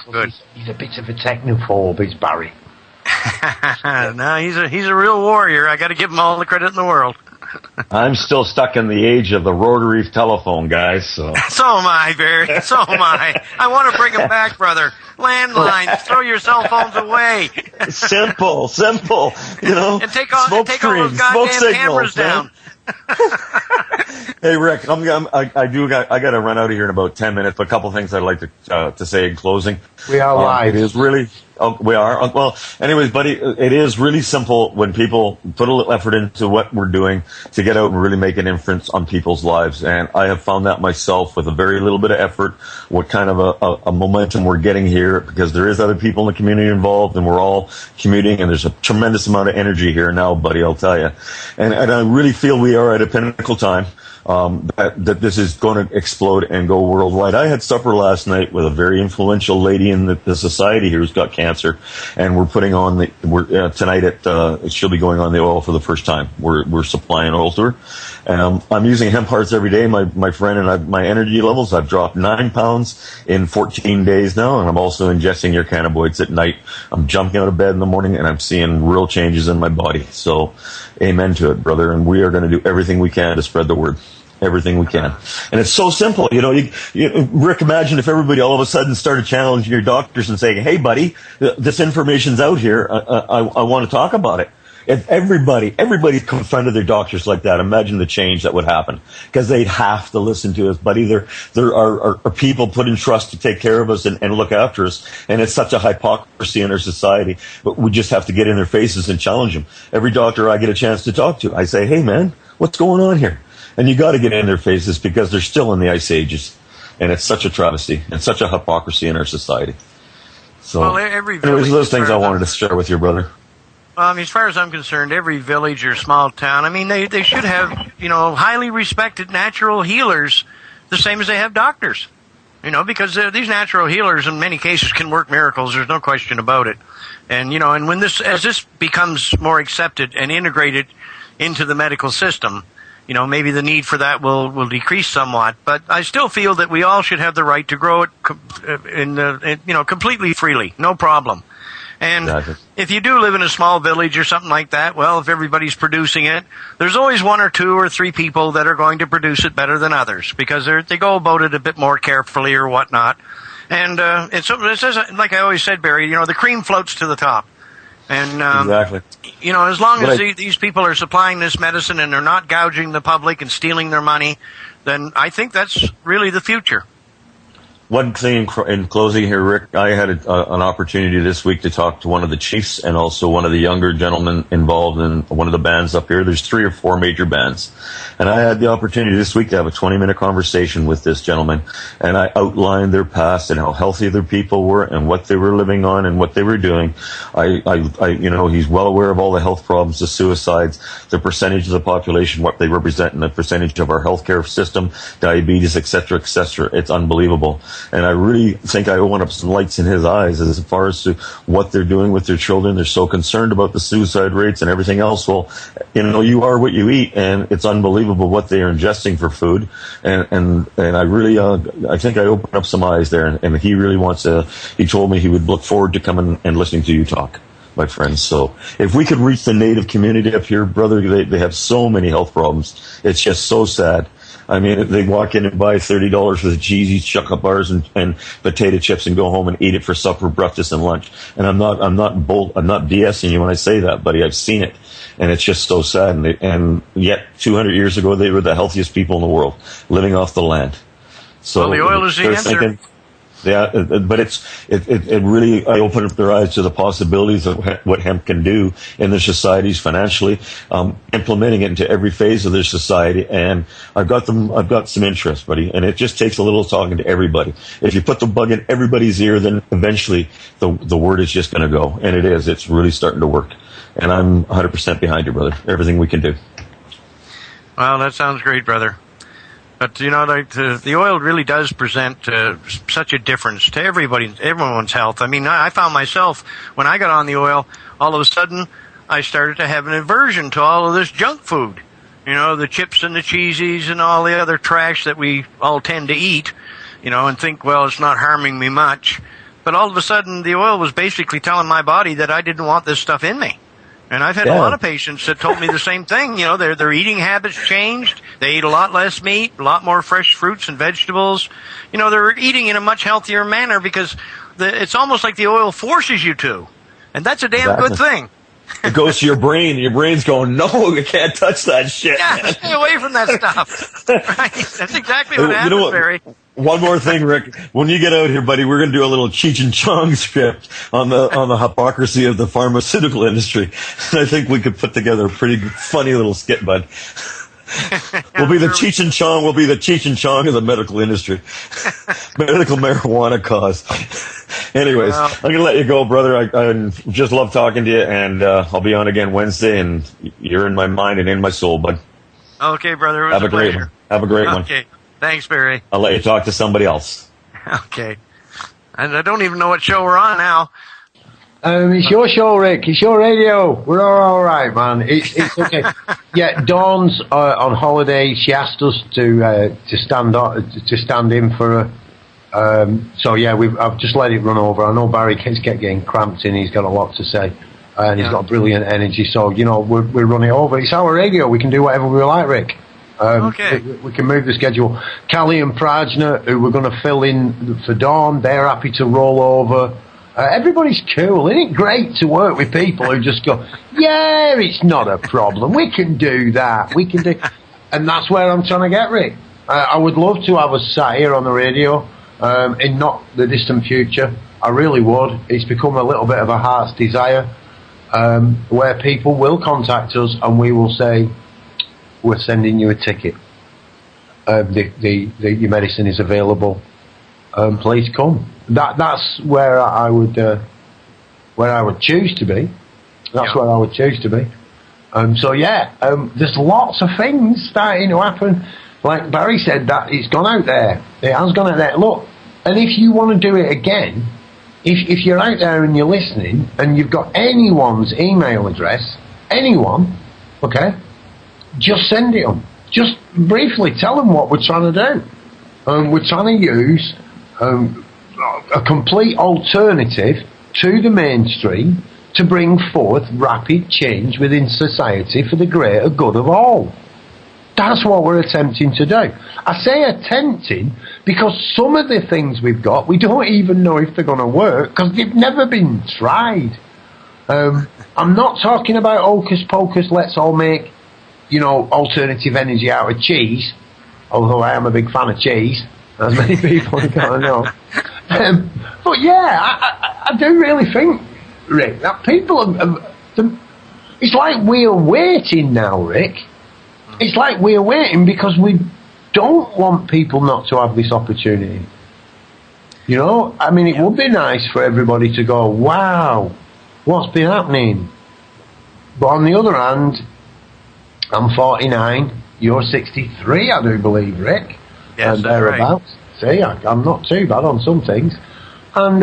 He's a bit of a technophobe, is Barry. No, he's a real warrior. I got to give him all the credit in the world. I'm still stuck in the age of the rotary telephone, guys. So am I, Barry. So am I. I want to bring them back, brother. Landlines. Throw your cell phones away. Simple. And take all those goddamn cameras down. Hey, Rick, I got to run out of here in about 10 minutes. But a couple things I'd like to say in closing. We are live. It is really. Oh, we are? Well, anyways, buddy, it is really simple when people put a little effort into what we're doing to get out and really make an influence on people's lives. And I have found that myself with a very little bit of effort, what kind of a momentum we're getting here, because there is other people in the community involved and we're all commuting, and there's a tremendous amount of energy here now, buddy, I'll tell you. And I really feel we are at a pinnacle time. That this is going to explode and go worldwide. I had supper last night with a very influential lady in the society here who's got cancer, and we're putting on tonight she'll be going on the oil for the first time. We're supplying oil to her. I'm using hemp hearts every day. My friend and my energy levels, I've dropped 9 pounds in 14 days now, and I'm also ingesting your cannabinoids at night. I'm jumping out of bed in the morning, and I'm seeing real changes in my body. So, amen to it, brother. And we are going to do everything we can to spread the word. Everything we can. And it's so simple. Rick, imagine if everybody all of a sudden started challenging your doctors and saying, hey, buddy, this information's out here. I want to talk about it. If everybody confronted their doctors like that, imagine the change that would happen. Because they'd have to listen to us. Buddy, there are people put in trust to take care of us and look after us. And it's such a hypocrisy in our society. But we just have to get in their faces and challenge them. Every doctor I get a chance to talk to, I say, hey, man, what's going on here? And you got to get in their faces because they're still in the ice ages. And it's such a travesty and such a hypocrisy in our society. So, anyways, those things I wanted to share with you, brother. Well, as far as I'm concerned, every village or small town, they should have, highly respected natural healers, the same as they have doctors. Because these natural healers in many cases can work miracles. There's no question about it. And, and when as this becomes more accepted and integrated into the medical system, maybe the need for that will decrease somewhat. But I still feel that we all should have the right to grow it completely freely. No problem. And exactly. If you do live in a small village or something like that, well, if everybody's producing it, there's always 1 or 2 or 3 people that are going to produce it better than others because they go about it a bit more carefully or whatnot. And it's like I always said, Barry, the cream floats to the top. And exactly. As long as these people are supplying this medicine and they're not gouging the public and stealing their money, then I think that's really the future. One thing in closing here, Rick, I had an opportunity this week to talk to one of the chiefs and also one of the younger gentlemen involved in one of the bands up here. There's 3 or 4 major bands. And I had the opportunity this week to have a 20-minute conversation with this gentleman. And I outlined their past and how healthy their people were and what they were living on and what they were doing. He's well aware of all the health problems, the suicides, the percentage of the population, what they represent, and the percentage of our healthcare system, diabetes, et cetera, et cetera. It's unbelievable. And I really think I open up some lights in his eyes as far as to what they're doing with their children. They're so concerned about the suicide rates and everything else. Well, you are what you eat, and it's unbelievable what they are ingesting for food. And I really, I think I opened up some eyes there. And he really he told me he would look forward to coming and listening to you talk, my friends. So if we could reach the native community up here, brother, they have so many health problems. It's just so sad. I mean, they walk in and buy $30 worth of cheesy chocolate bars and potato chips and go home and eat it for supper, breakfast, and lunch. And I'm not BSing you when I say that, buddy. I've seen it, and it's just so sad. And yet, 200 years ago, they were the healthiest people in the world, living off the land. So the oil is the answer. Yeah, but it really opened up their eyes to the possibilities of what hemp can do in their societies financially, implementing it into every phase of their society. And I've got some interest, buddy. And it just takes a little talking to everybody. If you put the bug in everybody's ear, then eventually the word is just going to go. And it is. It's really starting to work. And I'm 100% behind you, brother. Everything we can do. Well, that sounds great, brother. But, the oil really does present such a difference to everyone's health. I mean, I found myself, when I got on the oil, all of a sudden, I started to have an aversion to all of this junk food. The chips and the cheesies and all the other trash that we all tend to eat, and think, well, it's not harming me much. But all of a sudden, the oil was basically telling my body that I didn't want this stuff in me. And I've had a lot of patients that told me the same thing. Their eating habits changed. They eat a lot less meat, a lot more fresh fruits and vegetables. They're eating in a much healthier manner because it's almost like the oil forces you to. And that's a damn good thing. It goes to your brain, and your brain's going, no, you can't touch that shit. Yeah, stay away from that stuff. Right? That's exactly what happens, Barry. One more thing, Rick. When you get out here, buddy, we're going to do a little Cheech and Chong script on the hypocrisy of the pharmaceutical industry. And I think we could put together a pretty funny little skit, bud. We'll be the Cheech and Chong. We'll be the Cheech and Chong of the medical industry. Medical marijuana cause. Anyways, I'm going to let you go, brother. I just love talking to you, and I'll be on again Wednesday, and you're in my mind and in my soul, bud. Okay, brother. It was a pleasure. Have a great one. Okay. Thanks, Barry. I'll let you talk to somebody else. Okay. And I don't even know what show we're on now. It's your show, Rick. It's your radio. We're all right, man. It's okay. Yeah, Dawn's on holiday. She asked us to stand in for her. So yeah, I've just let it run over. I know Barry keeps getting cramped in. He's got a lot to say, and he's got brilliant energy. So we're running over. It's our radio. We can do whatever we like, Rick. Okay. We can move the schedule. Callie and Prajna, who we're going to fill in for Dawn, they're happy to roll over. Everybody's cool. Isn't it great to work with people who just go, yeah, it's not a problem. We can do that. We can do. And that's where I'm trying to get, Rick. I would love to have us sat here on the radio in not the distant future. I really would. It's become a little bit of a heart's desire where people will contact us and we will say, we're sending you a ticket. Your medicine is available. Please come. That's where I would choose to be. That's where I would choose to be. There's lots of things starting to happen. Like Barry said, that it's gone out there. It has gone out there. Look, And if you want to do it again, if you're out there and you're listening and you've got anyone's email address, anyone, okay, just send it them. Just briefly tell them what we're trying to do. We're trying to use a complete alternative to the mainstream to bring forth rapid change within society for the greater good of all. That's what we're attempting to do. I say attempting because some of the things we've got, we don't even know if they're going to work because they've never been tried. I'm not talking about hocus pocus, let's all make, alternative energy out of cheese, although I am a big fan of cheese, as many people are going to know. But yeah, I do really think, Rick, that people it's like we're waiting now, Rick. It's like we're waiting because we don't want people not to have this opportunity. It would be nice for everybody to go, wow, what's been happening? But on the other hand, I'm 49, you're 63, I do believe, Rick. Yes, and thereabouts. Right. See, I'm not too bad on some things. And,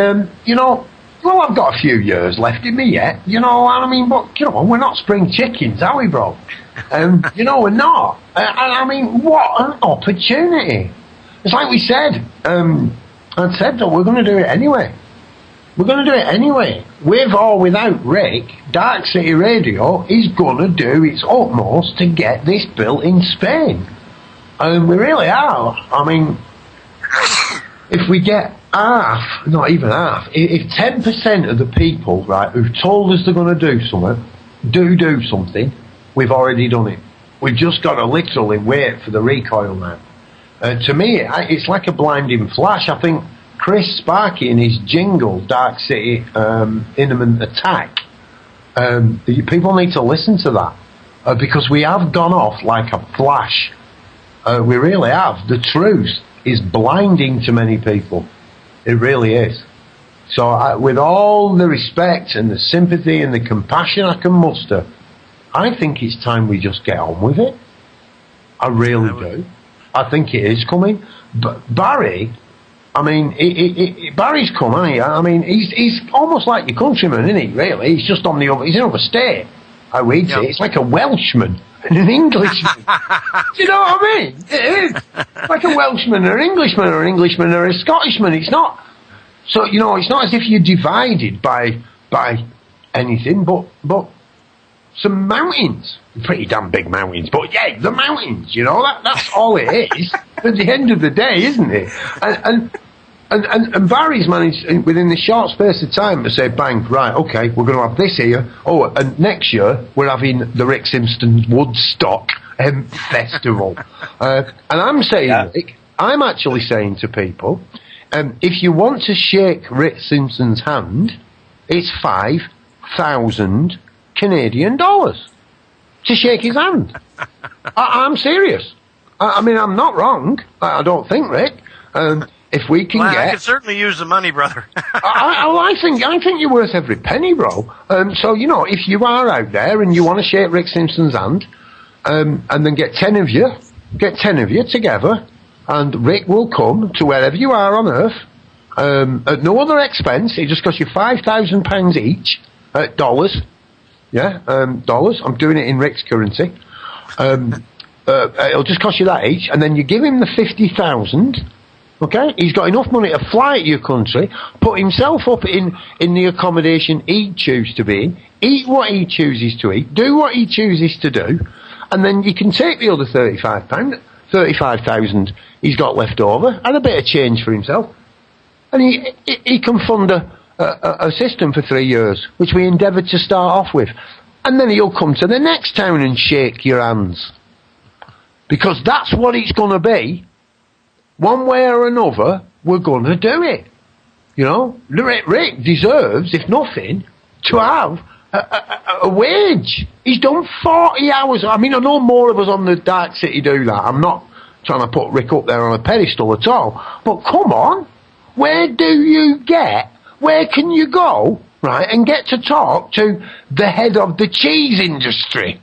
well, I've got a few years left in me yet, but, we're not spring chickens, are we, bro? We're not. What an opportunity. It's like we said, I said that we're going to do it anyway. We're going to do it anyway. With or without Rick, Dark City Radio is going to do its utmost to get this built in Spain. We really are. If we get half, not even half, if 10% of the people, right, who've told us they're going to do something, do something, we've already done it. We've just got to literally wait for the recoil now. To me, it's like a blinding flash. I think Chris Sparky in his jingle, Dark City Imminent Attack, people need to listen to that because we have gone off like a flash. We really have. The truth is blinding to many people. It really is. So with all the respect and the sympathy and the compassion I can muster, I think it's time we just get on with it. I really do. I think it is coming. But Barry, Barry's come, hasn't he? He's almost like your countryman, isn't he, really? He's just on he's in other state. I read it. It's like a Welshman and an Englishman. Do you know what I mean? It is. Like a Welshman or an Englishman or an Englishman or a Scottishman. It's not. So, it's not as if you're divided by anything, but some mountains. Pretty damn big mountains. But yeah, the mountains, that's all it is. At the end of the day, isn't it? And Barry's managed, within the short space of time, to say, bang, right, okay, we're going to have this here. Oh, and next year, we're having the Rick Simpson Woodstock Festival. And I'm saying, Rick, I'm actually saying to people, if you want to shake Rick Simpson's hand, it's 5,000 Canadian dollars to shake his hand. I'm serious. I'm not wrong. I don't think, Rick. If we can I could certainly use the money, brother. I think you're worth every penny, bro. So, if you are out there and you want to shake Rick Simpson's hand, and then get 10 of you together, and Rick will come to wherever you are on Earth, at no other expense. It just costs you £5,000 each, dollars. Yeah, dollars. I'm doing it in Rick's currency. It'll just cost you that each, and then you give him the 50,000. Okay, he's got enough money to fly to your country, put himself up in the accommodation he'd choose to be in, eat what he chooses to eat, do what he chooses to do, and then you can take the other £35,000 he's got left over, and a bit of change for himself, and he can fund a system for 3 years, which we endeavoured to start off with, and then he'll come to the next town and shake your hands, because that's what it's going to be. One way or another, we're going to do it. Rick deserves, if nothing, to have a wage. He's done 40 hours. I know more of us on the Dark City do that. I'm not trying to put Rick up there on a pedestal at all. But come on, where can you go, right, and get to talk to the head of the cheese industry?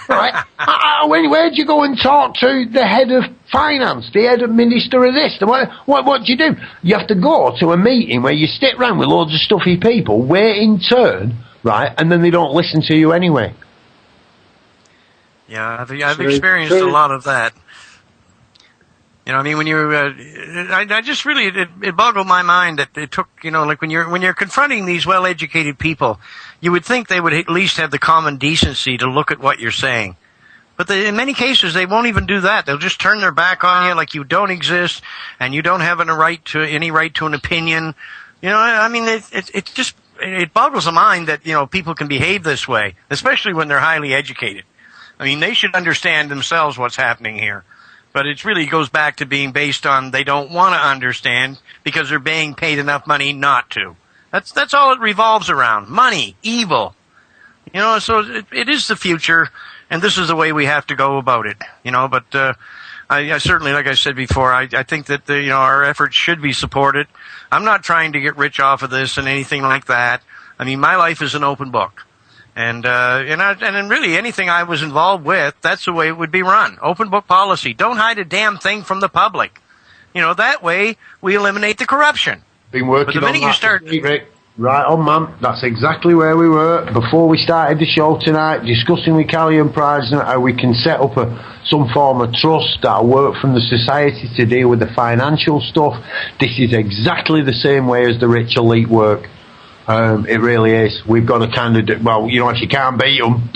Right? Where'd you go and talk to the head of finance, the head of minister of this. What do you do? You have to go to a meeting where you sit around with loads of stuffy people, wait in turn, right, and then they don't listen to you anyway. Yeah, I've experienced a lot of that. You know, I mean, when I just really, it boggled my mind that it took, you know, like when you're confronting these well-educated people, you would think they would at least have the common decency to look at what you're saying. But in many cases, they won't even do that. They'll just turn their back on you like you don't exist and you don't have any right to an opinion. You know, I mean, it boggles the mind that, you know, people can behave this way, especially when they're highly educated. I mean, they should understand themselves what's happening here. But it really goes back to being based on they don't want to understand because they're being paid enough money not to. That's all it revolves around. Money, evil. You know, so it is the future, and this is the way we have to go about it. You know, but I certainly, like I said before, I think that you know, our efforts should be supported. I'm not trying to get rich off of this and anything like that. I mean, my life is an open book. And really anything I was involved with, that's the way it would be run. Open book policy. Don't hide a damn thing from the public. You know, that way we eliminate the corruption. Been working but the minute on you start, Rick. Right on, man. That's exactly where we were before we started the show tonight, discussing with Callie and Prides how we can set up some form of trust that'll work from the society to deal with the financial stuff. This is exactly the same way as the rich elite work. It really is. We've got to kind of well, you know, if you can't beat them,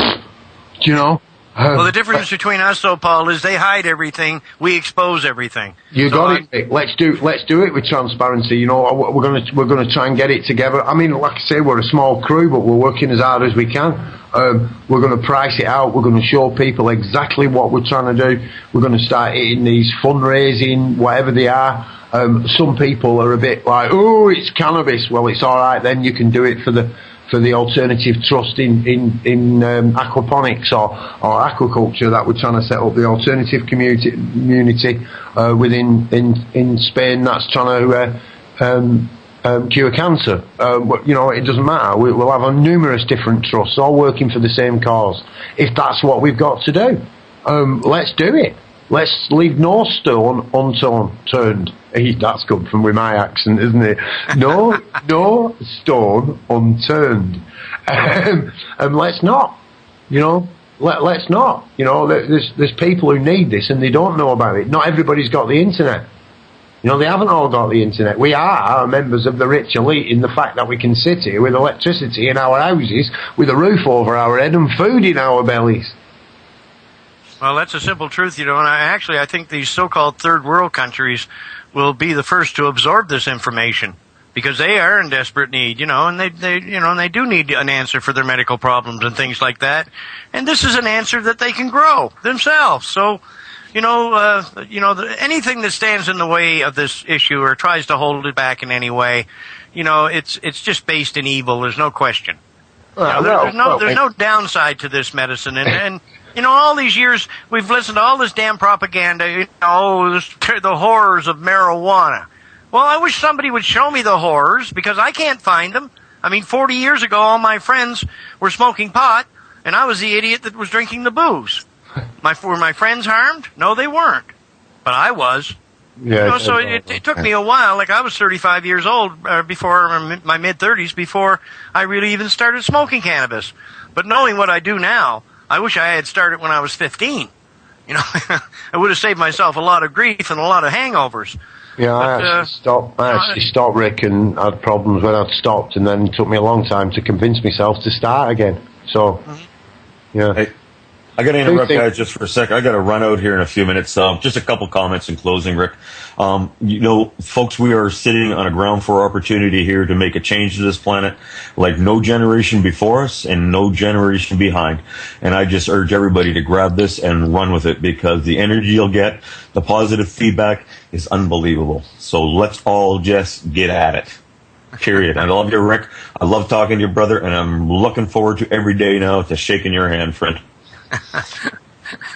you know. Well, the difference between us, though, Paul, is they hide everything, we expose everything. You got it, Rick. Let's do it with transparency. You know, we're gonna try and get it together. I mean, like I say, we're a small crew, but we're working as hard as we can. We're going to price it out. We're going to show people exactly what we're trying to do. We're going to start hitting these fundraising, whatever they are. Some people are a bit like, oh, it's cannabis. Well, it's all right then. You can do it for the alternative trust in aquaponics or aquaculture that we're trying to set up, the alternative community within in Spain that's trying to cure cancer. But, you know, it doesn't matter. We'll have numerous different trusts all working for the same cause. If that's what we've got to do, let's do it. Let's leave no stone unturned. That's good from with my accent, isn't it? No stone unturned. And let's not, you know, let's not. You know, there's people who need this and they don't know about it. Not everybody's got the internet. You know, they haven't all got the internet. We are members of the rich elite in the fact that we can sit here with electricity in our houses, with a roof over our head and food in our bellies. Well, that's a simple truth, you know, and I think these so-called third world countries will be the first to absorb this information because they are in desperate need, you know, and they do need an answer for their medical problems and things like that. And this is an answer that they can grow themselves. So, anything that stands in the way of this issue or tries to hold it back in any way, you know, it's just based in evil. There's no question. There's no downside to this medicine, and you know, all these years we've listened to all this damn propaganda. You know, the horrors of marijuana. Well, I wish somebody would show me the horrors because I can't find them. I mean, 40 years ago, all my friends were smoking pot, and I was the idiot that was drinking the booze. Were my friends harmed? No, they weren't, but I was. Yeah. You know, so it took me a while. Like I was 35 years old before my mid-30s before I really even started smoking cannabis. But knowing what I do now, I wish I had started when I was 15. You know, I would have saved myself a lot of grief and a lot of hangovers. Yeah, I actually stopped, Rick, and had problems when I'd stopped, and then it took me a long time to convince myself to start again. So, yeah. Hey, I got to interrupt guys just for a sec. I got to run out here in a few minutes. Just a couple comments in closing, Rick. You know, folks, we are sitting on a ground floor opportunity here to make a change to this planet like no generation before us and no generation behind. And I just urge everybody to grab this and run with it because the energy you'll get, the positive feedback is unbelievable. So let's all just get at it. Period. I love you, Rick. I love talking to your brother, and I'm looking forward to every day now to shaking your hand, friend.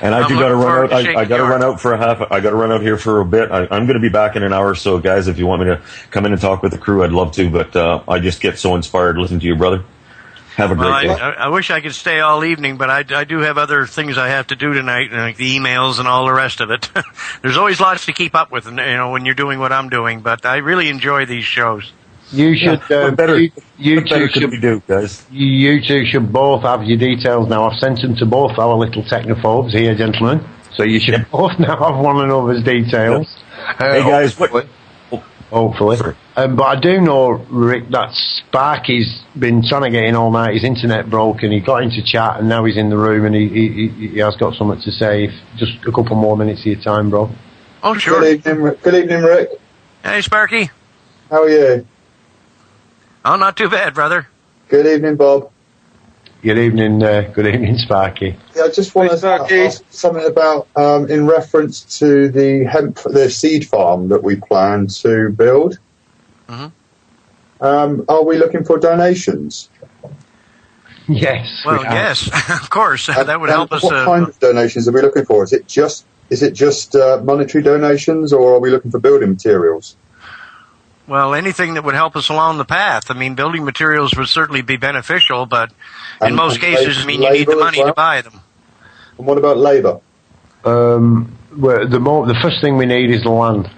And I do got to run out. I got to run out for I got to run out here for a bit. I'm going to be back in an hour or so, guys. If you want me to come in and talk with the crew, I'd love to. But I just get so inspired listening to you, brother. Have a great day. I wish I could stay all evening, but I do have other things I have to do tonight, like the emails and all the rest of it. There's always lots to keep up with, when you're doing what I'm doing, but I really enjoy these shows. You should, you two should both have your details now. I've sent them to both our little technophobes here, gentlemen. So you should both now have one another's details. Hey guys, hopefully. But I do know, Rick, that Sparky's been trying to get in all night. His internet broke and he got into chat and now he's in the room and he has got something to say. Just a couple more minutes of your time, bro. Oh, sure. Good evening, Rick. Hey, Sparky. How are you? Oh, not too bad, brother. Good evening, Bob. Good evening, Sparky. Yeah, I just want to ask something about, in reference to the seed farm that we plan to build. Mm-hmm. Are we looking for donations? Yes. Well, yes, of course. That would help us. What kind of donations are we looking for? Is it just monetary donations, or are we looking for building materials? Well, anything that would help us along the path. I mean, building materials would certainly be beneficial, but in most cases, you need the money to buy them. And what about labour? Well, the first thing we need is the land.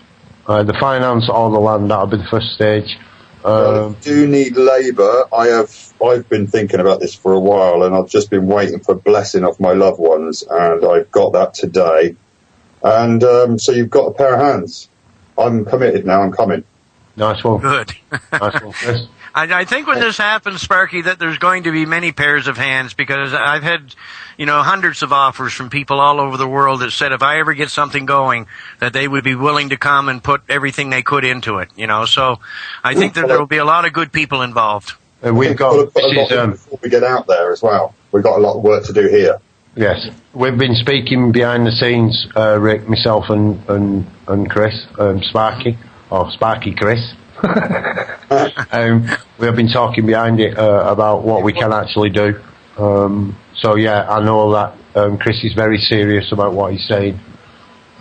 The finance or the land, that'll be the first stage. I do need labour. I've been thinking about this for a while, and I've just been waiting for blessing of my loved ones, and I've got that today. And so you've got a pair of hands. I'm committed now. I'm coming. Nice one. Good. Nice one, Chris. I think when this happens, Sparky, that there's going to be many pairs of hands, because I've had, hundreds of offers from people all over the world that said if I ever get something going, that they would be willing to come and put everything they could into it, So I think that there will be a lot of good people involved. We've got before we get out there as well. We've got a lot of work to do here. Yes, we've been speaking behind the scenes, Rick, myself, and Chris, Sparky. Or Sparky Chris. We have been talking behind it about what we can actually do. So yeah, I know that Chris is very serious about what he's saying.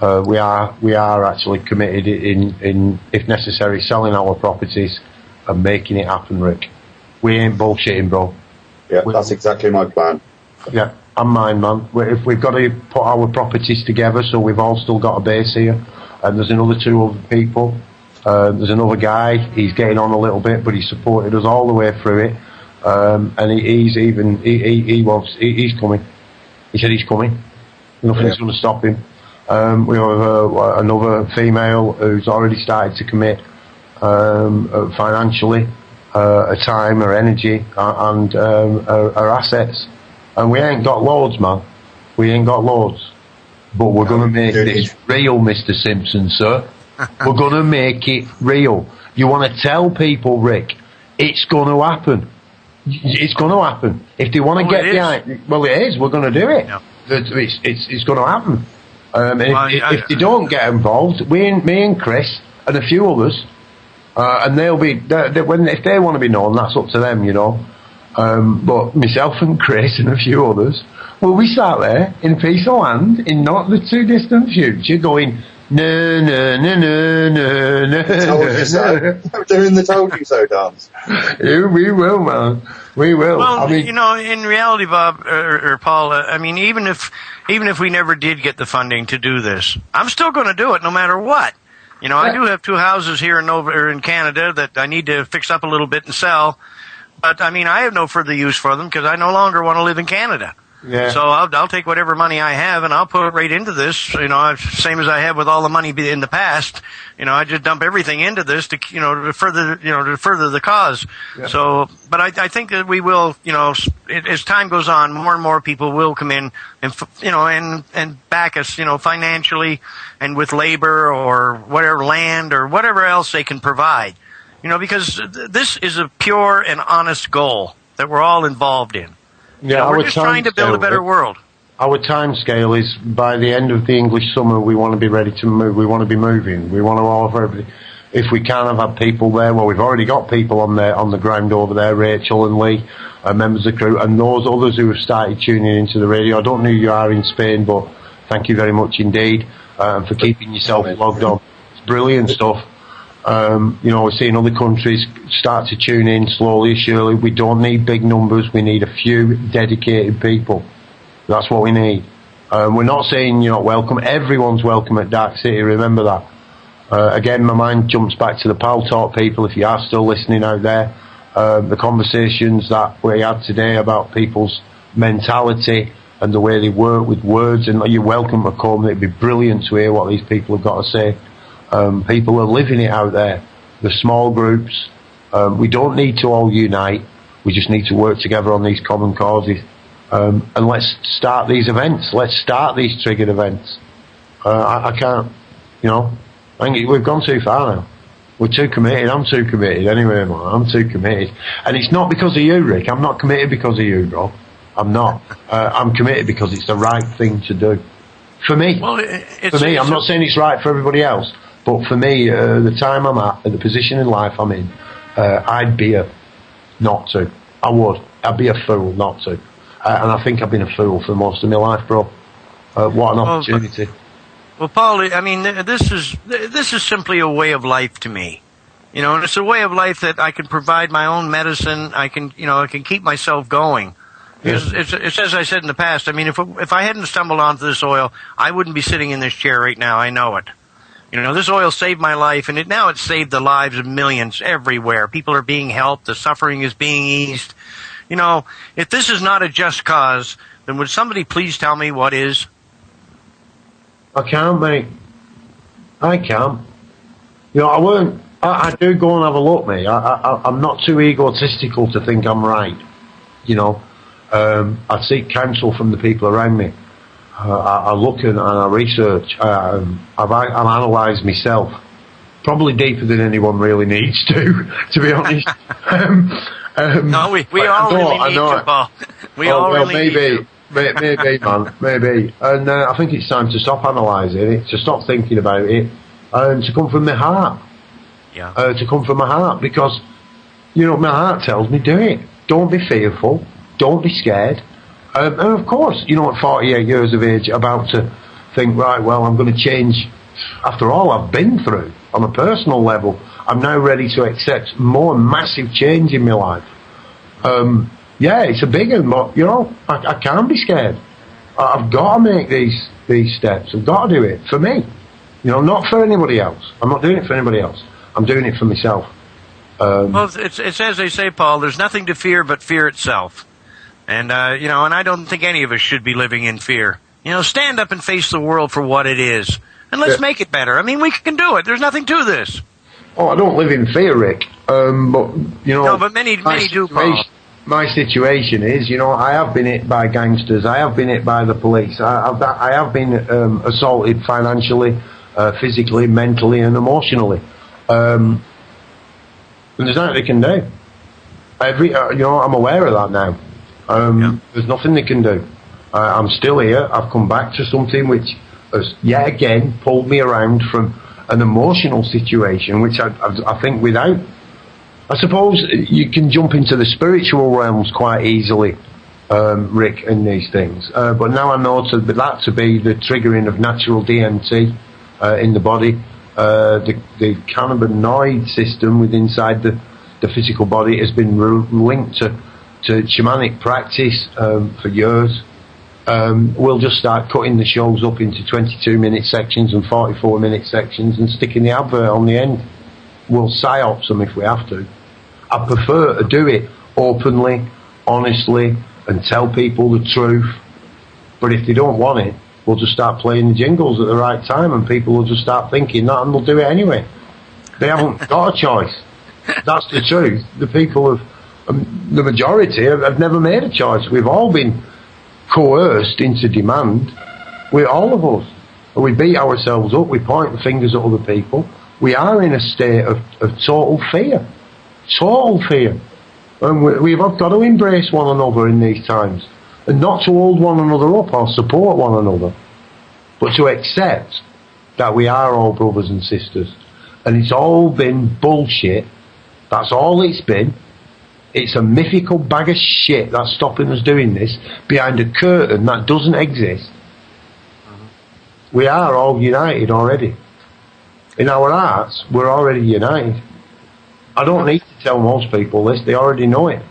We are actually committed in if necessary, selling our properties and making it happen, Rick. We ain't bullshitting, bro. Yeah, that's exactly my plan. Yeah, and mine, man. If we've got to put our properties together, so we've all still got a base here, and there's another 2 other people. There's another guy, he's getting on a little bit, but he supported us all the way through it. And he's coming. He said he's coming. Nothing's going to stop him. We have another female who's already started to commit, financially, her time, her energy, and her assets. And we ain't got loads, man. We ain't got loads. But we're going to make this real, Mr. Simpson, sir. We're going to make it real. You want to tell people, Rick, it's going to happen. It's going to happen. If they want to get behind, well, it is. We're going to do it. Yeah. It's going to happen. If they don't get involved, me and Chris and a few others, and they'll be if they want to be known, that's up to them, But myself and Chris and a few others will be sat there in a piece of land in not the too distant future, going, no. Told you so. Doing the told you so dance. Yeah, we will, man. We will. Well, in reality, Bob or Paul, even if we never did get the funding to do this, I'm still going to do it no matter what. I do have 2 houses here in Canada that I need to fix up a little bit and sell, but I have no further use for them because I no longer want to live in Canada. Yeah. So I'll take whatever money I have and I'll put it right into this. Same as I have with all the money in the past. I just dump everything into this to further the cause. Yeah. So, but I think that we will. As time goes on, more and more people will come in and back us. Financially and with labor or whatever land or whatever else they can provide. Because this is a pure and honest goal that we're all involved in. Yeah, we're just trying to build a better world. Our time scale is by the end of the English summer, we want to be ready to move. We want to be moving. We want to offer everything. If we can have had people there, well, we've already got people on the ground over there, Rachel and Lee, members of the crew, and those others who have started tuning into the radio. I don't know who you are in Spain, but thank you very much indeed for keeping yourself logged on. It's brilliant stuff. We're seeing other countries start to tune in slowly, surely. We don't need big numbers. We need a few dedicated people. That's what we need. We're not saying you're not welcome. Everyone's welcome at Dark City. Remember that. Again, my mind jumps back to the Pal Talk people, if you are still listening out there. The conversations that we had today about people's mentality and the way they work with words, and you're welcome to come. It'd be brilliant to hear what these people have got to say. People are living it out there. The small groups. We don't need to all unite. We just need to work together on these common causes. And let's start these events. Let's start these triggered events. I can't, I think we've gone too far now. We're too committed. I'm too committed anyway, man. I'm too committed. And it's not because of you, Rick. I'm not committed because of you, bro. I'm not. I'm committed because it's the right thing to do. For me. Well, I'm not saying it's right for everybody else. But for me, the time I'm at the position in life I'm in, I'd be not to. I would. I'd be a fool not to. And I think I've been a fool for most of my life, bro. What an opportunity. Well, Paul, I mean, this is simply a way of life to me. And it's a way of life that I can provide my own medicine. I can keep myself going. It's as I said in the past. I mean, if I hadn't stumbled onto this oil, I wouldn't be sitting in this chair right now. I know it. This oil saved my life, and it's saved the lives of millions everywhere. People are being helped. The suffering is being eased. If this is not a just cause, then would somebody please tell me what is? I can't, mate. I can't. I won't. I do go and have a look, mate. I'm not too egotistical to think I'm right. I seek counsel from the people around me. I look and I research. I've analysed myself, probably deeper than anyone really needs to be honest. No, we all really need to, Paul. We all really need to. Maybe, man, maybe. And I think it's time to stop analysing it, to stop thinking about it, and to come from my heart. Yeah. To come from my heart, because, my heart tells me do it. Don't be fearful. Don't be scared. And of course, at 48 years of age, about to think, right, well, I'm going to change. After all I've been through, on a personal level, I'm now ready to accept more massive change in my life. Yeah, it's a big one, but, I can't be scared. I've got to make these steps. I've got to do it for me. Not for anybody else. I'm not doing it for anybody else. I'm doing it for myself. Well, it's as they say, Paul, there's nothing to fear but fear itself. And, and I don't think any of us should be living in fear. Stand up and face the world for what it is. And let's make it better. I mean, we can do it. There's nothing to this. Oh, I don't live in fear, Rick. But, No, but many do, Paul. My situation is, I have been hit by gangsters. I have been hit by the police. I have been assaulted financially, physically, mentally, and emotionally. And there's nothing they can do. I'm aware of that now. There's nothing they can do. I'm still here. I've come back to something which has yet again pulled me around from an emotional situation, which I think without. I suppose you can jump into the spiritual realms quite easily, Rick, in these things. But now I know that to be the triggering of natural DMT in the body, the cannabinoid system inside the physical body has been linked to shamanic practice for years. We'll just start cutting the shows up into 22-minute sections and 44-minute sections and sticking the advert on the end. We'll psyops them if we have to. I prefer to do it openly, honestly, and tell people the truth. But if they don't want it, we'll just start playing the jingles at the right time and people will just start thinking that and they'll do it anyway. They haven't got a choice. That's the truth. The people the majority have never made a choice. We've all been coerced into demand. All of us. We beat ourselves up. We point fingers at other people. We are in a state of total fear. Total fear. And we've got to embrace one another in these times. And not to hold one another up or support one another. But to accept that we are all brothers and sisters. And it's all been bullshit. That's all it's been. It's a mythical bag of shit that's stopping us doing this behind a curtain that doesn't exist. We are all united already. in our hearts, we're already united. I don't need to tell most people this; they already know it.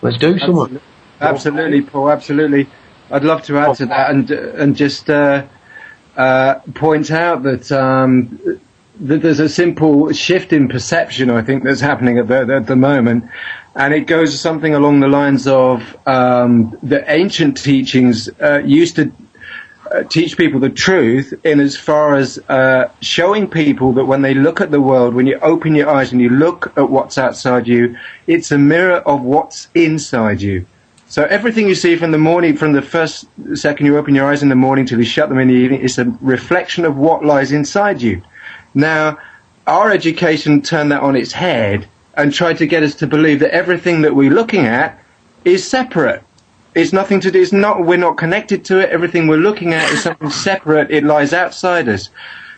Let's do something. Absolutely, Paul. Absolutely. I'd love to add to that and just point out that there's a simple shift in perception, I think, that's happening at the moment, and it goes something along the lines of the ancient teachings used to teach people the truth in as far as showing people that when they look at the world, when you open your eyes and you look at what's outside you, it's a mirror of what's inside you. So everything you see from the morning, from the first second you open your eyes in the morning till you shut them in the evening, is a reflection of what lies inside you. Now, our education turned that on its head and tried to get us to believe that everything that we're looking at is separate. It's nothing to do, we're not connected to it. Everything we're looking at is something separate. It lies outside us.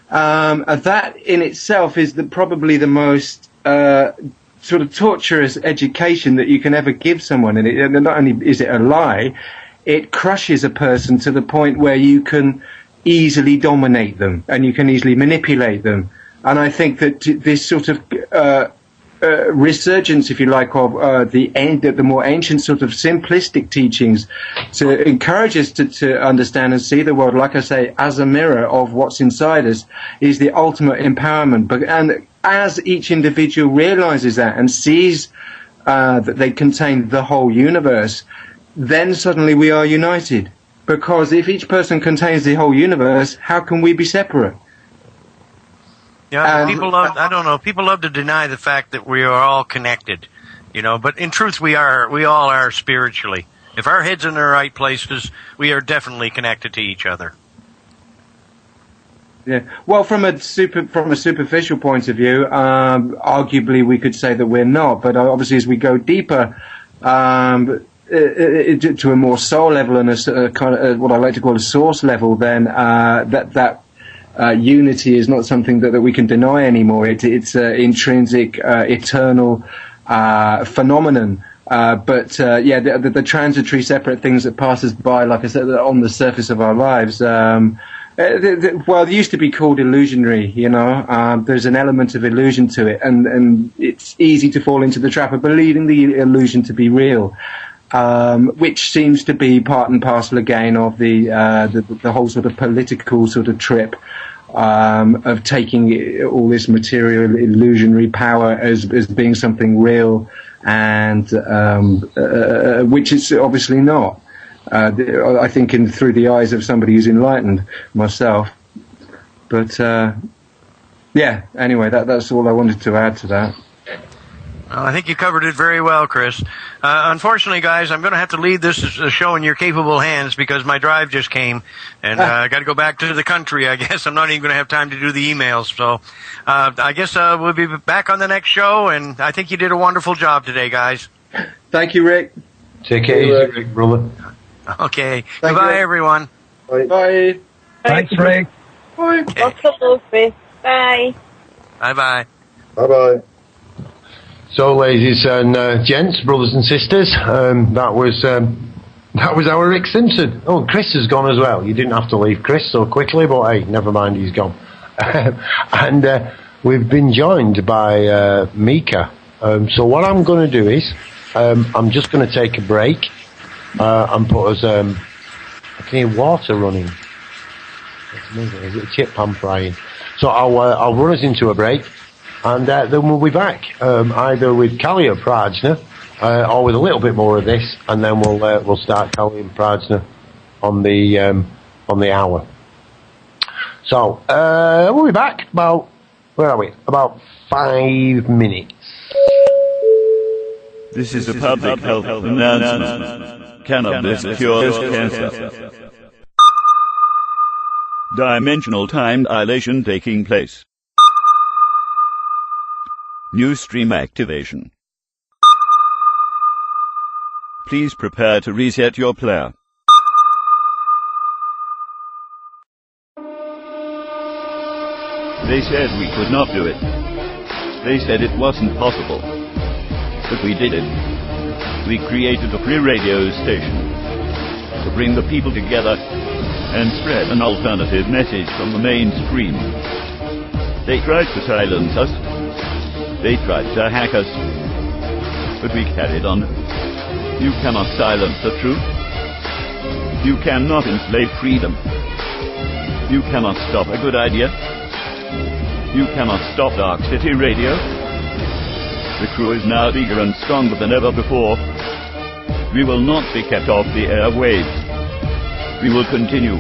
And that in itself is probably the most sort of torturous education that you can ever give someone. And not only is it a lie, it crushes a person to the point where you can easily dominate them and you can easily manipulate them. And I think that this sort of resurgence, if you like, of the more ancient sort of simplistic teachings to encourage us to understand and see the world, like I say, as a mirror of what's inside us, is the ultimate empowerment. And as each individual realizes that and sees that they contain the whole universe, then suddenly we are united. Because if each person contains the whole universe, how can we be separate? Yeah, people love to deny the fact that we are all connected, but in truth we all are spiritually. If our head's in the right places, we are definitely connected to each other. Yeah. Well, from a superficial point of view, arguably we could say that we're not, but obviously as we go deeper, to a more soul level and a kind of what I like to call a source level, then that unity is not something that we can deny anymore. It's an intrinsic, eternal phenomenon. But the transitory, separate things that pass us by, like I said, on the surface of our lives. Well, they used to be called illusionary. There's an element of illusion to it, and it's easy to fall into the trap of believing the illusion to be real. Which seems to be part and parcel again of the whole sort of political sort of trip of taking all this material illusionary power as being something real, and which it's obviously not. I think through the eyes of somebody who's enlightened, myself. But anyway, that's all I wanted to add to that. Well, I think you covered it very well, Chris. Unfortunately, guys, I'm going to have to leave this show in your capable hands because my drive just came, and I got to go back to the country, I guess. I'm not even going to have time to do the emails. So I guess we'll be back on the next show, and I think you did a wonderful job today, guys. Thank you, Rick. Take care easy, Rick, brother. Okay. Goodbye, everyone. Bye. Thanks, Rick. Bye. Okay. Bye. Bye-bye. Bye-bye. So, ladies and gents, brothers and sisters, that was our Rick Simpson. Oh, Chris has gone as well. You didn't have to leave Chris so quickly, but hey, never mind, he's gone. And we've been joined by Mika. So what I'm going to do is I'm just going to take a break and put us. I can hear water running. Is it a chip pan frying? So I'll run us into a break. And then we'll be back, either with Kali or Prajna, or with a little bit more of this, and then we'll start Kali and Prajna on the hour. So we'll be back about, where are we? About 5 minutes. This is a public health announcement. Cannabis cures cancer. Dimensional time dilation taking place. New stream activation. Please prepare to reset your player. They said we could not do it. They said it wasn't possible. But we did it. We created a free radio station to bring the people together and spread an alternative message from the mainstream. They tried to silence us. They tried to hack us. But we carried on. You cannot silence the truth. You cannot enslave freedom. You cannot stop a good idea. You cannot stop Dark City Radio. The crew is now bigger and stronger than ever before. We will not be kept off the airwaves. We will continue.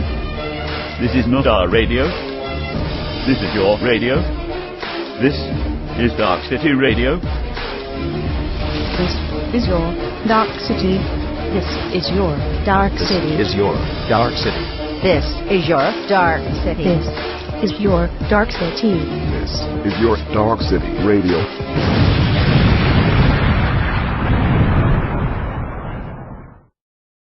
This is not our radio. This is your radio. This is Dark City Radio. This is your Dark City. This is your Dark City. This is your Dark City. This is your Dark City. This is your Dark City. This is your Dark City Radio.